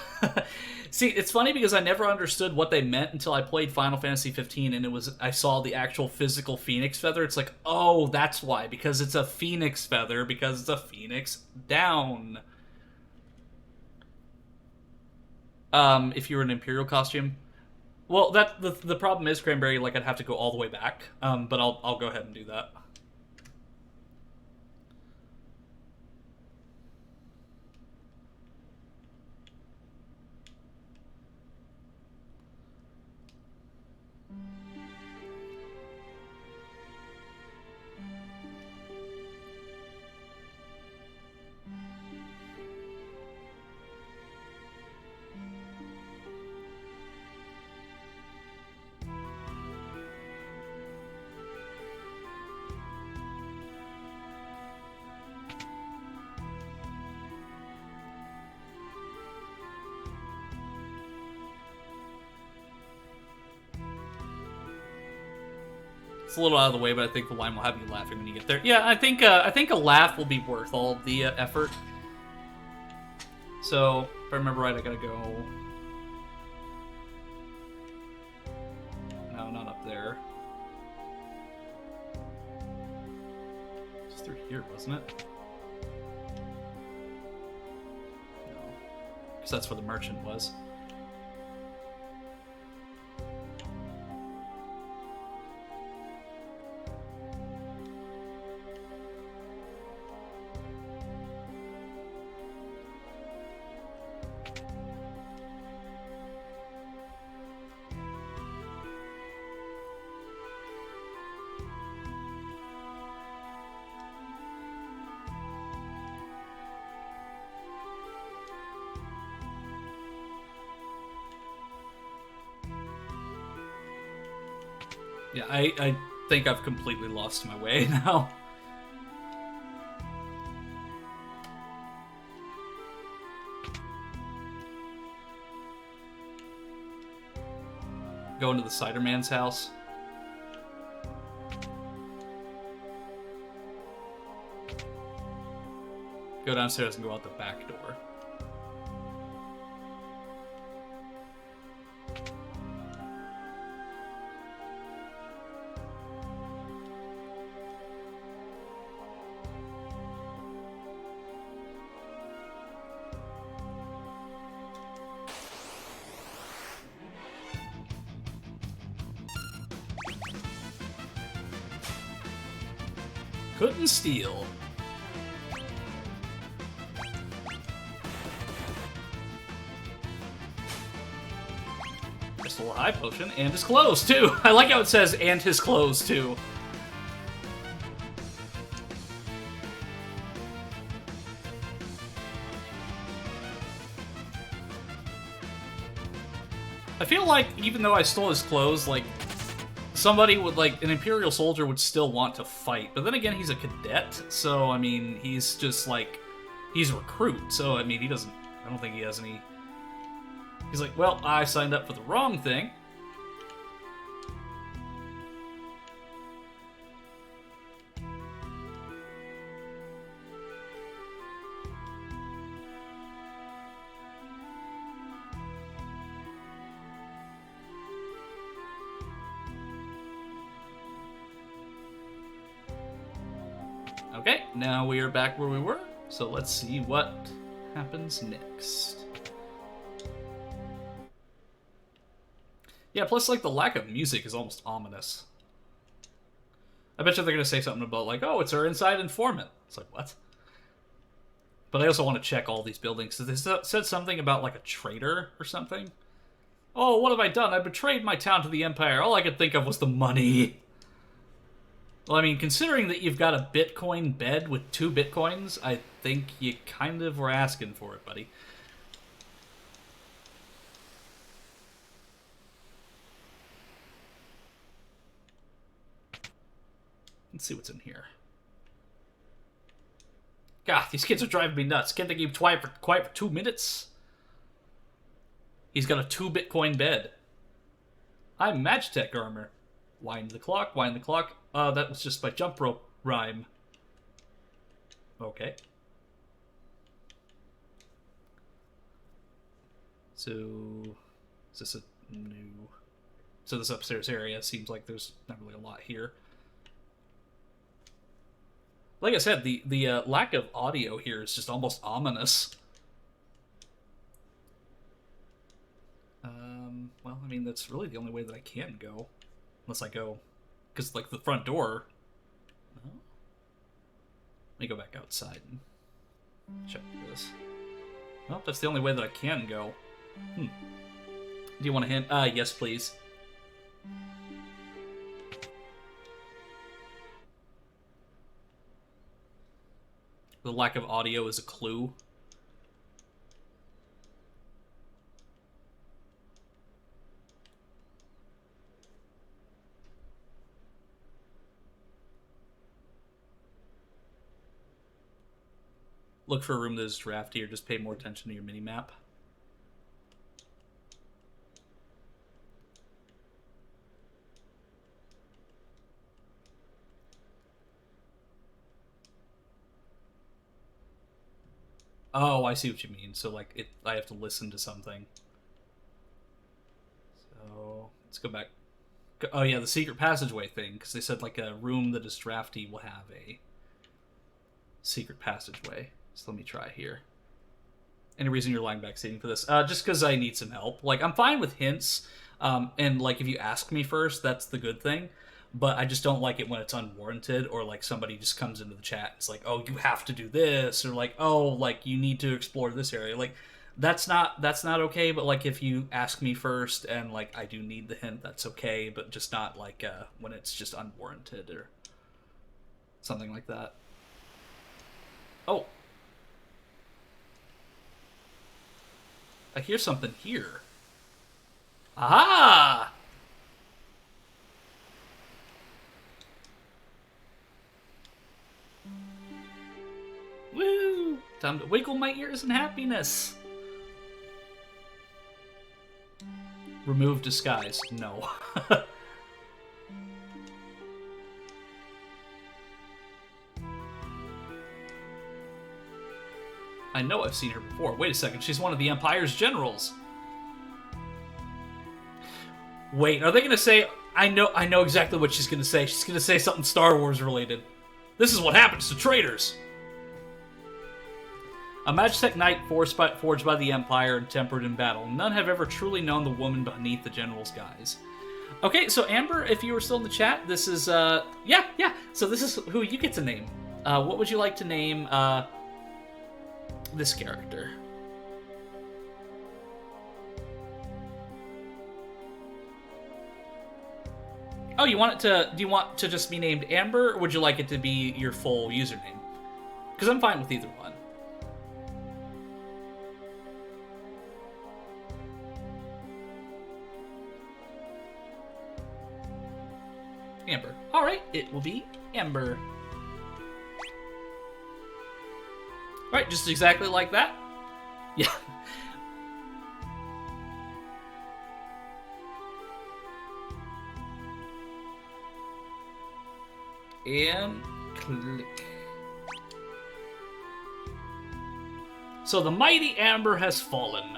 A: See, it's funny because I never understood what they meant until I played Final Fantasy 15 and I saw the actual physical phoenix feather. It's like, oh, that's why. Because it's a phoenix feather, because it's a phoenix down. If you were an Imperial costume. Well, the problem is, Cranberry, like, I'd have to go all the way back. But I'll go ahead and do that. It's a little out of the way, but I think the line will have you laughing when you get there. Yeah, I think a laugh will be worth all of the effort. So, if I remember right, I gotta go... No, not up there. It's through here, wasn't it? No. Because that's where the merchant was. Yeah, I think I've completely lost my way now. Go into the Cider Man's house. Go downstairs and go out the back door. Couldn't steal. Crystal High Potion and his clothes too. I like how it says and his clothes too. I feel like even though I stole his clothes, like somebody would, like, an Imperial soldier would still want to fight. But then again, he's a cadet, so, I mean, he's just, like, he's a recruit. So, I mean, he doesn't, I don't think he has any... He's like, well, I signed up for the wrong thing. Okay, now we are back where we were, so let's see what happens next. Yeah, plus, like, the lack of music is almost ominous. I bet you they're gonna say something about, like, oh, it's our inside informant. It's like, what? But I also want to check all these buildings. So they said something about, like, a traitor or something. Oh, what have I done? I betrayed my town to the Empire. All I could think of was the money. Well, I mean, considering that you've got a Bitcoin bed with 2 Bitcoins, I think you kind of were asking for it, buddy. Let's see what's in here. God, these kids are driving me nuts. Can't they keep quiet for 2 minutes? He's got a 2 Bitcoin bed. I'm Magitech armor. Wind the clock, wind the clock. That was just my jump rope rhyme. Okay. So, is this a new... So this upstairs area seems like there's not really a lot here. Like I said, the lack of audio here is just almost ominous. Well, I mean, that's really the only way that I can go. Unless I go... Because, like, the front door... Oh. Let me go back outside and check this. Well, that's the only way that I can go. Do you want a hint? Yes, please. The lack of audio is a clue. Look for a room that is drafty, or just pay more attention to your mini-map. Oh, I see what you mean. So, like, I have to listen to something. So, let's go back. Oh, yeah, the secret passageway thing, because they said, like, a room that is drafty will have a secret passageway. So let me try here. Any reason you're lying back stating for this? Just because I need some help. Like, I'm fine with hints, and, like, if you ask me first, that's the good thing. But I just don't like it when it's unwarranted, or, like, somebody just comes into the chat and it's like, oh, you have to do this, or, like, oh, like, you need to explore this area. Like, that's not okay, but, like, if you ask me first and, like, I do need the hint, that's okay, but just not, like, when it's just unwarranted or something like that. Oh. I hear something here. Aha! Woo! Time to wiggle my ears in happiness. Remove disguise. No. I know I've seen her before. Wait a second, she's one of the Empire's generals. Wait, are they gonna say... I know exactly what she's gonna say. She's gonna say something Star Wars related. This is what happens to traitors. A Magitech knight forged by the Empire and tempered in battle. None have ever truly known the woman beneath the general's guise. Okay, so Amber, if you were still in the chat, this is, yeah. So this is who you get to name. What would you like to name, this character? Oh, you want it to... Do you want to just be named Amber, or would you like it to be your full username? Because I'm fine with either one. Amber. Alright, it will be Amber. Alright, just exactly like that. Yeah. And click. So the mighty Amber has fallen.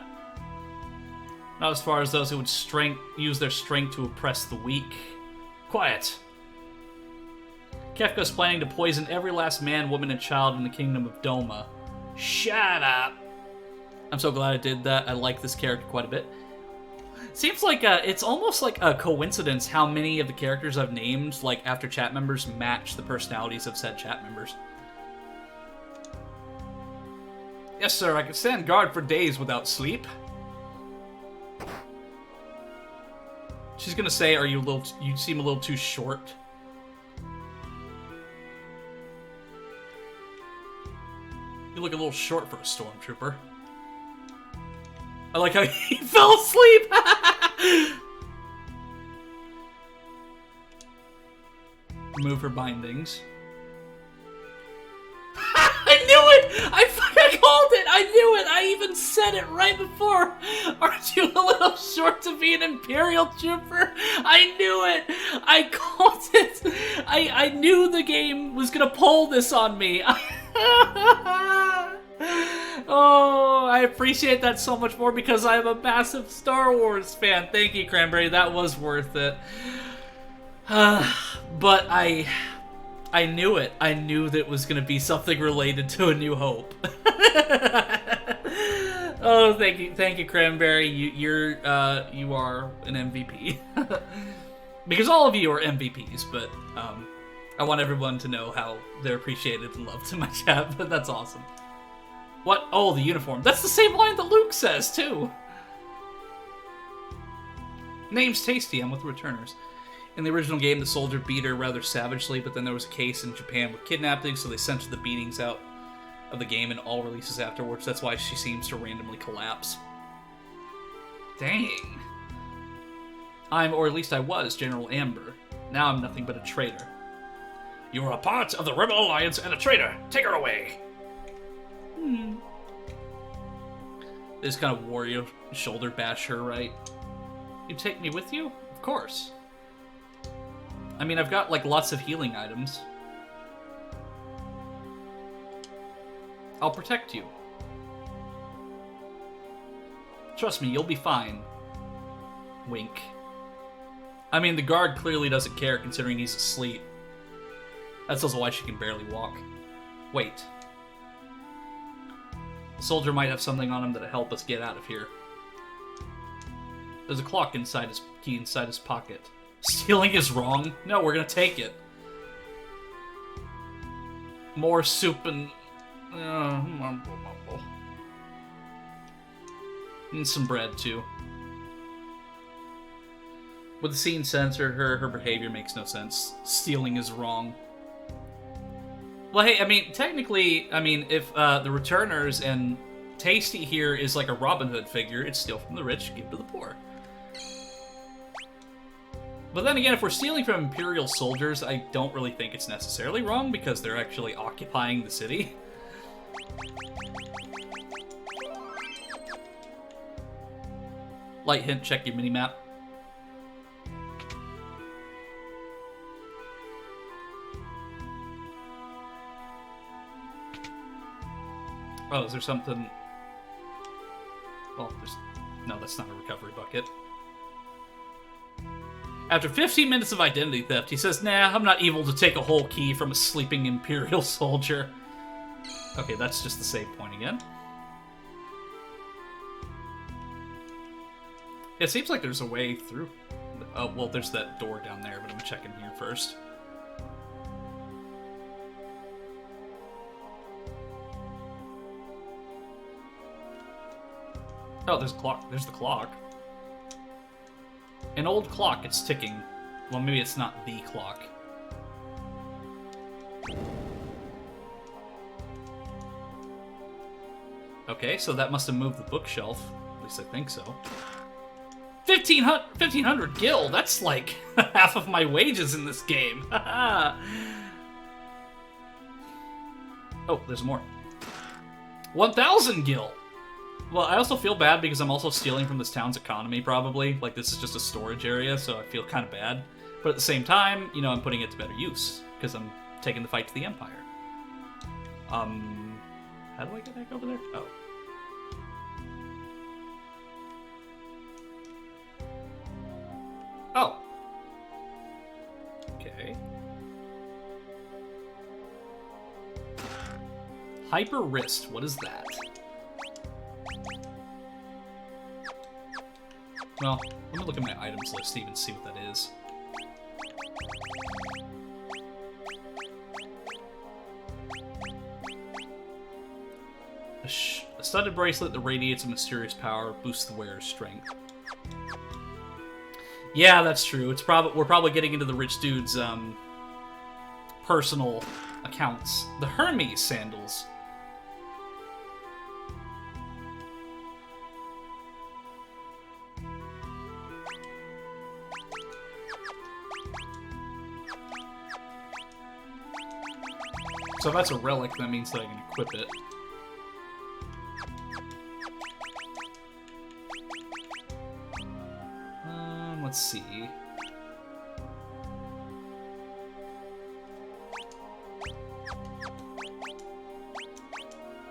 A: Not as far as those who would use their strength to oppress the weak. Quiet. Kefka's planning to poison every last man, woman, and child in the kingdom of Doma. Shut up. I'm so glad I did that. I like this character quite a bit. Seems like it's almost like a coincidence how many of the characters I've named, like, after chat members match the personalities of said chat members. Yes, sir, I can stand guard for days without sleep. She's gonna say, you seem a little too short. You look a little short for a stormtrooper. I like how he fell asleep! Remove her bindings. I knew it! I called it! I knew it! I even said it right before! Aren't you a little short to be an Imperial Trooper? I knew it! I called it! I knew the game was gonna pull this on me! Oh, I appreciate that so much more because I'm a massive Star Wars fan. Thank you, Cranberry. That was worth it. But I knew it. I knew that it was going to be something related to A New Hope. Oh, thank you, Cranberry. You are an MVP. Because all of you are MVPs, but I want everyone to know how they're appreciated and loved in my chat. But that's awesome. What? Oh, the uniform. That's the same line that Luke says, too. Name's Tasty. I'm with returners. In the original game, the soldier beat her rather savagely, but then there was a case in Japan with kidnapping, so they censored the beatings out of the game in all releases afterwards. That's why she seems to randomly collapse. Dang. Or at least I was, General Amber. Now I'm nothing but a traitor. You are a part of the Rebel Alliance and a traitor. Take her away. They just kind of warrior shoulder bash her, right? You take me with you? Of course. I mean, I've got, like, lots of healing items. I'll protect you. Trust me, you'll be fine. Wink. I mean, the guard clearly doesn't care, considering he's asleep. That's also why she can barely walk. Wait. The soldier might have something on him that'll help us get out of here. There's a clock inside his key inside his pocket. Stealing is wrong? No, we're gonna take it. More soup and... and some bread, too. With the scene censored, her behavior makes no sense. Stealing is wrong. Well, hey, I mean, technically, if the returners and Tasty here is like a Robin Hood figure, it's steal from the rich, give to the poor. But then again, if we're stealing from Imperial soldiers, I don't really think it's necessarily wrong, because they're actually occupying the city. Light hint, check your minimap. Oh, is there something... Well, there's... No, that's not a recovery bucket. After 15 minutes of identity theft, he says, nah, I'm not evil to take a whole key from a sleeping Imperial soldier. Okay, that's just the save point again. It seems like there's a way through. Oh, well, there's that door down there, but I'm checking here first. Oh, there's a clock. There's the clock. An old clock, it's ticking. Well, maybe it's not the clock. Okay, so that must have moved the bookshelf. At least I think so. 1,500 gil! That's like half of my wages in this game. Oh, there's more. 1,000 gil! Well, I also feel bad because I'm also stealing from this town's economy, probably. Like, this is just a storage area, so I feel kind of bad. But at the same time, you know, I'm putting it to better use, because I'm taking the fight to the Empire. How do I get back over there? Oh. Oh. Okay. Hyper wrist, what is that? Well, let me look at my items list to even see what that is. A studded bracelet that radiates a mysterious power, boosts the wearer's strength. Yeah, that's true. We're probably getting into the rich dude's personal accounts. The Hermes sandals. So if that's a relic, that means that I can equip it. Let's see.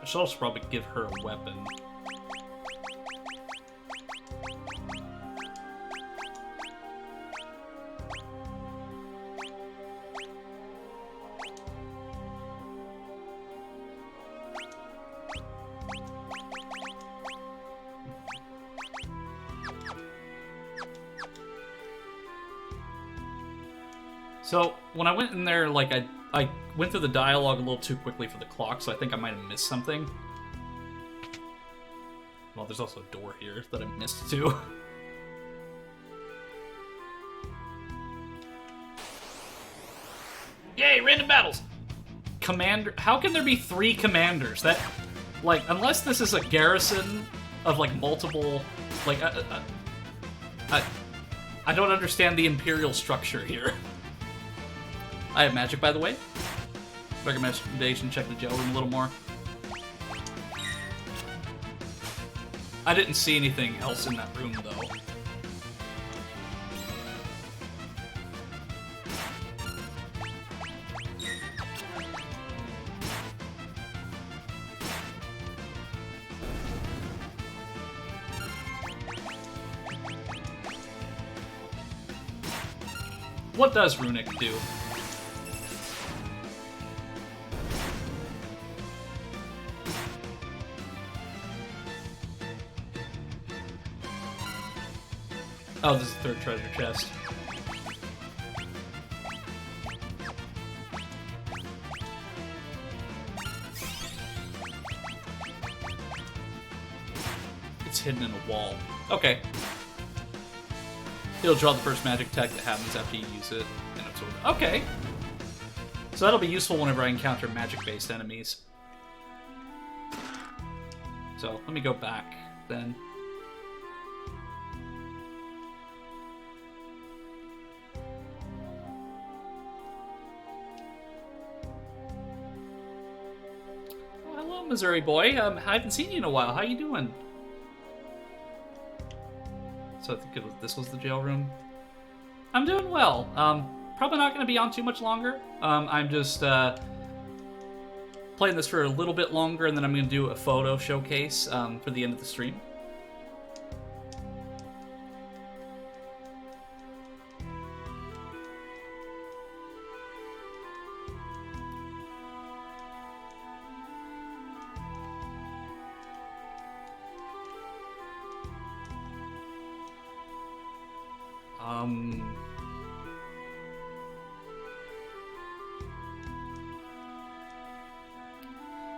A: I should also probably give her a weapon. So, when I went in there, like, I went through the dialogue a little too quickly for the clock, so I think I might have missed something. Well, there's also a door here that I missed, too. Yay, random battles! Commander... How can there be 3 commanders? That... Like, unless this is a garrison of, like, multiple... Like, I don't understand the Imperial structure here. I have magic, by the way. Recommendation, check the jail room a little more. I didn't see anything else in that room, though. What does Runic do? Oh, this is the third treasure chest. It's hidden in a wall. Okay. It'll draw the first magic tech that happens after you use it and absorb it. Okay. So that'll be useful whenever I encounter magic-based enemies. So, let me go back, then. Oh, hello, Missouri boy. I haven't seen you in a while. How you doing? So I think this was the jail room. I'm doing well. Probably not going to be on too much longer. I'm just playing this for a little bit longer, and then I'm going to do a photo showcase for the end of the stream.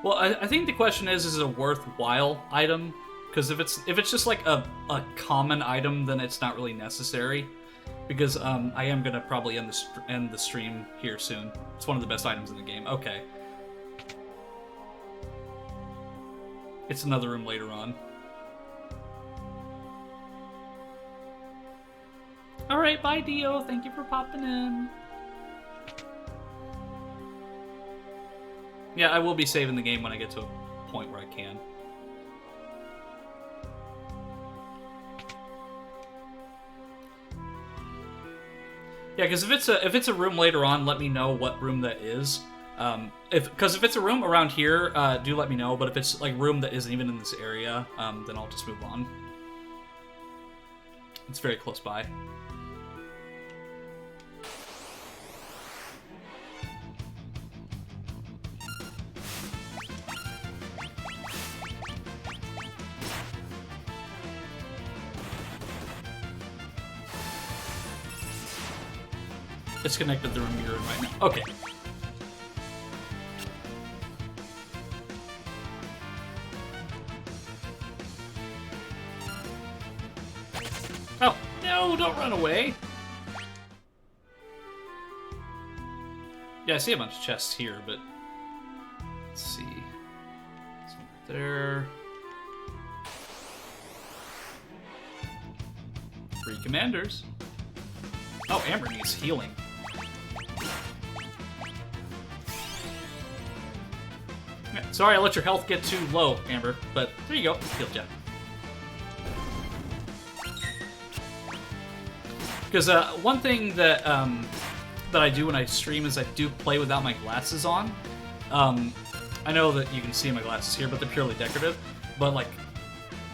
A: Well, I think the question is it a worthwhile item? Because if it's just like a common item, then it's not really necessary. Because I am gonna probably end the stream here soon. It's one of the best items in the game. Okay. It's another room later on. Alright, bye Dio. Thank you for popping in. Yeah, I will be saving the game when I get to a point where I can. Yeah, because if it's a room later on, let me know what room that is. Because if it's a room around here, do let me know. But if it's like room that isn't even in this area, then I'll just move on. It's very close by. Disconnected the room you're in right now. Okay. Oh, no, don't run away. Yeah, I see a bunch of chests here, but let's see. It's over there. 3 commanders. Oh, Amber needs healing. Yeah, sorry I let your health get too low, Amber, but there you go. Healed ya. Because one thing that that I do when I stream is I do play without my glasses on. I know that you can see my glasses here, but they're purely decorative. But like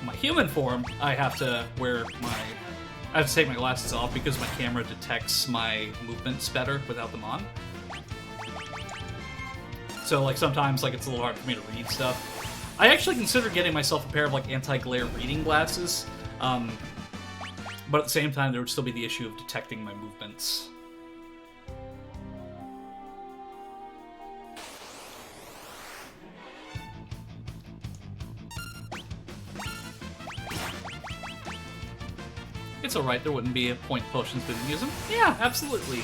A: my human form, I have to take my glasses off because my camera detects my movements better without them on. So like sometimes like it's a little hard for me to read stuff. I actually considered getting myself a pair of like anti-glare reading glasses, but at the same time there would still be the issue of detecting my movements. It's alright, there wouldn't be a point potions didn't use them. Yeah, absolutely.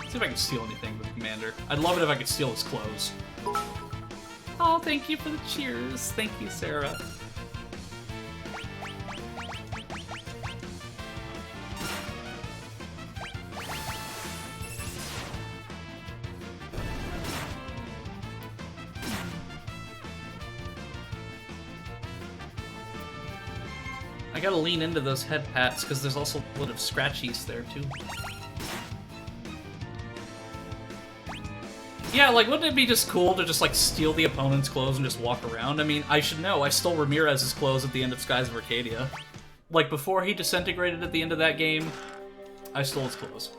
A: See if I can steal anything with Commander. I'd love it if I could steal his clothes. Oh, thank you for the cheers. Thank you, Sarah. I gotta lean into those head pats because there's also a lot of scratchies there too. Yeah, like, wouldn't it be just cool to just, like, steal the opponent's clothes and just walk around? I mean, I should know. I stole Ramirez's clothes at the end of Skies of Arcadia. like, before he disintegrated at the end of that game, I stole his clothes.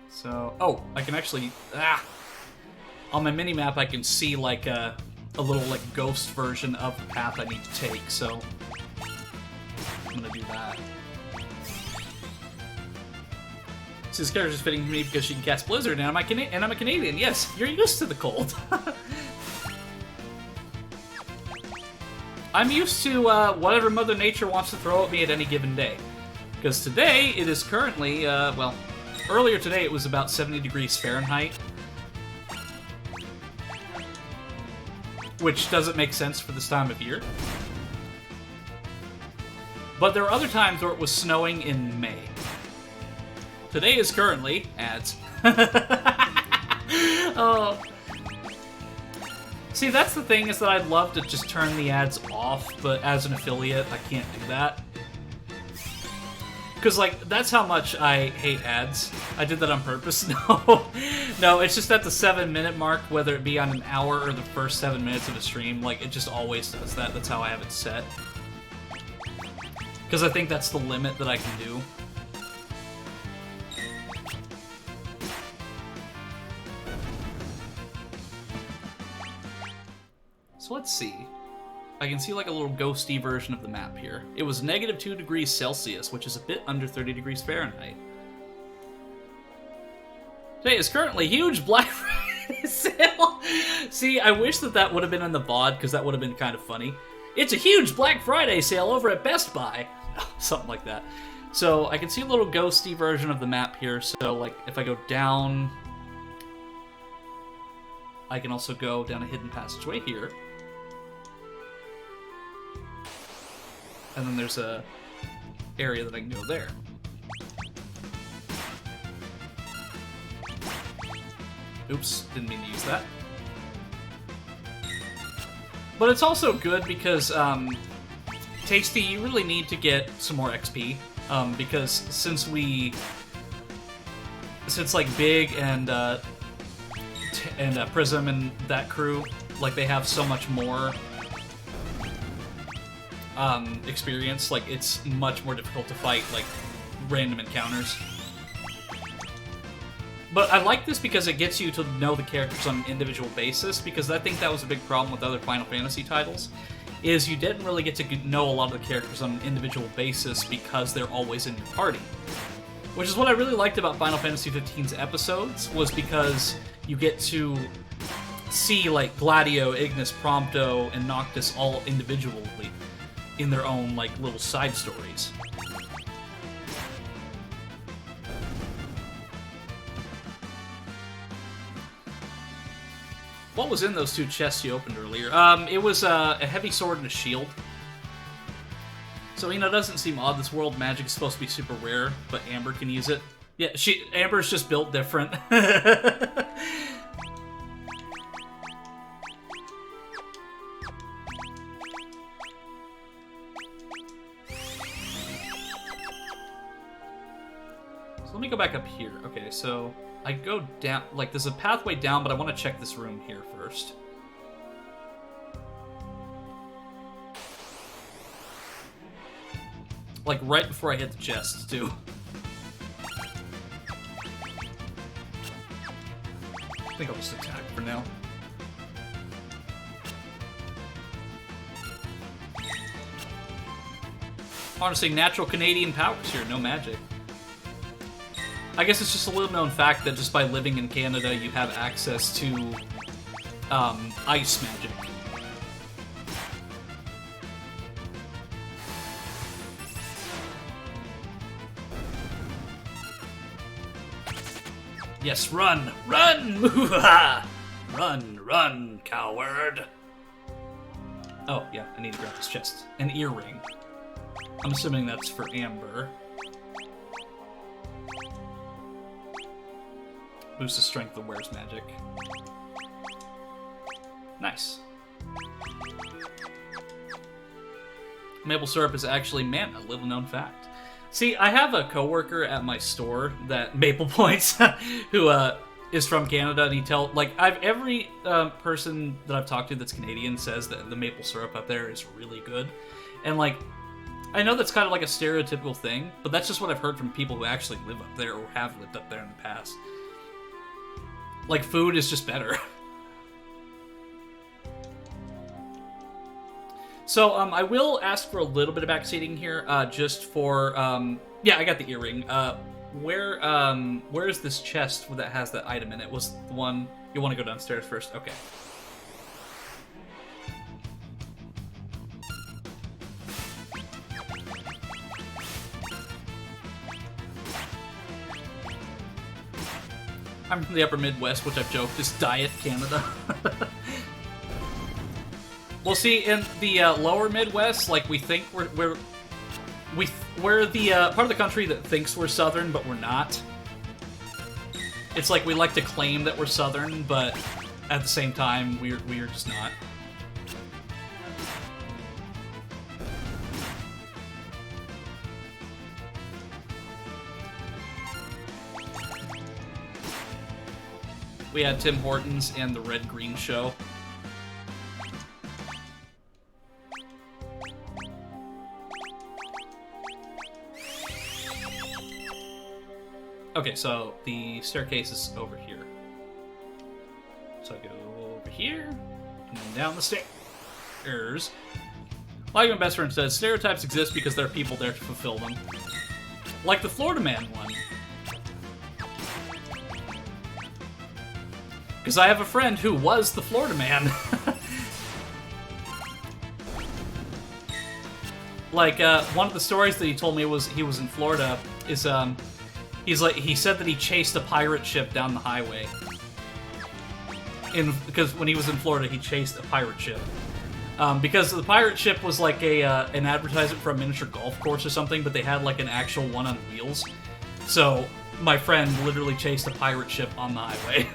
A: So, oh, I can actually, on my mini-map I can see, like, a little, like, ghost version of the path I need to take, so I'm gonna do that. So this character's fitting for me because she can cast Blizzard, and I'm a Canadian. Yes, you're used to the cold. I'm used to whatever Mother Nature wants to throw at me at any given day. Because today, it is currently, well, earlier today it was about 70 degrees Fahrenheit. Which doesn't make sense for this time of year. But there are other times where it was snowing in May. Today is currently ads. Oh. See, that's the thing, is that I'd love to just turn the ads off, but as an affiliate, I can't do that. Because, like, that's how much I hate ads. I did that on purpose. No. No, it's just at the 7-minute mark, whether it be on an hour or the first 7 minutes of a stream, like, it just always does that. That's how I have it set. Because I think that's the limit that I can do. So let's see. I can see like a little ghosty version of the map here. It was -2 degrees Celsius, which is a bit under 30 degrees Fahrenheit. Today is currently huge Black Friday sale. See, I wish that would have been in the VOD, because that would have been kind of funny. It's a huge Black Friday sale over at Best Buy. Something like that. So I can see a little ghosty version of the map here. So like if I go down, I can also go down a hidden passageway here. And then there's a area that I can go there. Oops, didn't mean to use that. But it's also good because, Tasty, you really need to get some more XP. Because since like Big and Prism and that crew, like they have so much more experience, like it's much more difficult to fight like random encounters. But I like this because it gets you to know the characters on an individual basis, because I think that was a big problem with other Final Fantasy titles, is you didn't really get to know a lot of the characters on an individual basis because they're always in your party. Which is what I really liked about Final Fantasy XV's episodes, was because you get to see like Gladio, Ignis, Prompto, and Noctis all individually in their own like little side stories. What was in those two chests you opened earlier? It was a heavy sword and a shield. So, you know, it doesn't seem odd. This world magic is supposed to be super rare, but Amber can use it. Yeah, Amber's just built different. So let me go back up here. Okay, so I go down, like there's a pathway down, but I want to check this room here first. Like right before I hit the chest, too. I think I'll just attack for now. Honestly, natural Canadian powers here, no magic. I guess it's just a little known fact that just by living in Canada, you have access to ice magic. Yes, run! Run! Run, run, coward! Oh, yeah, I need to grab this chest. An earring. I'm assuming that's for Amber. Boosts the strength of wears magic. Nice. Maple syrup is actually mana, little known fact. See, I have a coworker at my store that Maple Points who is from Canada, and every person that I've talked to that's Canadian says that the maple syrup up there is really good, and like I know that's kind of like a stereotypical thing, but that's just what I've heard from people who actually live up there or have lived up there in the past. Like, food is just better. So, I will ask for a little bit of backseating here, just for, yeah, I got the earring. Where is this chest that has that item in it? Was the one... You want to go downstairs first? Okay. I'm from the upper Midwest, which I've joked is Diet Canada. Well, see, in the lower Midwest, like, we think we're the part of the country that thinks we're Southern, but we're not. It's like we like to claim that we're Southern, but at the same time, we're just not. We had Tim Hortons and the Red Green Show. Okay, so the staircase is over here. So I go over here, and then down the stairs. Like my best friend says, stereotypes exist because there are people there to fulfill them. Like the Florida Man one. Because I have a friend who was the Florida Man. Like, one of the stories that he told me was he was in Florida is, he said that he chased a pirate ship down the highway. Because when he was in Florida, he chased a pirate ship. Because the pirate ship was like an advertisement for a miniature golf course or something, but they had like an actual one on wheels. So my friend literally chased a pirate ship on the highway.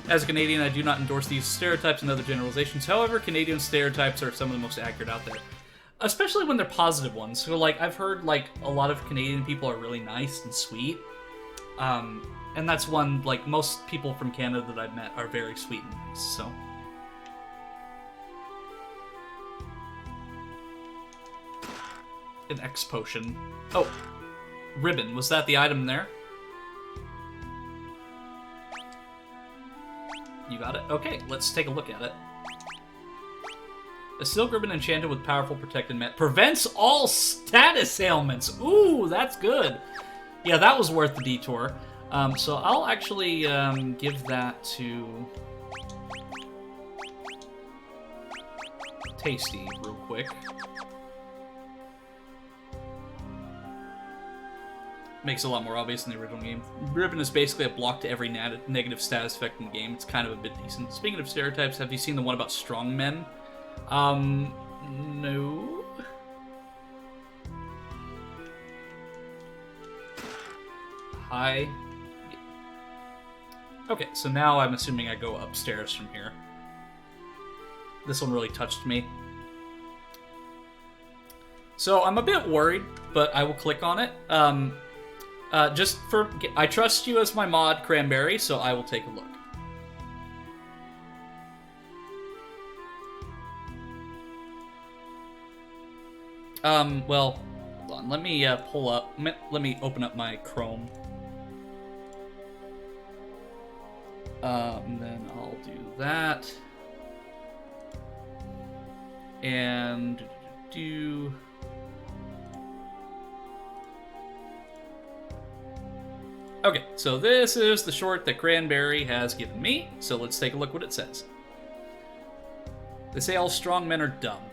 A: As a Canadian, I do not endorse these stereotypes and other generalizations. However, Canadian stereotypes are some of the most accurate out there. Especially when they're positive ones. So, like, I've heard, like, a lot of Canadian people are really nice and sweet. And that's one, like, most people from Canada that I've met are very sweet and nice, so... An X potion. Oh, ribbon. Was that the item there? You got it? Okay, let's take a look at it. A silk ribbon enchanted with powerful protected mat. Prevents all status ailments. Ooh, that's good. Yeah, that was worth the detour. So I'll actually give that to... Tasty real quick. Makes it a lot more obvious in the original game. Ribbon is basically a block to every negative status effect in the game. It's kind of a bit decent. Speaking of stereotypes, have you seen the one about strong men? No. Hi. Okay, so now I'm assuming I go upstairs from here. This one really touched me. So I'm a bit worried, but I will click on it. I trust you as my mod, Cranberry, so I will take a look. Well, hold on. Let me let me open up my Chrome. And then I'll do that. And do... Okay, so this is the short that Cranberry has given me, so let's take a look what it says. They say all strong men are dumb.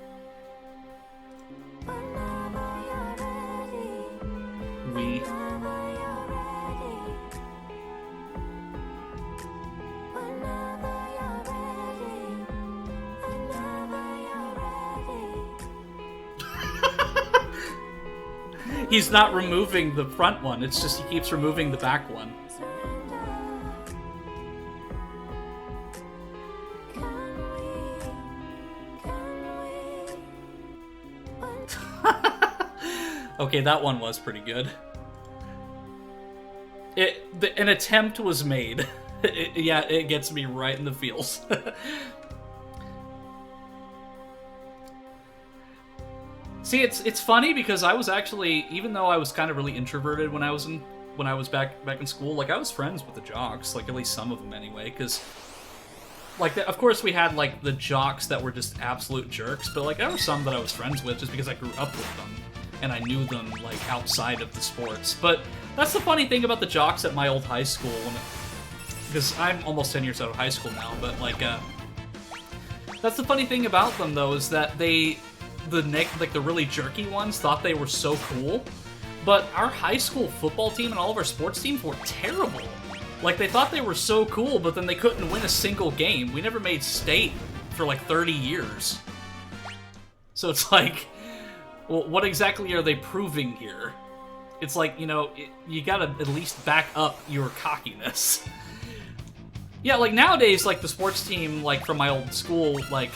A: We... He's not removing the front one, it's just he keeps removing the back one. Okay, that one was pretty good. An attempt was made. Yeah, it gets me right in the feels. See, it's funny because I was actually, even though I was kind of really introverted when I was back in school, like I was friends with the jocks, like at least some of them anyway, because like of course we had like the jocks that were just absolute jerks, but like there were some that I was friends with just because I grew up with them and I knew them like outside of the sports. But that's the funny thing about the jocks at my old high school, because I'm almost 10 years out of high school now, but like that's the funny thing about them though, is that the really jerky ones thought they were so cool, but our high school football team and all of our sports teams were terrible. Like, they thought they were so cool, but then they couldn't win a single game. We never made state for like 30 years. So it's like, well, what exactly are they proving here? It's like, you know, you gotta at least back up your cockiness. Yeah, like nowadays, like the sports team, like from my old school, like,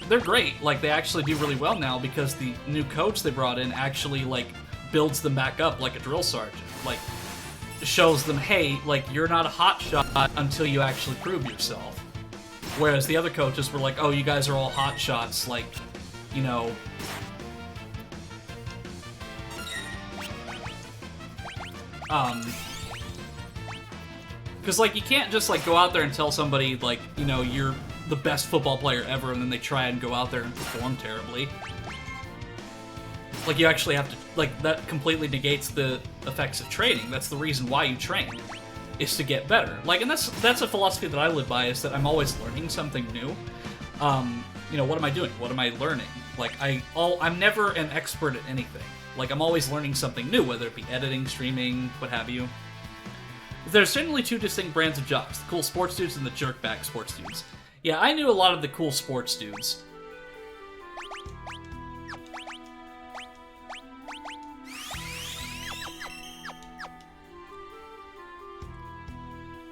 A: they're great. Like, they actually do really well now because the new coach they brought in actually, like, builds them back up like a drill sergeant. Like, shows them, hey, like, you're not a hot shot until you actually prove yourself. Whereas the other coaches were like, oh, you guys are all hot shots, like, you know... Because, like, you can't just, like, go out there and tell somebody, like, you know, you're the best football player ever, and then they try and go out there and perform terribly. Like, you actually have to, like, that completely negates the effects of training. That's the reason why you train, is to get better. Like, and that's a philosophy that I live by, is that I'm always learning something new. You know, what am I doing? What am I learning? Like, I'm never an expert at anything. Like, I'm always learning something new, whether it be editing, streaming, what have you. There's generally two distinct brands of jocks, the cool sports dudes and the jerkbag sports dudes. Yeah, I knew a lot of the cool sports dudes.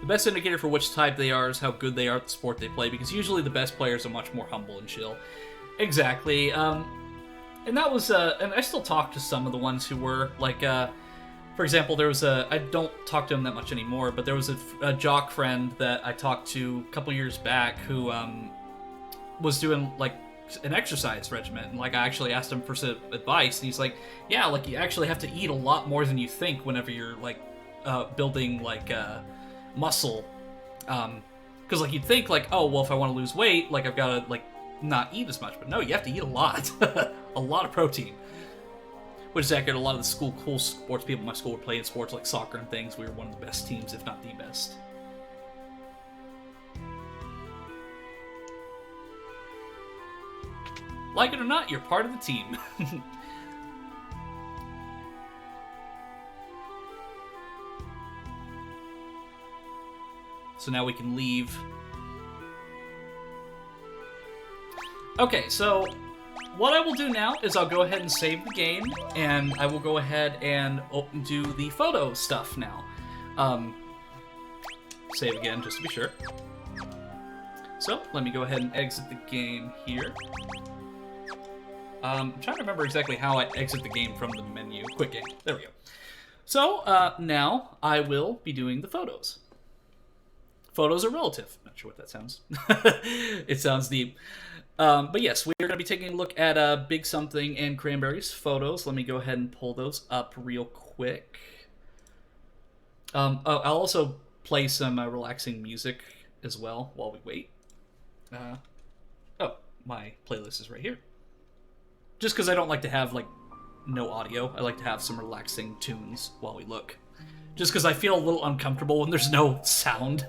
A: The best indicator for which type they are is how good they are at the sport they play, because usually the best players are much more humble and chill. Exactly. And that was, and I still talk to some of the ones who were, like, for example, there was I don't talk to him that much anymore, but there was a jock friend that I talked to a couple years back who, was doing, like, an exercise regimen, and, like, I actually asked him for some advice, and he's like, yeah, like, you actually have to eat a lot more than you think whenever you're, like, building, like, muscle, because, like, you'd think, like, oh, well, if I want to lose weight, like, I've got to, like, not eat as much, but no, you have to eat a lot. A lot of protein. Which is accurate. A lot of the cool sports people in my school were playing sports like soccer and things. We were one of the best teams, if not the best. Like it or not, you're part of the team. So now we can leave. Okay, so what I will do now is I'll go ahead and save the game, and I will go ahead and do the photo stuff now. Save again, just to be sure. So, let me go ahead and exit the game here. I'm trying to remember exactly how I exit the game from the menu. Quick game. There we go. So, now I will be doing the photos. Photos are relative. Not sure what that sounds. It sounds deep. But yes, we're going to be taking a look at Big Something and Cranberry's photos. Let me go ahead and pull those up real quick. I'll also play some relaxing music as well while we wait. Oh, my playlist is right here. Just because I don't like to have, like, no audio. I like to have some relaxing tunes while we look. Just because I feel a little uncomfortable when there's no sound.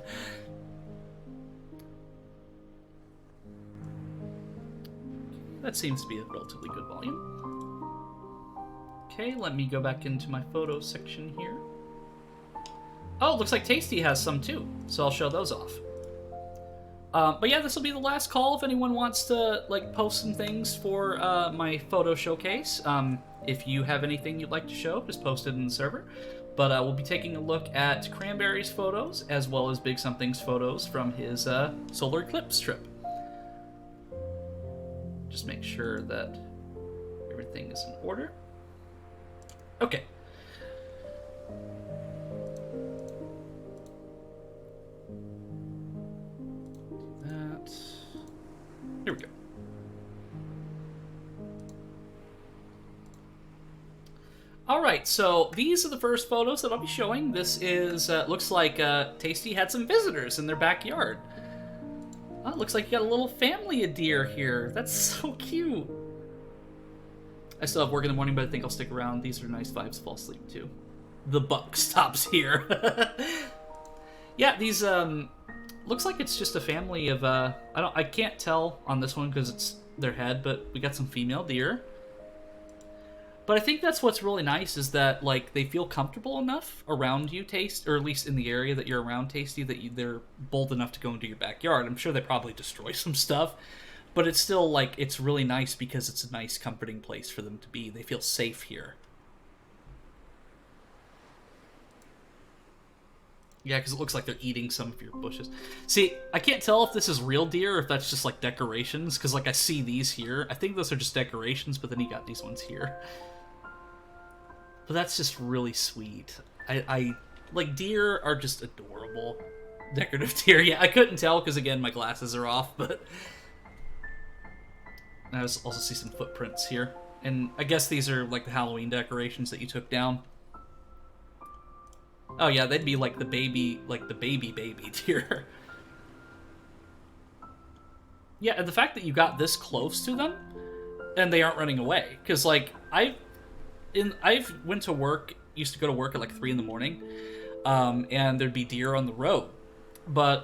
A: That seems to be a relatively good volume. Okay, let me go back into my photo section here. Oh, looks like Tasty has some too, so I'll show those off. But yeah, this will be the last call if anyone wants to, like, post some things for my photo showcase. If you have anything you'd like to show, just post it in the server. But we'll be taking a look at Cranberry's photos, as well as Big Something's photos from his solar eclipse trip. Just make sure that everything is in order. Okay. Here we go. Alright, so these are the first photos that I'll be showing. This is, looks like Tasty had some visitors in their backyard. Oh, it looks like you got a little family of deer here. That's so cute. I still have work in the morning, but I think I'll stick around. These are nice vibes to fall asleep too. The buck stops here. Yeah, these, looks like it's just a family of, I can't tell on this one because it's their head, but we got some female deer. But I think that's what's really nice is that, like, they feel comfortable enough around you, Taste, or at least in the area that you're around, Tasty, that they're bold enough to go into your backyard. I'm sure they probably destroy some stuff, but it's still, like, it's really nice because it's a nice, comforting place for them to be. They feel safe here. Yeah, because it looks like they're eating some of your bushes. See, I can't tell if this is real deer or if that's just, like, decorations, because, like, I see these here. I think those are just decorations, but then you got these ones here. But that's just really sweet. I like, deer are just adorable. Decorative deer. Yeah, I couldn't tell because, again, my glasses are off, but I also see some footprints here. And I guess these are, like, the Halloween decorations that you took down. Oh, yeah, they'd be like the baby deer. Yeah, and the fact that you got this close to them and they aren't running away. Because, like, I've went to work, used to go to work at like 3 in the morning, and there'd be deer on the road. But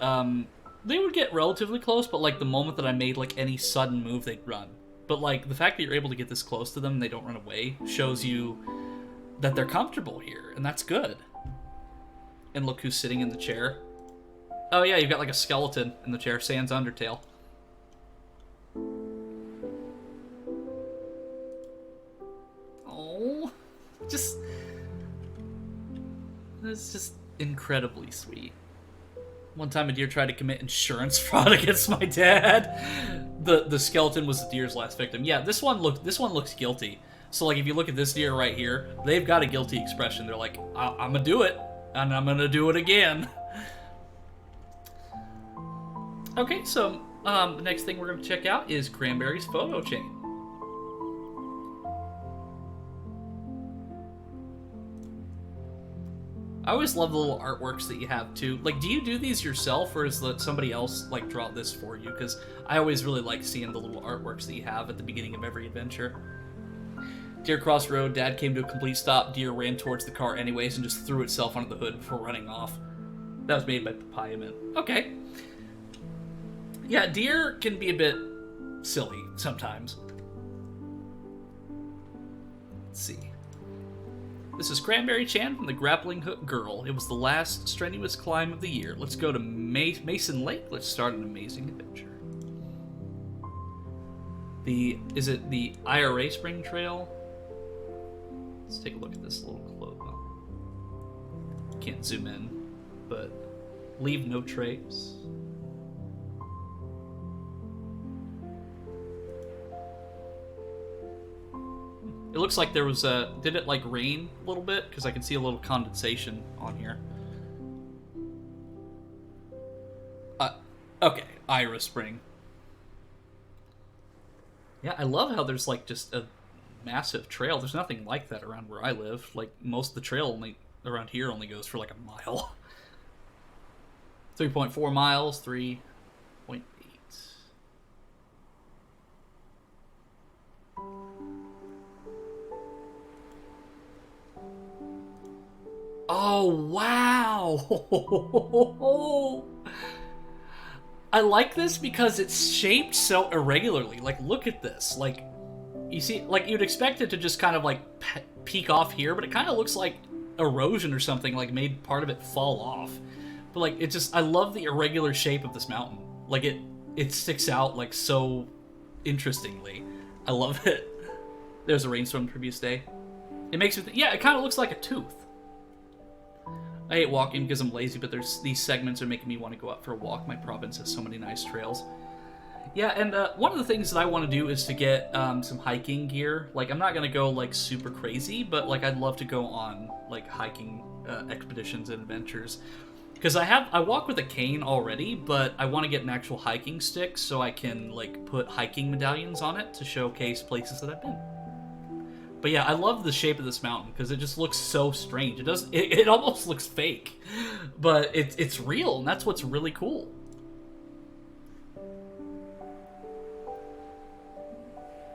A: they would get relatively close, but like the moment that I made like any sudden move, they'd run. But like the fact that you're able to get this close to them and they don't run away shows you that they're comfortable here, and that's good. And look who's sitting in the chair. Oh yeah, you've got like a skeleton in the chair, sans Undertale. Oh, it's just incredibly sweet. One time a deer tried to commit insurance fraud against my dad. The skeleton was the deer's last victim. Yeah, this one looks guilty. So like if you look at this deer right here, they've got a guilty expression. They're like, I'm gonna do it, and I'm gonna do it again. Okay, so the next thing we're gonna check out is Cranberry's photo chain. I always love the little artworks that you have too. Like, do you do these yourself, or is that somebody else like draw this for you? Because I always really like seeing the little artworks that you have at the beginning of every adventure. Deer crossed road, Dad came to a complete stop, deer ran towards the car anyways and just threw itself onto the hood before running off. That was made by Papaya Mint. Okay. Yeah, deer can be a bit silly sometimes. Let's see. This is Cranberry Chan from the Grappling Hook Girl. It was the last strenuous climb of the year. Let's go to Mason Lake. Let's start an amazing adventure. Is it the IRA Spring Trail? Let's take a look at this little close. Well, can't zoom in, but leave no trace. It looks like there was did it like rain a little bit? Because I can see a little condensation on here. Okay, Ira Spring. Yeah, I love how there's like just a massive trail. There's nothing like that around where I live. Like most of the trail around here only goes for like a mile. 3.4 miles, 3.8. Oh, wow! I like this because it's shaped so irregularly. Like, look at this. Like, you see, like, you'd expect it to just kind of, like, peek off here, but it kind of looks like erosion or something, like, made part of it fall off. But, like, it just, I love the irregular shape of this mountain. Like, it sticks out, like, so interestingly. I love it. There's a rainstorm the previous day. It makes me think, yeah, it kind of looks like a tooth. I hate walking because I'm lazy, but these segments are making me want to go out for a walk. My province has so many nice trails. Yeah, and one of the things that I want to do is to get some hiking gear. Like, I'm not going to go, like, super crazy, but, like, I'd love to go on, like, hiking expeditions and adventures. Because I walk with a cane already, but I want to get an actual hiking stick so I can like put hiking medallions on it to showcase places that I've been. But yeah, I love the shape of this mountain because it just looks so strange. It almost looks fake, but it's real, and that's what's really cool.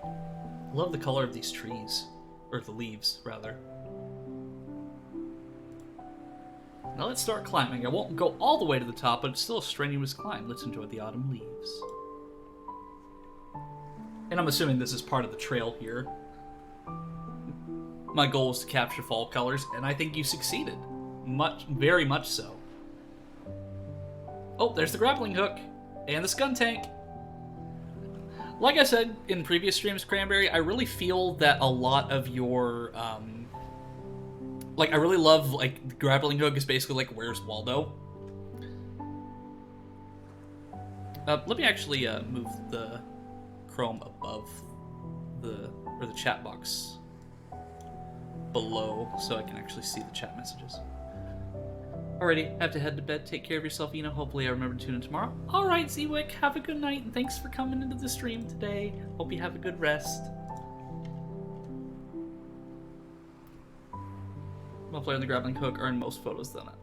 A: I love the color of these trees, or the leaves rather. Now let's start climbing. I won't go all the way to the top, but it's still a strenuous climb. Let's enjoy the autumn leaves. And I'm assuming this is part of the trail here. My goal is to capture fall colors, and I think you succeeded. Very much so. Oh, there's the grappling hook. And the skun tank. Like I said in previous streams, Cranberry, I really feel that a lot of your, like, I really love, like, the grappling hook is basically like, where's Waldo? Let me actually move the Chrome above or the chat box below so I can actually see the chat messages. Alrighty, have to head to bed. Take care of yourself, Ina. Hopefully I remember to tune in tomorrow. Alright, Zwick, have a good night, and thanks for coming into the stream today. Hope you have a good rest. Multiplayer and the grappling hook are in most photos, though not.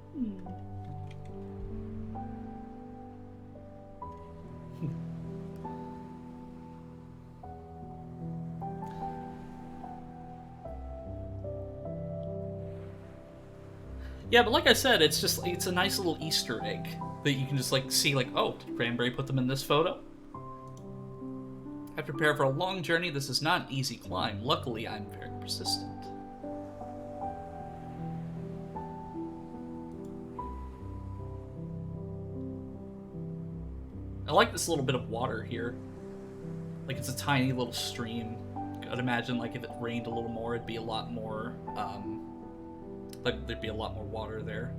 A: Yeah, but like I said, it's a nice little Easter egg that you can just like see, like, oh, did Cranberry put them in this photo? I prepare for a long journey. This is not an easy climb. Luckily, I'm very persistent. I like this little bit of water here. Like, it's a tiny little stream. I'd imagine, like, if it rained a little more, it'd be a lot more, like, there'd be a lot more water there.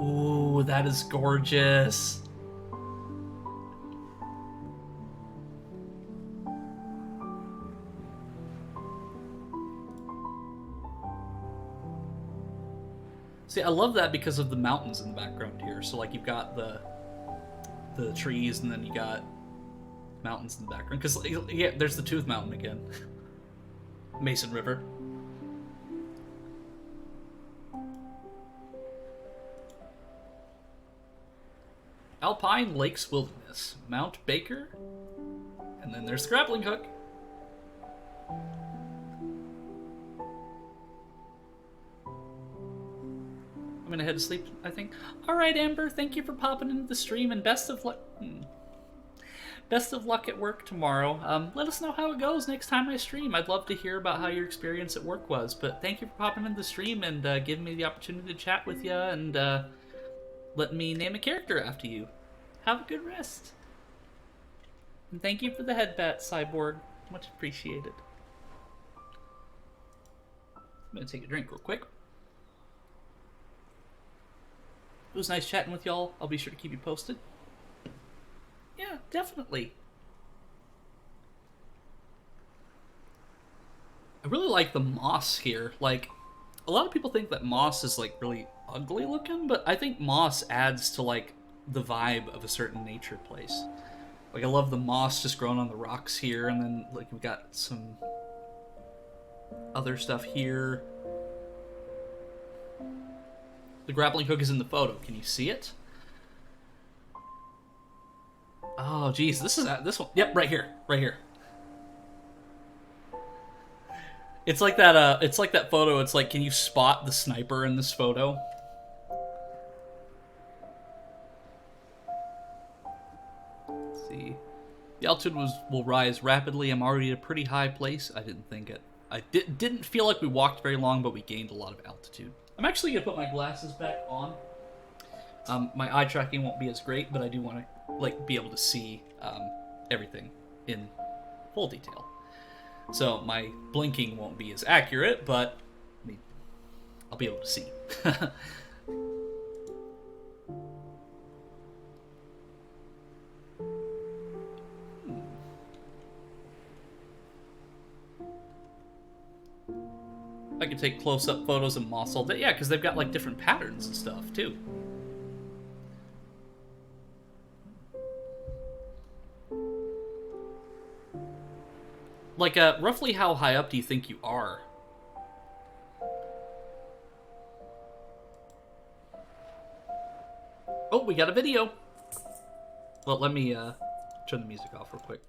A: Ooh, that is gorgeous. See, I love that because of the mountains in the background here. So, like, you've got the trees, and then you got mountains in the background. Because, yeah, there's the Tooth Mountain again. Mason River. Alpine Lakes Wilderness, Mount Baker, and then there's the grappling hook. I'm gonna head to sleep, I think. Alright, Amber, thank you for popping into the stream, and best of luck. Best of luck at work tomorrow. Let us know how it goes next time I stream. I'd love to hear about how your experience at work was, but thank you for popping into the stream and giving me the opportunity to chat with you and letting me name a character after you. Have a good rest. And thank you for the headbat, Cyborg. Much appreciated. I'm gonna take a drink real quick. It was nice chatting with y'all. I'll be sure to keep you posted. Yeah, definitely. I really like the moss here. Like, a lot of people think that moss is, like, really ugly looking, but I think moss adds to, like, the vibe of a certain nature place. Like, I love the moss just growing on the rocks here, and then, like, we've got some other stuff here. The grappling hook is in the photo. Can you see it? Oh, geez, this one. Yep, right here, right here. It's like that. It's like that photo. It's like, can you spot the sniper in this photo? Let's see. The altitude will rise rapidly. I'm already at a pretty high place. I didn't think it. I didn't feel like we walked very long, but we gained a lot of altitude. I'm actually gonna put my glasses back on. My eye tracking won't be as great, but I do want to like be able to see everything in full detail. So my blinking won't be as accurate, but I mean, I'll be able to see. I could take close-up photos and moss all day. Yeah, because they've got like different patterns and stuff too. Like, roughly how high up do you think you are? Oh, we got a video. Well, let me turn the music off real quick.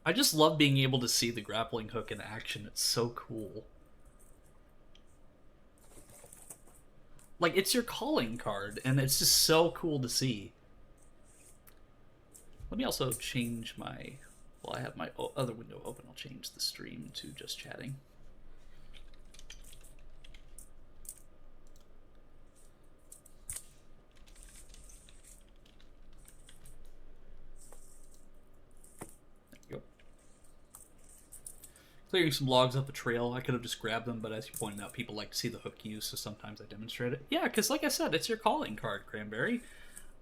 A: I just love being able to see the grappling hook in action. It's so cool. Like, it's your calling card, and it's just so cool to see. Let me also change my... Well, I have my other window open. I'll change the stream to just chatting. Clearing some logs up a trail. I could have just grabbed them, but as you pointed out, people like to see the hook use, so sometimes I demonstrate it. Yeah, because like I said, it's your calling card, Cranberry.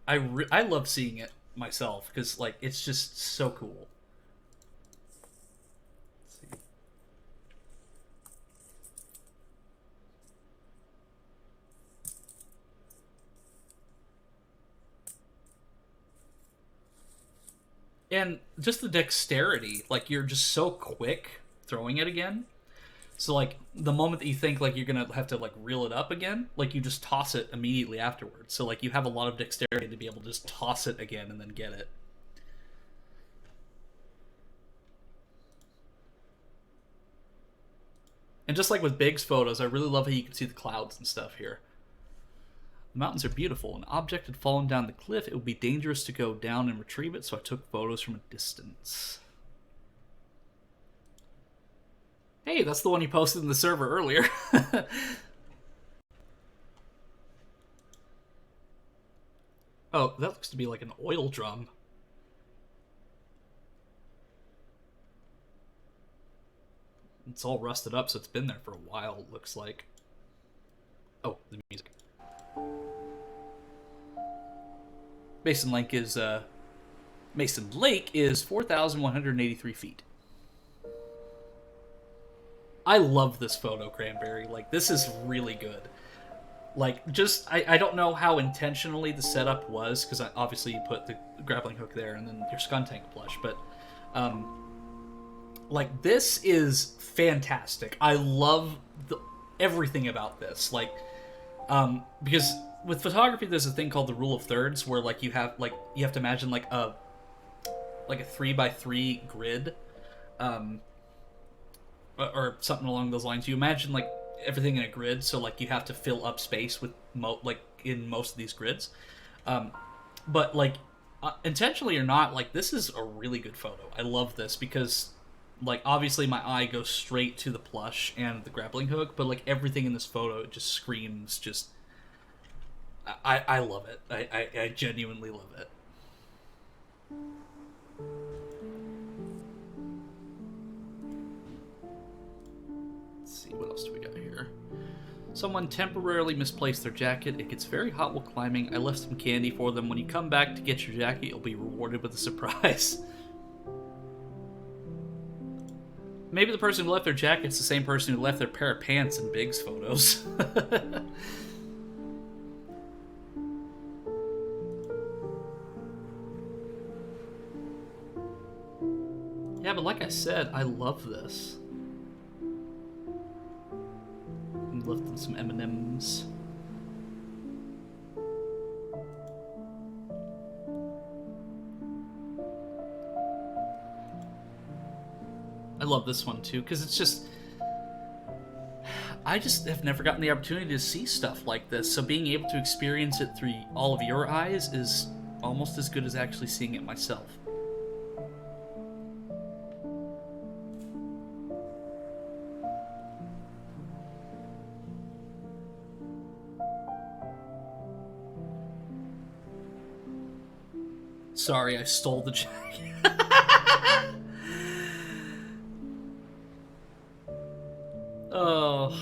A: I love seeing it myself, because like it's just so cool. Let's see. And just the dexterity, like you're just so quick throwing it again. So like the moment that you think like you're gonna have to like reel it up again, like you just toss it immediately afterwards. So like you have a lot of dexterity to be able to just toss it again and then get it. And just like with Big's photos, I really love how you can see the clouds and stuff here. The mountains are beautiful. An object had fallen down the cliff. It would be dangerous to go down and retrieve it, so I took photos from a distance. Hey, that's the one you posted in the server earlier. Oh, that looks to be like an oil drum. It's all rusted up, so it's been there for a while, it looks like. Oh, the music. Mason Lake is 4,183 feet. I love this photo, Cranberry. Like, this is really good. Like, just, I don't know how intentionally the setup was, because obviously you put the grappling hook there and then your Skuntank plush, but, like, this is fantastic. I love everything about this. Like, because with photography, there's a thing called the rule of thirds, where, like, you have to imagine, like a 3x3 grid, or something along those lines. You imagine like everything in a grid, so like you have to fill up space with like in most of these grids. But like intentionally or not, like this is a really good photo. I love this because like obviously my eye goes straight to the plush and the grappling hook, but like everything in this photo it just screams just. I love it. I genuinely love it. What else do we got here? Someone temporarily misplaced their jacket. It gets very hot while climbing. I left some candy for them. When you come back to get your jacket, you'll be rewarded with a surprise. Maybe the person who left their jacket's the same person who left their pair of pants in Big's photos. Yeah, but like I said, I love this. Left them some M&Ms. I love this one too, because it's just... I just have never gotten the opportunity to see stuff like this, so being able to experience it through all of your eyes is almost as good as actually seeing it myself. Sorry, I stole the jacket. Oh.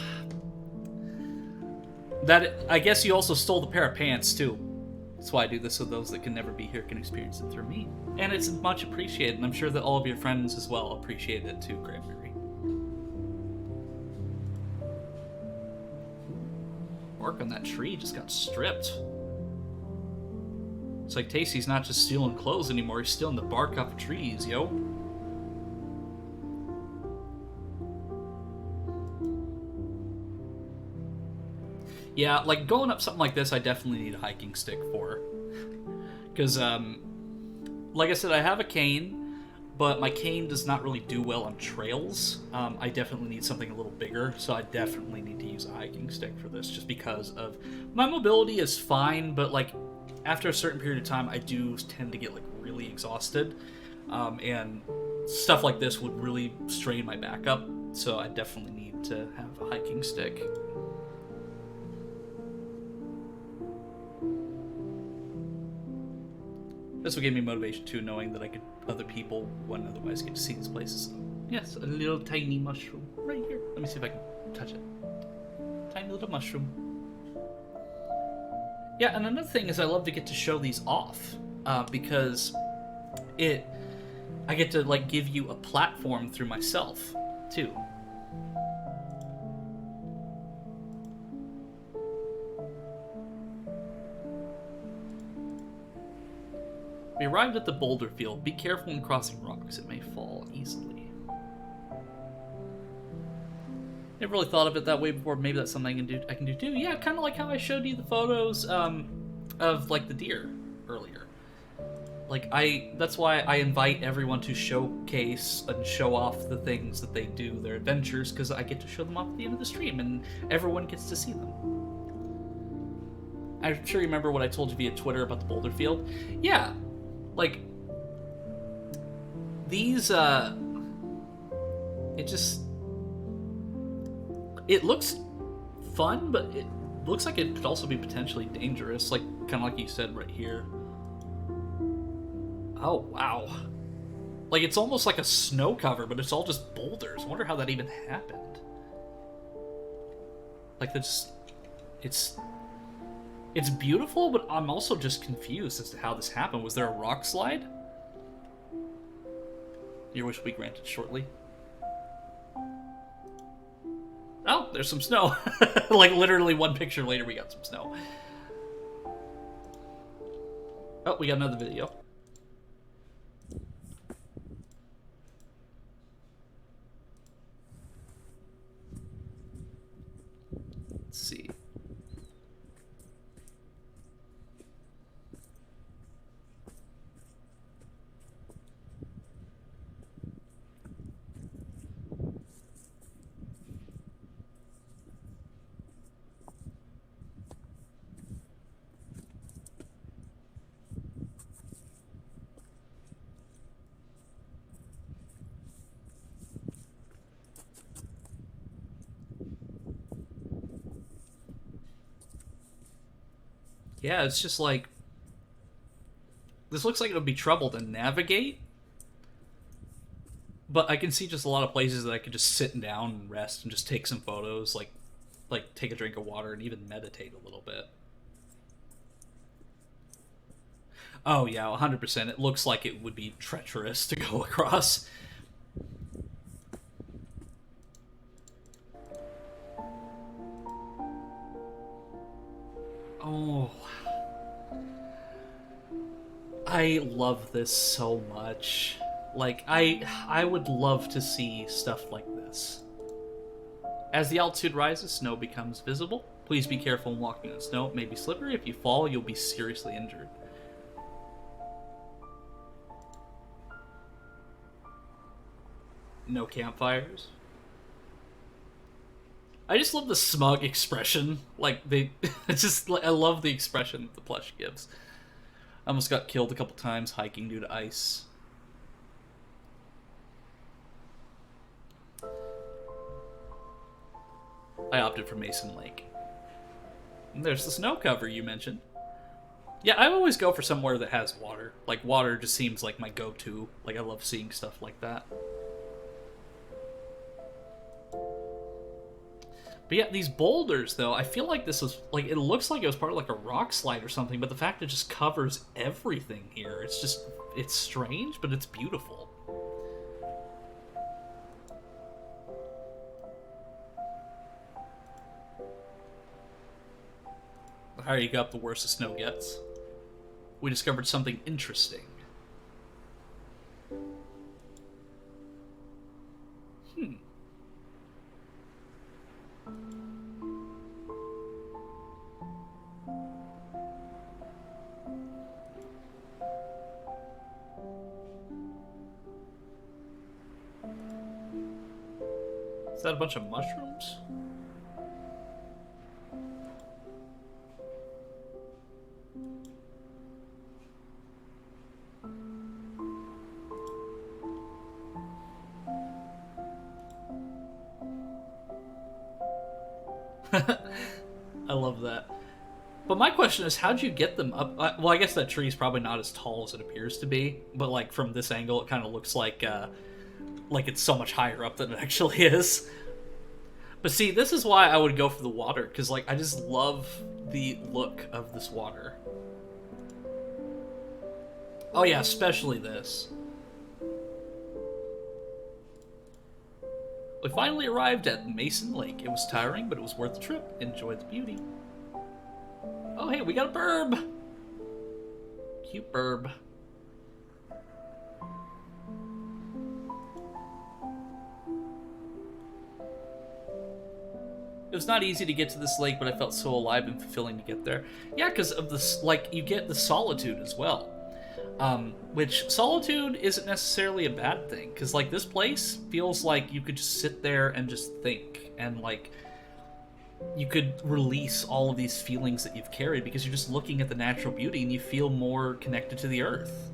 A: I guess you also stole the pair of pants, too. That's why I do this, so those that can never be here can experience it through me. And it's much appreciated, and I'm sure that all of your friends as well appreciate it too, Cranberry. Bark on that tree just got stripped. It's like Tasty's not just stealing clothes anymore, he's stealing the bark off of trees, yo. Yeah, like, going up something like this, I definitely need a hiking stick for. Because, like I said, I have a cane, but my cane does not really do well on trails. I definitely need something a little bigger, so I definitely need to use a hiking stick for this, just because of... My mobility is fine, but, like, after a certain period of time, I do tend to get, like, really exhausted. And stuff like this would really strain my back up, so I definitely need to have a hiking stick. This will give me motivation too, knowing that other people wouldn't otherwise get to see these places. Yes, a little tiny mushroom right here. Let me see if I can touch it. Tiny little mushroom. Yeah, and another thing is I love to get to show these off, because I get to, like, give you a platform through myself too. We arrived at the boulder field. Be careful when crossing rocks. It may fall easily. Never really thought of it that way before. Maybe that's something I can do too. Yeah, kind of like how I showed you the photos of, like, the deer earlier. Like, that's why I invite everyone to showcase and show off the things that they do, their adventures, because I get to show them off at the end of the stream, and everyone gets to see them. I'm sure you remember what I told you via Twitter about the boulder field. Yeah. Like, these, it looks fun, but it looks like it could also be potentially dangerous, like, kind of like you said right here. Oh, wow. Like, it's almost like a snow cover, but it's all just boulders. I wonder how that even happened. Like, it's beautiful, but I'm also just confused as to how this happened. Was there a rock slide? Your wish will be granted shortly. Oh, there's some snow. Like, literally one picture later, we got some snow. Oh, we got another video. Let's see. Yeah, it's just like... This looks like it would be trouble to navigate. But I can see just a lot of places that I could just sit down and rest and just take some photos, like take a drink of water and even meditate a little bit. Oh yeah, 100%. It looks like it would be treacherous to go across. Oh... I love this so much. Like, I would love to see stuff like this. As the altitude rises, snow becomes visible. Please be careful when walking on snow. It may be slippery. If you fall, you'll be seriously injured. No campfires. I just love the smug expression. Like, they... It's just... I love the expression the plush gives. I almost got killed a couple times hiking due to ice. I opted for Mason Lake. And there's the snow cover you mentioned. Yeah, I always go for somewhere that has water. Like, water just seems like my go-to. Like, I love seeing stuff like that. But yeah, these boulders, though, I feel like this was, like, it looks like it was part of, like, a rock slide or something, but the fact it just covers everything here, it's just, it's strange, but it's beautiful. The higher you go up, the worse the snow gets. We discovered something interesting. Is that a bunch of mushrooms? I love that. But my question is, how'd you get them up? Well, I guess that tree's probably not as tall as it appears to be, but like from this angle, it kind of looks like it's so much higher up than it actually is. But see, this is why I would go for the water, because like I just love the look of this water. Oh yeah, especially this. We finally arrived at Mason Lake. It was tiring, but it was worth the trip. Enjoy the beauty. Oh hey, we got a burb! Cute burb. It was not easy to get to this lake, but I felt so alive and fulfilling to get there. Yeah, because of this, like, you get the solitude as well. Which, solitude isn't necessarily a bad thing, because, like, this place feels like you could just sit there and just think, and, like, you could release all of these feelings that you've carried, because you're just looking at the natural beauty, and you feel more connected to the earth.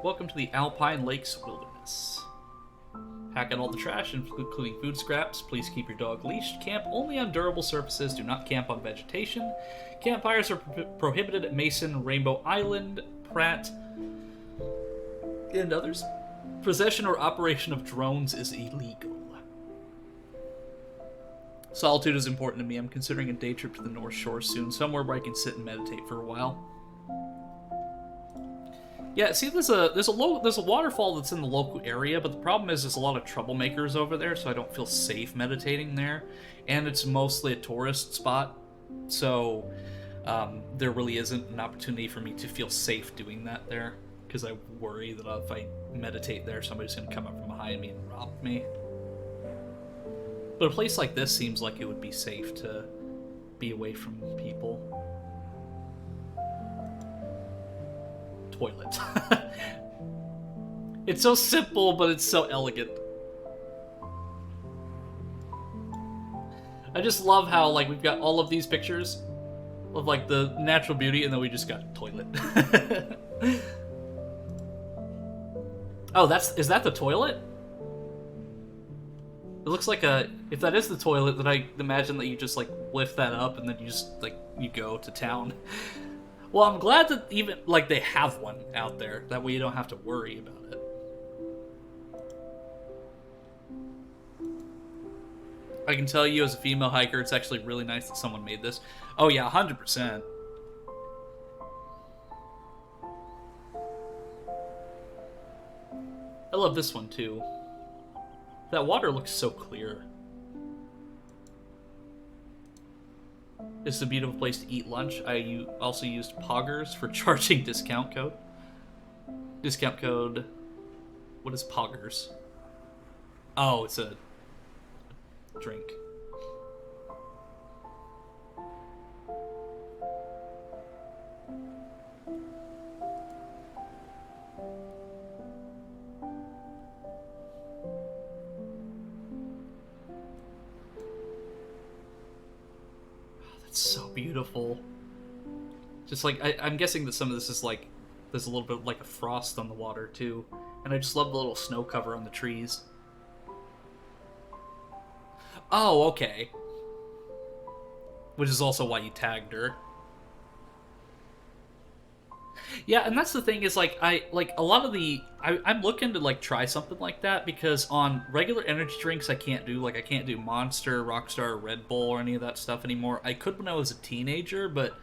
A: Welcome to the Alpine Lakes Wilderness. Pack out all the trash, including food scraps. Please keep your dog leashed. Camp only on durable surfaces. Do not camp on vegetation. Campfires are prohibited at Mason, Rainbow Island, Pratt, and others. Possession or operation of drones is illegal. Solitude is important to me. I'm considering a day trip to the North Shore soon, somewhere where I can sit and meditate for a while. Yeah, see, there's a waterfall that's in the local area, but the problem is there's a lot of troublemakers over there, so I don't feel safe meditating there, and it's mostly a tourist spot, so there really isn't an opportunity for me to feel safe doing that there, because I worry that if I meditate there, somebody's going to come up from behind me and rob me. But a place like this seems like it would be safe to be away from people. Toilet. It's so simple, but it's so elegant. I just love how, like, we've got all of these pictures of, like, the natural beauty, and then we just got a toilet. Oh, is that the toilet? It looks like if that is the toilet, then I imagine that you just, like, lift that up, and then you just, like, you go to town. Well, I'm glad that even, like, they have one out there. That way you don't have to worry about it. I can tell you as a female hiker, it's actually really nice that someone made this. Oh yeah, 100%. I love this one too. That water looks so clear. It's a beautiful place to eat lunch. I also used Poggers for charging discount code. Discount code... What is Poggers? Oh, it's a drink. It's so beautiful. Just like, I'm guessing that some of this is like, there's a little bit like a frost on the water too. And I just love the little snow cover on the trees. Oh, okay. Which is also why you tagged her. Yeah, and that's the thing is like a lot of the I'm looking to like try something like that because on regular energy drinks I can't do Monster, Rockstar, or Red Bull or any of that stuff anymore. I could when I was a teenager, but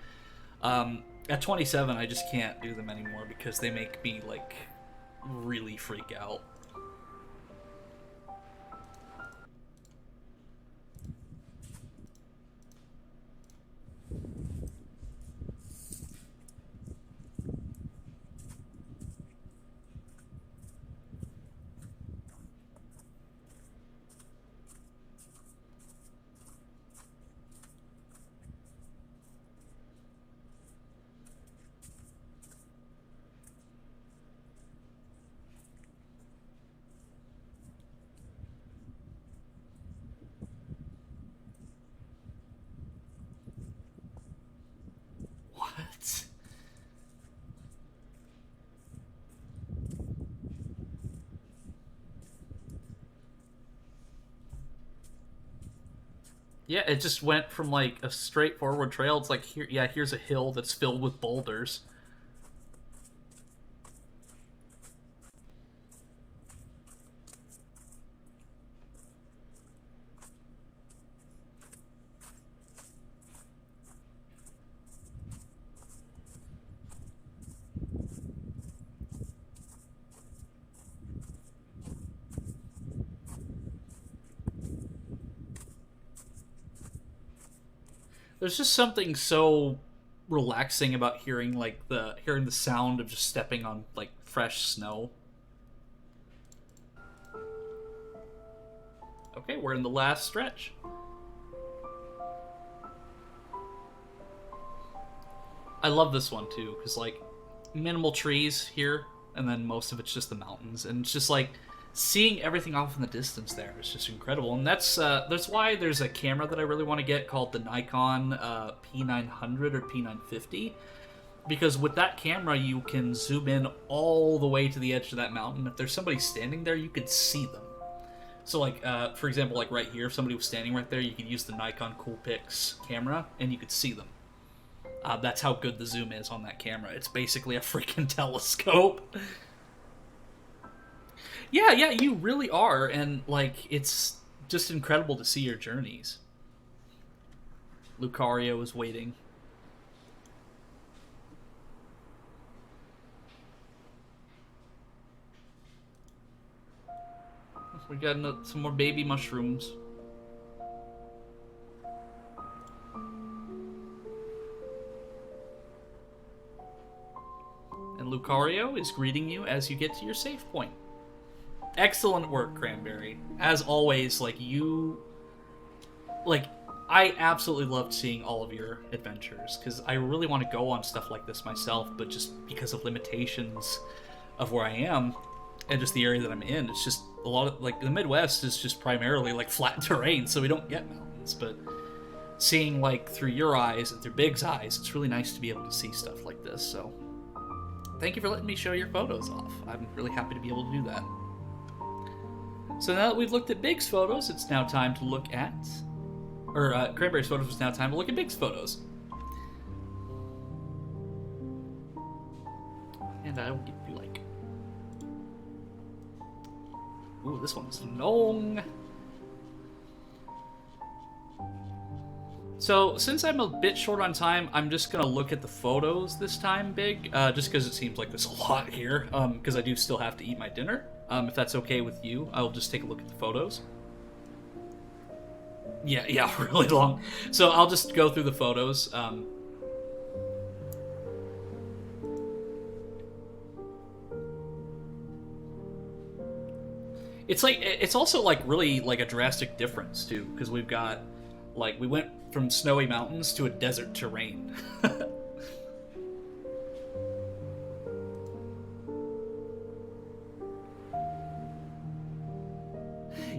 A: at 27 I just can't do them anymore because they make me like really freak out. What? Yeah, it just went from like a straightforward trail. It's like here, yeah, here's a hill that's filled with boulders. There's just something so relaxing about hearing the sound of just stepping on like fresh snow. Okay, we're in the last stretch. I love this one too because like minimal trees here, and then most of it's just the mountains, and it's just like seeing everything off in the distance there is just incredible. And that's why there's a camera that I really want to get called the Nikon P900 or P950, because with that camera you can zoom in all the way to the edge of that mountain. If there's somebody standing there, you could see them. So like for example, like right here, if somebody was standing right there, you could use the Nikon Coolpix camera and you could see them. That's how good the zoom is on that camera. It's basically a freaking telescope. Yeah, yeah, you really are, and like it's just incredible to see your journeys. Lucario is waiting. We got some more baby mushrooms. And Lucario is greeting you as you get to your save point. Excellent work, Cranberry. As always, like you... Like, I absolutely loved seeing all of your adventures, because I really want to go on stuff like this myself, but just because of limitations of where I am, and just the area that I'm in, it's just a lot of, like, the Midwest is just primarily, like, flat terrain, so we don't get mountains, but seeing, like, through your eyes and through Big's eyes, it's really nice to be able to see stuff like this, so... Thank you for letting me show your photos off. I'm really happy to be able to do that. So now that we've looked at Big's photos, it's now time to look at... Or, Cranberry's photos, it's now time to look at Big's photos. And I will give you, like... Ooh, this one's long. So, since I'm a bit short on time, I'm just gonna look at the photos this time, Big, just because it seems like there's a lot here, because I do still have to eat my dinner. If that's okay with you, I'll just take a look at the photos. Yeah, really long. So I'll just go through the photos. It's also like really like a drastic difference too, because we've got like we went from snowy mountains to a desert terrain.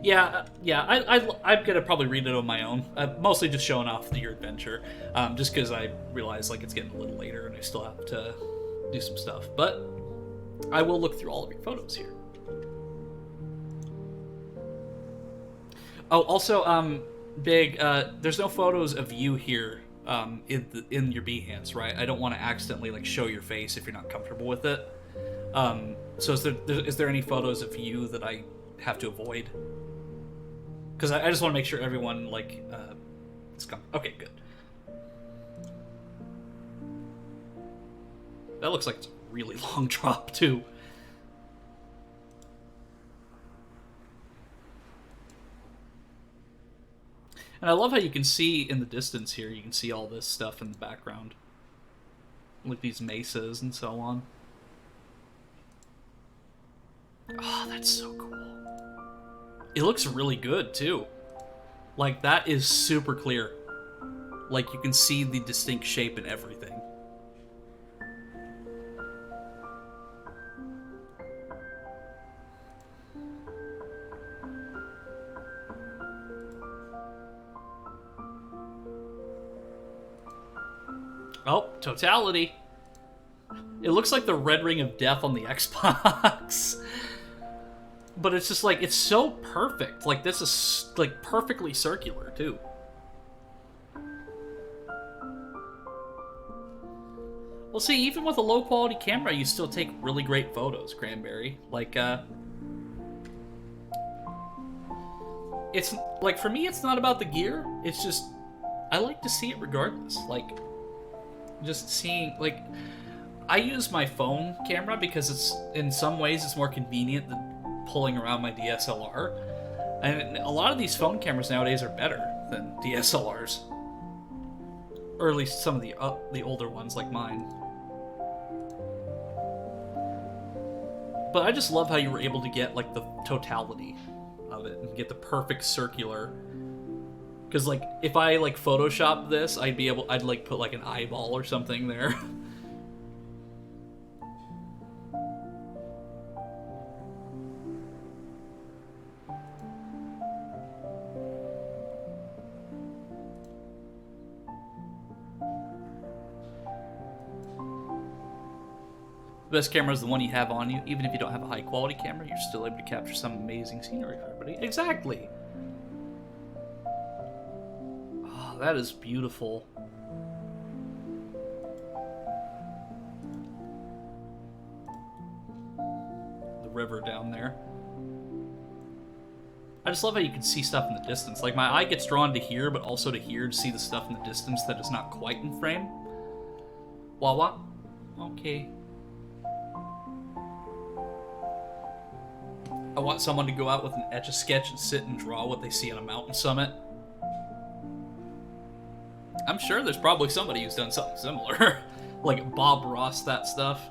A: I'm gonna probably read it on my own. Mostly just showing off your adventure, just because I realize like it's getting a little later and I still have to do some stuff. But I will look through all of your photos here. Oh, also, Big, there's no photos of you here in your Behance, right? I don't want to accidentally like show your face if you're not comfortable with it. So is there any photos of you that I have to avoid? Because I just want to make sure everyone like is okay, good. That looks like it's a really long drop too. And I love how you can see in the distance here, you can see all this stuff in the background. Like these mesas and so on. Oh, that's so cool. It looks really good, too. Like, that is super clear. Like, you can see the distinct shape and everything. Oh, totality. It looks like the red ring of death on the Xbox. But it's just like, it's so perfect. Like, this is like perfectly circular too. Well, see, even with a low quality camera, you still take really great photos, Cranberry. Like, it's like, for me, it's not about the gear. It's just, I like to see it regardless. Like, just seeing, like, I use my phone camera because it's, in some ways, it's more convenient than pulling around my DSLR. And a lot of these phone cameras nowadays are better than DSLRs. Or at least some of the older ones like mine. But I just love how you were able to get, like, the totality of it and get the perfect circular. Because, like, if I, like, Photoshop this, I'd, like, put, like, an eyeball or something there. The best camera is the one you have on you. Even if you don't have a high-quality camera, you're still able to capture some amazing scenery for everybody. Exactly! Oh, that is beautiful. The river down there. I just love how you can see stuff in the distance. Like, my eye gets drawn to here, but also to here to see the stuff in the distance that is not quite in frame. Wawa? Okay. I want someone to go out with an Etch-a-Sketch and sit and draw what they see on a mountain summit. I'm sure there's probably somebody who's done something similar. Like Bob Ross, that stuff.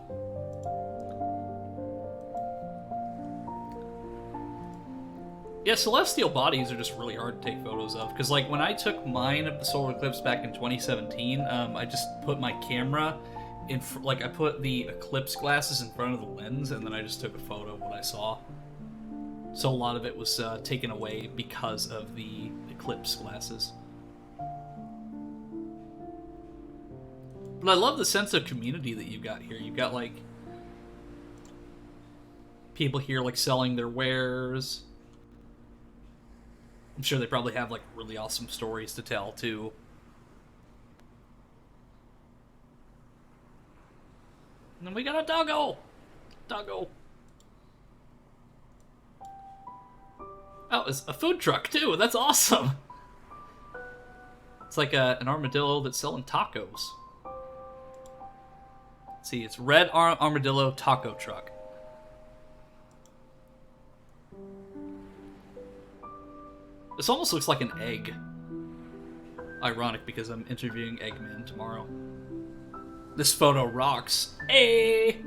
A: Yeah, celestial bodies are just really hard to take photos of. Because, like, when I took mine of the solar eclipse back in 2017, I just put my camera in, I put the eclipse glasses in front of the lens, and then I just took a photo of what I saw. So a lot of it was taken away because of the eclipse glasses. But I love the sense of community that you've got here. You've got, like, people here, like, selling their wares. I'm sure they probably have, like, really awesome stories to tell, too. And then we got a doggo! Doggo. Oh, it's a food truck, too! That's awesome! It's like an armadillo that's selling tacos. Let's see, it's Red Armadillo Taco Truck. This almost looks like an egg. Ironic, because I'm interviewing Eggman tomorrow. This photo rocks. Hey!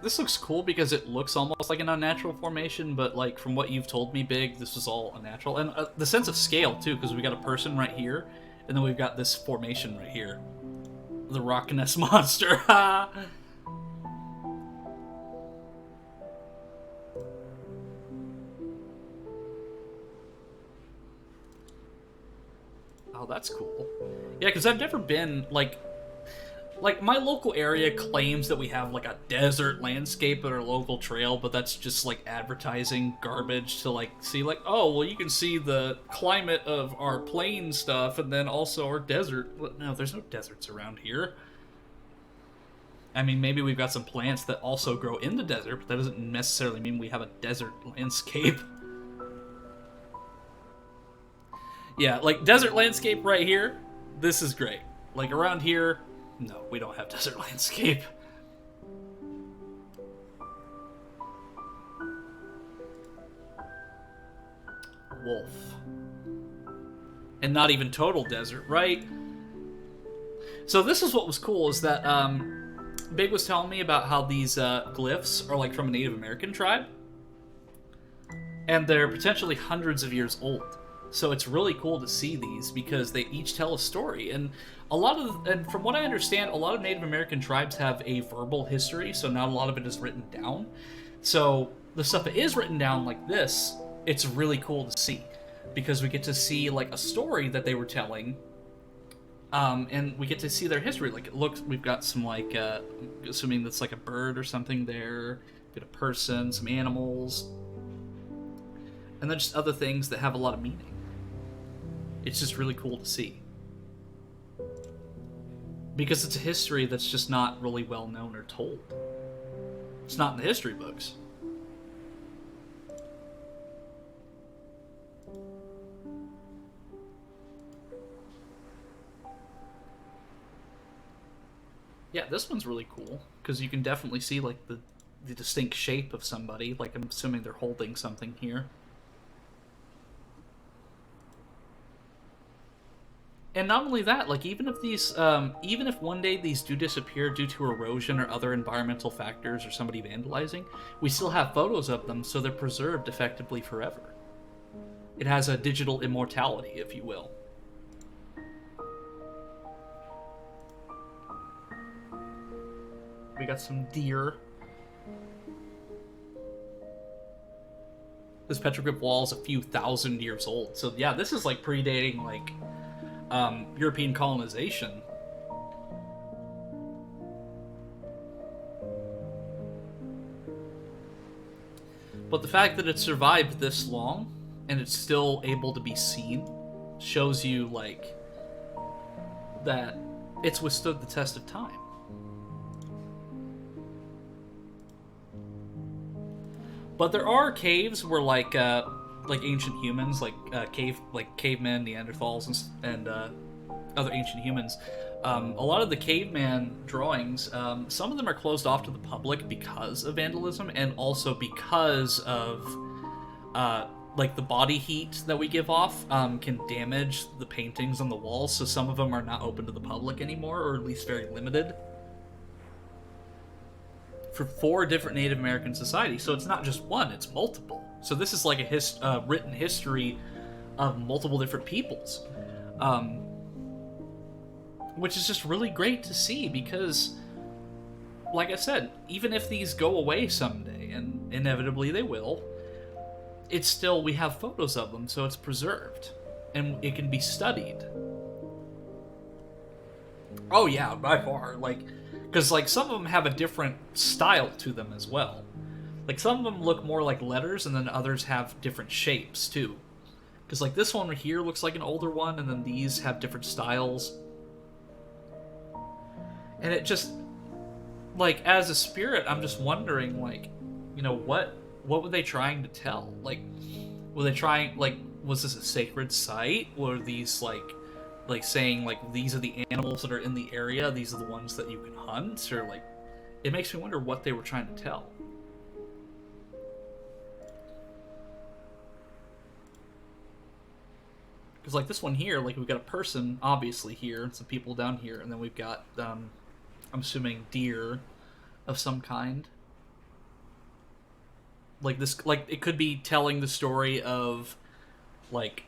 A: This looks cool because it looks almost like an unnatural formation, but, like, from what you've told me, Big, this was all unnatural. And the sense of scale, too, because we got a person right here, And then we've got this formation right here. The Rock Ness Monster. Oh, that's cool. Yeah, because I've never been, like, my local area claims that we have, like, a desert landscape at our local trail, but that's just, like, advertising garbage to, like, see, like, oh, well, you can see the climate of our plain stuff, and then also our desert. No, there's no deserts around here. I mean, maybe we've got some plants that also grow in the desert, but that doesn't necessarily mean we have a desert landscape. Yeah, like, desert landscape right here, this is great. Like, around here, no, we don't have desert landscape. Wolf. And not even total desert, right? So this is what was cool, is that, Big was telling me about how these, glyphs are, like, from a Native American tribe. And they're potentially hundreds of years old. So it's really cool to see these because they each tell a story. And and from what I understand, a lot of Native American tribes have a verbal history, so not a lot of it is written down. So the stuff that is written down like this, it's really cool to see because we get to see like a story that they were telling. And we get to see their history. Like, it looks, we've got some, like, assuming that's like a bird or something there. We've got a person, some animals, and then just other things that have a lot of meaning. It's just really cool to see. Because it's a history that's just not really well known or told. It's not in the history books. Yeah, this one's really cool, because you can definitely see, like, the distinct shape of somebody. Like, I'm assuming they're holding something here. And not only that, like, even if one day these do disappear due to erosion or other environmental factors or somebody vandalizing, we still have photos of them, so they're preserved effectively forever. It has a digital immortality, if you will. We got some deer. This petroglyph wall is a few thousand years old, so yeah, this is like predating, like, European colonization. But the fact that it survived this long and it's still able to be seen shows you, like, that it's withstood the test of time. But there are caves where, like ancient humans, cavemen, Neanderthals, and other ancient humans. A lot of the caveman drawings, some of them are closed off to the public because of vandalism, and also because of like the body heat that we give off can damage the paintings on the walls. So some of them are not open to the public anymore, or at least very limited. For 4 different Native American societies, so it's not just one; it's multiple. So this is like a written history of multiple different peoples, which is just really great to see because, like I said, even if these go away someday, and inevitably they will, it's still, we have photos of them, so it's preserved, and it can be studied. Oh yeah, by far, like, because like some of them have a different style to them as well. Like, some of them look more like letters, and then others have different shapes, too. Because, like, this one here looks like an older one, and then these have different styles. And it just, like, as a spirit, I'm just wondering, like, you know, what were they trying to tell? Like, were they trying, like, was this a sacred site? Were these, like saying, like, these are the animals that are in the area, these are the ones that you can hunt? Or, like, it makes me wonder what they were trying to tell. Because, like, this one here, like, we've got a person, obviously, here, and some people down here, and then we've got, I'm assuming, deer of some kind. Like, this, like, it could be telling the story of, like,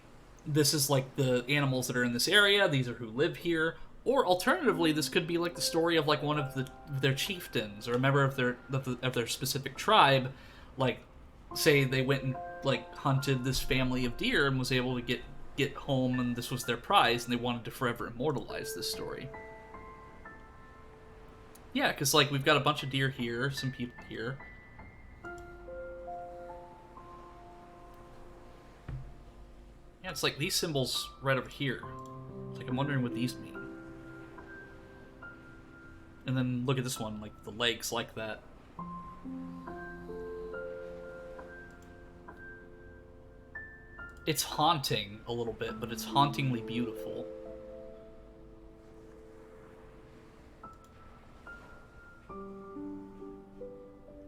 A: this is like the animals that are in this area, these are who live here. Or alternatively, this could be like the story of like one of their chieftains or a member of their specific tribe. Like, say they went and like hunted this family of deer and was able to get home, and this was their prize, and they wanted to forever immortalize this story. Yeah, because like we've got a bunch of deer here, some people here. Yeah, it's like these symbols right over here. It's like I'm wondering what these mean. And then look at this one, like the legs like that. It's haunting a little bit, but it's hauntingly beautiful.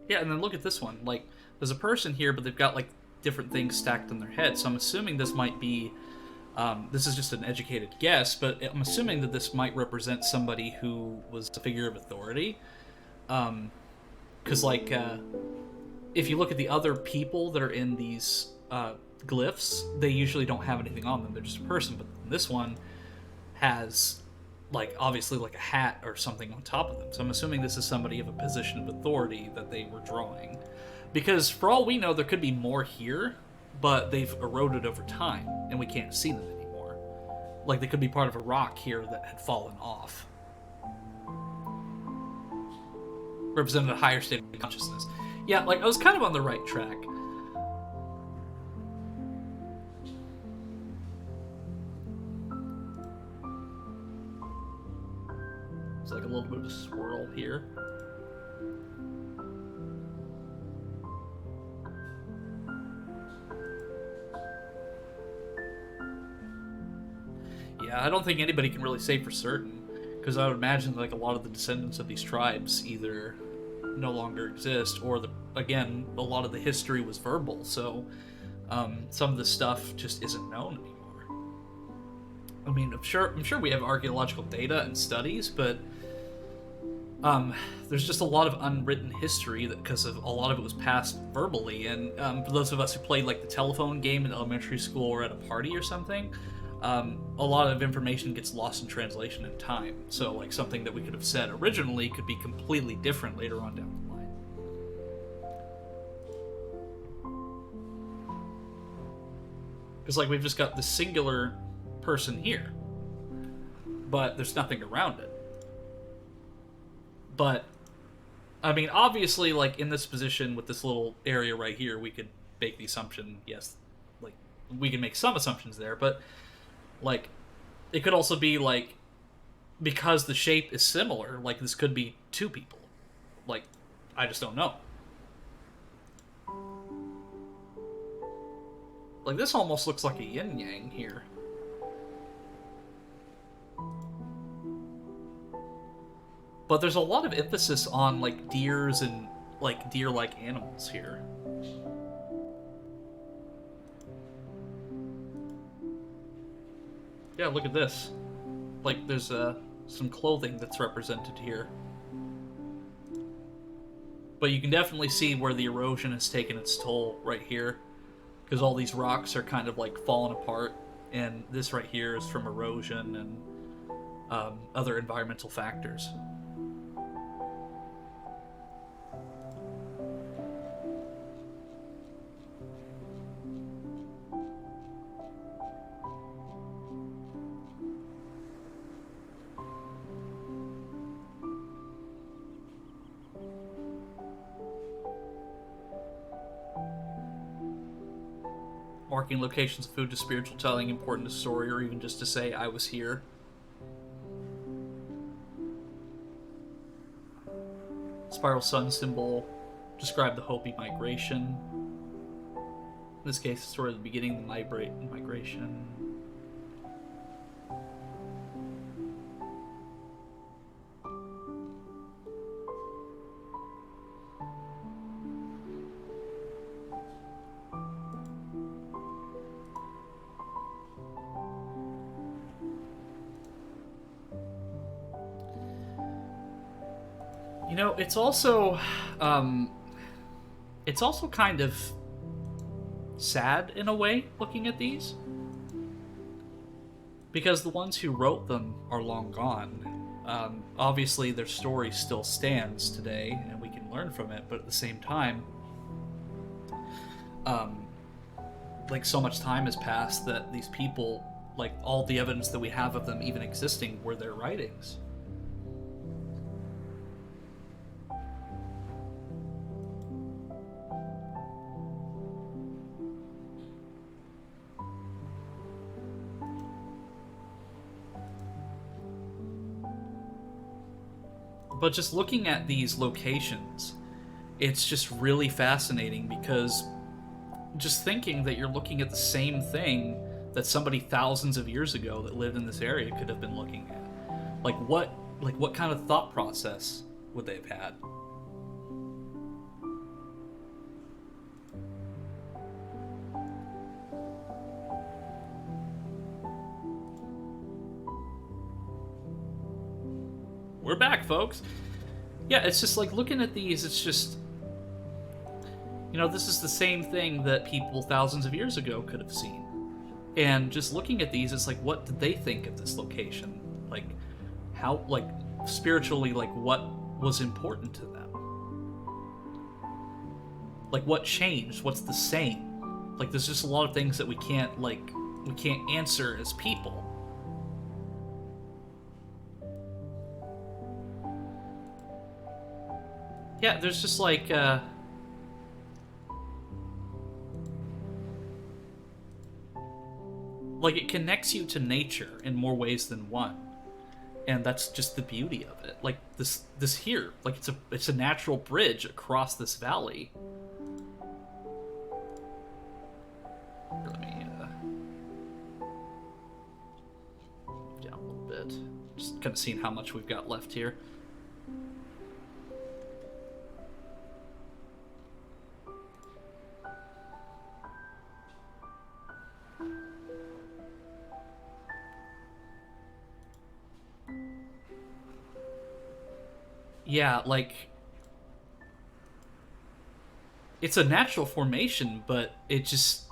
A: Yeah, and then look at this one. Like, there's a person here, but they've got like different things stacked on their head. So I'm assuming this might be, this is just an educated guess, but I'm assuming that this might represent somebody who was a figure of authority. Because like, if you look at the other people that are in these glyphs, they usually don't have anything on them. They're just a person. But this one has, like, obviously like a hat or something on top of them. So I'm assuming this is somebody of a position of authority that they were drawing. Because for all we know, there could be more here, but they've eroded over time, and we can't see them anymore. Like, they could be part of a rock here that had fallen off. Represented a higher state of consciousness. Yeah, like, I was kind of on the right track. It's like a little bit of a swirl here. Yeah, I don't think anybody can really say for certain, because I would imagine like a lot of the descendants of these tribes either no longer exist, or again, a lot of the history was verbal, so some of the stuff just isn't known anymore. I mean, I'm sure we have archaeological data and studies, but there's just a lot of unwritten history that because of a lot of it was passed verbally, and for those of us who played like the telephone game in elementary school or at a party or something, a lot of information gets lost in translation in time. So like something that we could have said originally could be completely different later on down the line. Because like we've just got this singular person here, but there's nothing around it. But I mean, obviously, like in this position with this little area right here, we could make the assumption, yes, like we can make some assumptions there, but like it could also be like, because the shape is similar, like this could be two people. Like, I just don't know. Like this almost looks like a yin yang here. But there's a lot of emphasis on like deers and like deer-like animals here. Yeah, look at this. Like there's some clothing that's represented here. But you can definitely see where the erosion has taken its toll right here, because all these rocks are kind of like falling apart, and this right here is from erosion and other environmental factors. Marking locations of food to spiritual telling, important to story, or even just to say, I was here. Spiral sun symbol, describe the Hopi migration. In this case, it's sort of the beginning of the migration. You know, it's also kind of sad in a way, looking at these. because the ones who wrote them are long gone. Obviously, their story still stands today, and we can learn from it. But at the same time, like so much time has passed that these people, like all the evidence that we have of them even existing, were their writings. But just looking at these locations, it's just really fascinating because just thinking that you're looking at the same thing that somebody thousands of years ago that lived in this area could have been looking at. What kind of thought process would they have had? We're back, folks. Yeah, it's just like looking at these, it's just, you know, this is the same thing that people thousands of years ago could have seen. And just looking at these, it's like, what did they think of this location? Like, how, like, spiritually, like, what was important to them? Like, what changed? What's the same? Like, there's just a lot of things that we can't answer as people. Yeah, there's just like, it connects you to nature in more ways than one, and that's just the beauty of it. Like this here, like it's a natural bridge across this valley. Let me down a little bit, just kind of seeing how much we've got left here. Yeah, like, it's a natural formation, but it just,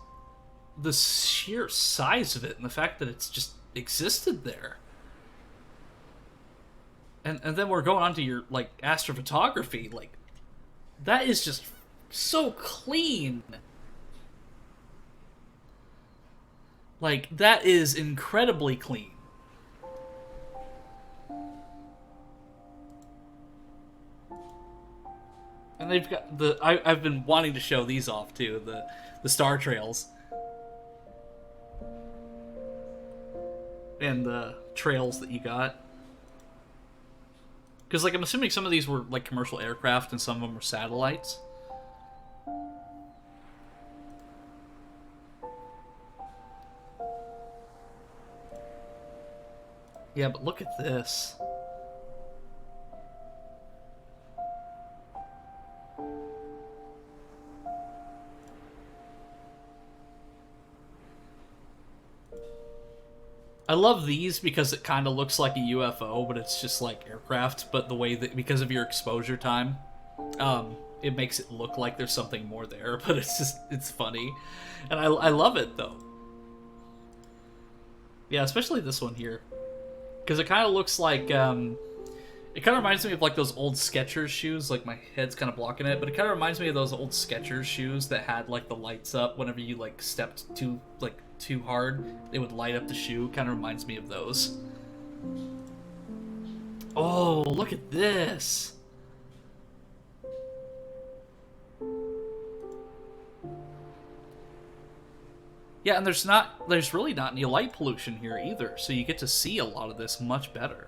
A: the sheer size of it and the fact that it's just existed there. And then we're going on to your, like, astrophotography, like, that is just so clean. Like, that is incredibly clean. And they've got the I've been wanting to show these off too, the star trails. And the trails that you got. Because, like, I'm assuming some of these were, like, commercial aircraft and some of them were satellites. Yeah, but look at this. I love these because it kind of looks like a UFO, but it's just like aircraft, but the way that, because of your exposure time, it makes it look like there's something more there, but it's funny. And I love it, though. Yeah, especially this one here. Because it kind of looks like, it kind of reminds me of, like, those old Skechers shoes. Like, my head's kind of blocking it, but it kind of reminds me of those old Skechers shoes that had, like, the lights up whenever you, like, stepped too hard. They would light up the shoe. Kind of reminds me of those. Oh, look at this. Yeah, and there's really not any light pollution here either, so you get to see a lot of this much better.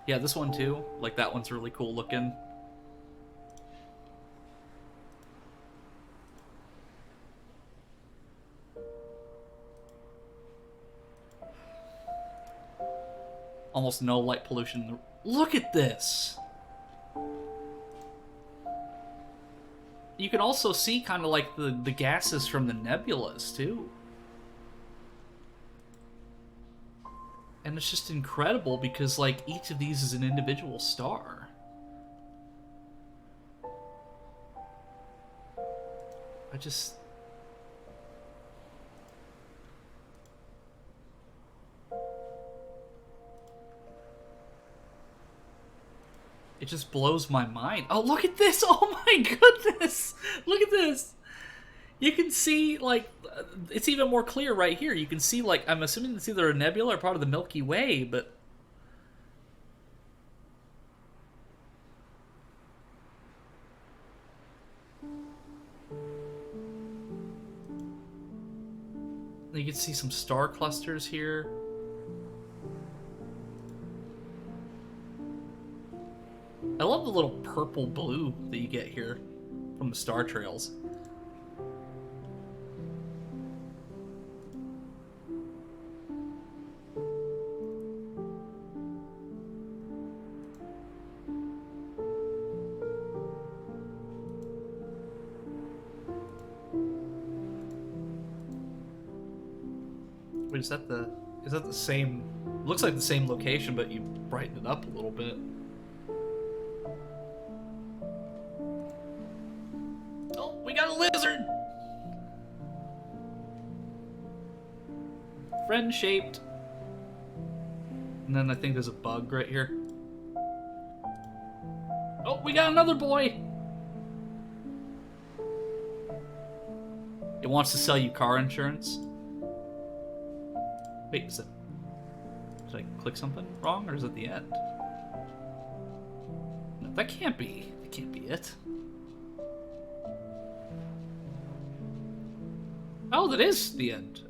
A: Yeah, this one too. Like, that one's really cool looking. Almost no light pollution. Look at this! You can also see kind of like the gases from the nebulas too. And it's just incredible because, like, each of these is an individual star. I just... It just blows my mind. Oh, look at this! Oh my goodness! Look at this! You can see, like, it's even more clear right here. You can see, like, I'm assuming it's either a nebula or part of the Milky Way, but... You can see some star clusters here. I love the little purple blue that you get here from the star trails. Wait, is that the same? Looks like the same location, but you brighten it up a little bit. Oh, we got a lizard! Friend-shaped. And then I think there's a bug right here. Oh, we got another boy! It wants to sell you car insurance. Wait, did I click something wrong, or is it the end? No, that can't be it. Oh, that is the end.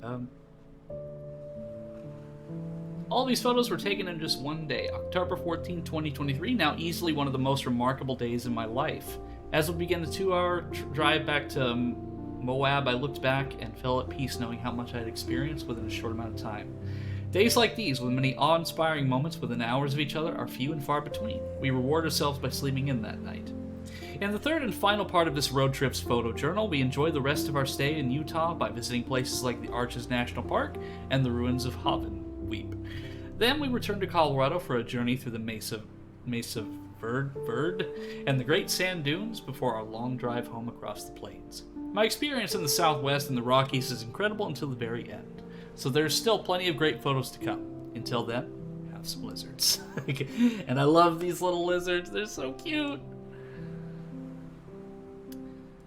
A: All these photos were taken in just one day, October 14, 2023, now easily one of the most remarkable days in my life. As we began the 2-hour drive back to Moab, I looked back and felt at peace knowing how much I had experienced within a short amount of time. Days like these, with many awe-inspiring moments within hours of each other, are few and far between. We reward ourselves by sleeping in that night. In the third and final part of this road trip's photo journal, we enjoy the rest of our stay in Utah by visiting places like the Arches National Park and the ruins of Haven Weep. Then we return to Colorado for a journey through the Mesa Verde and the Great Sand Dunes before our long drive home across the plains. My experience in the Southwest and the Rockies is incredible until the very end, so there's still plenty of great photos to come. Until then, have some lizards. And I love these little lizards, they're so cute.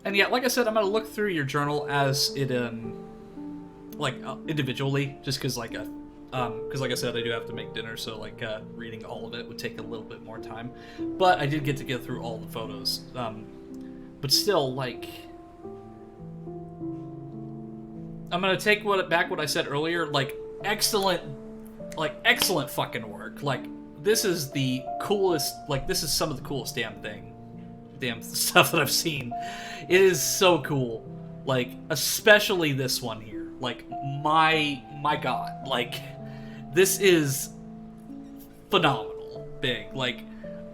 A: And yeah, like I said, I'm going to look through your journal as it, individually, just because, like I said, I do have to make dinner, so, reading all of it would take a little bit more time. But I did get to get through all the photos. But still, I'm gonna take back what I said earlier. Excellent fucking work. This is the coolest. This is some of the coolest damn stuff that I've seen. It is so cool. Especially this one here. My god. This is phenomenal. Big.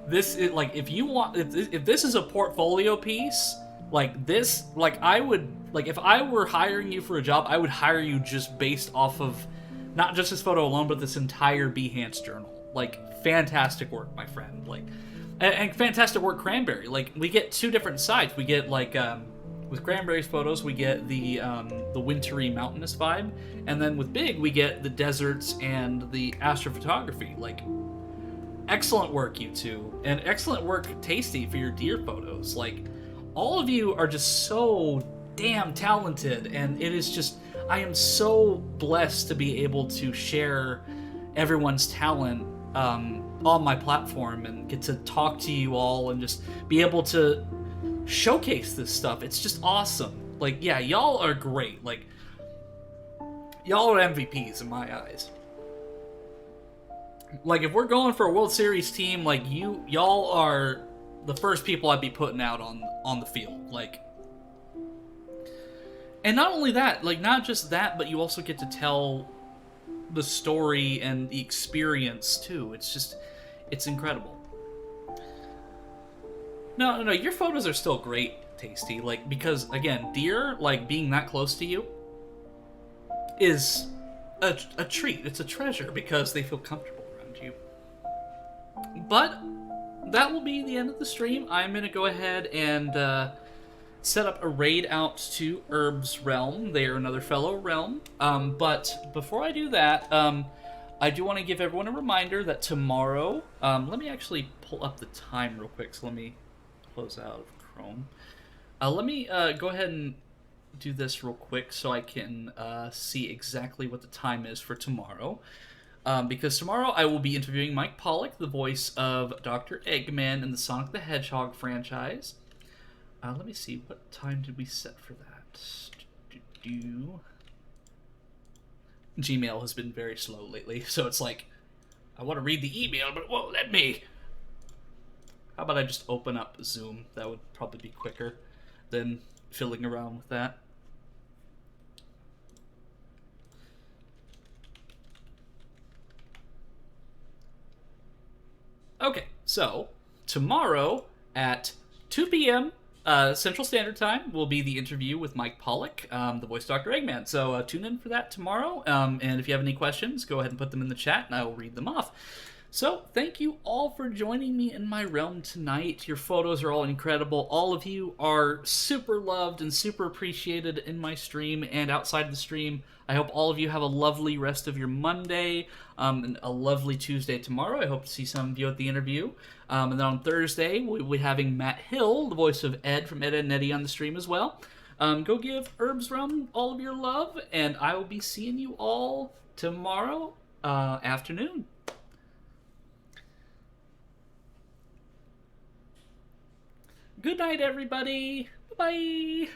A: This is if you want. If this is a portfolio piece. I would, if I were hiring you for a job, I would hire you just based off of, not just this photo alone, but this entire Behance journal. Fantastic work, my friend. And fantastic work, Cranberry. We get two different sides. We get, with Cranberry's photos, we get the wintry mountainous vibe, and then with Big, we get the deserts and the astrophotography. Excellent work, you two. And excellent work, Tasty, for your deer photos. All of you are just so damn talented, and it is just, I am so blessed to be able to share everyone's talent on my platform and get to talk to you all and just be able to showcase this stuff. It's just awesome. Yeah, y'all are great. Y'all are MVPs in my eyes. If we're going for a World Series team, y'all are the first people I'd be putting out on the field. And not only that, not just that, but you also get to tell the story and the experience too. It's incredible. No, your photos are still great, Tasty. Because again, deer, being that close to you is a treat. It's a treasure because they feel comfortable around you. But that will be the end of the stream. I'm going to go ahead and set up a raid out to Herb's Realm. They are another fellow realm. But before I do that, I do want to give everyone a reminder that tomorrow, let me actually pull up the time real quick. So let me close out of Chrome. Let me go ahead and do this real quick so I can see exactly what the time is for tomorrow. Because tomorrow I will be interviewing Mike Pollock, the voice of Dr. Eggman in the Sonic the Hedgehog franchise. Let me see, what time did we set for that? Gmail has been very slow lately, so it's like, I want to read the email, but it won't let me. How about I just open up Zoom? That would probably be quicker than fiddling around with that. Okay, so tomorrow at 2 p.m. Central Standard Time will be the interview with Mike Pollock, the voice Dr. Eggman. So tune in for that tomorrow. And if you have any questions, go ahead and put them in the chat, and I will read them off. So thank you all for joining me in my realm tonight. Your photos are all incredible. All of you are super loved and super appreciated in my stream and outside of the stream. I hope all of you have a lovely rest of your Monday, and a lovely Tuesday tomorrow. I hope to see some of you at the interview. And then on Thursday, we'll be having Matt Hill, the voice of Ed from Ed, Edd n Eddy, on the stream as well. Go give Herb's Realm all of your love, and I will be seeing you all tomorrow afternoon. Good night, everybody. Bye-bye.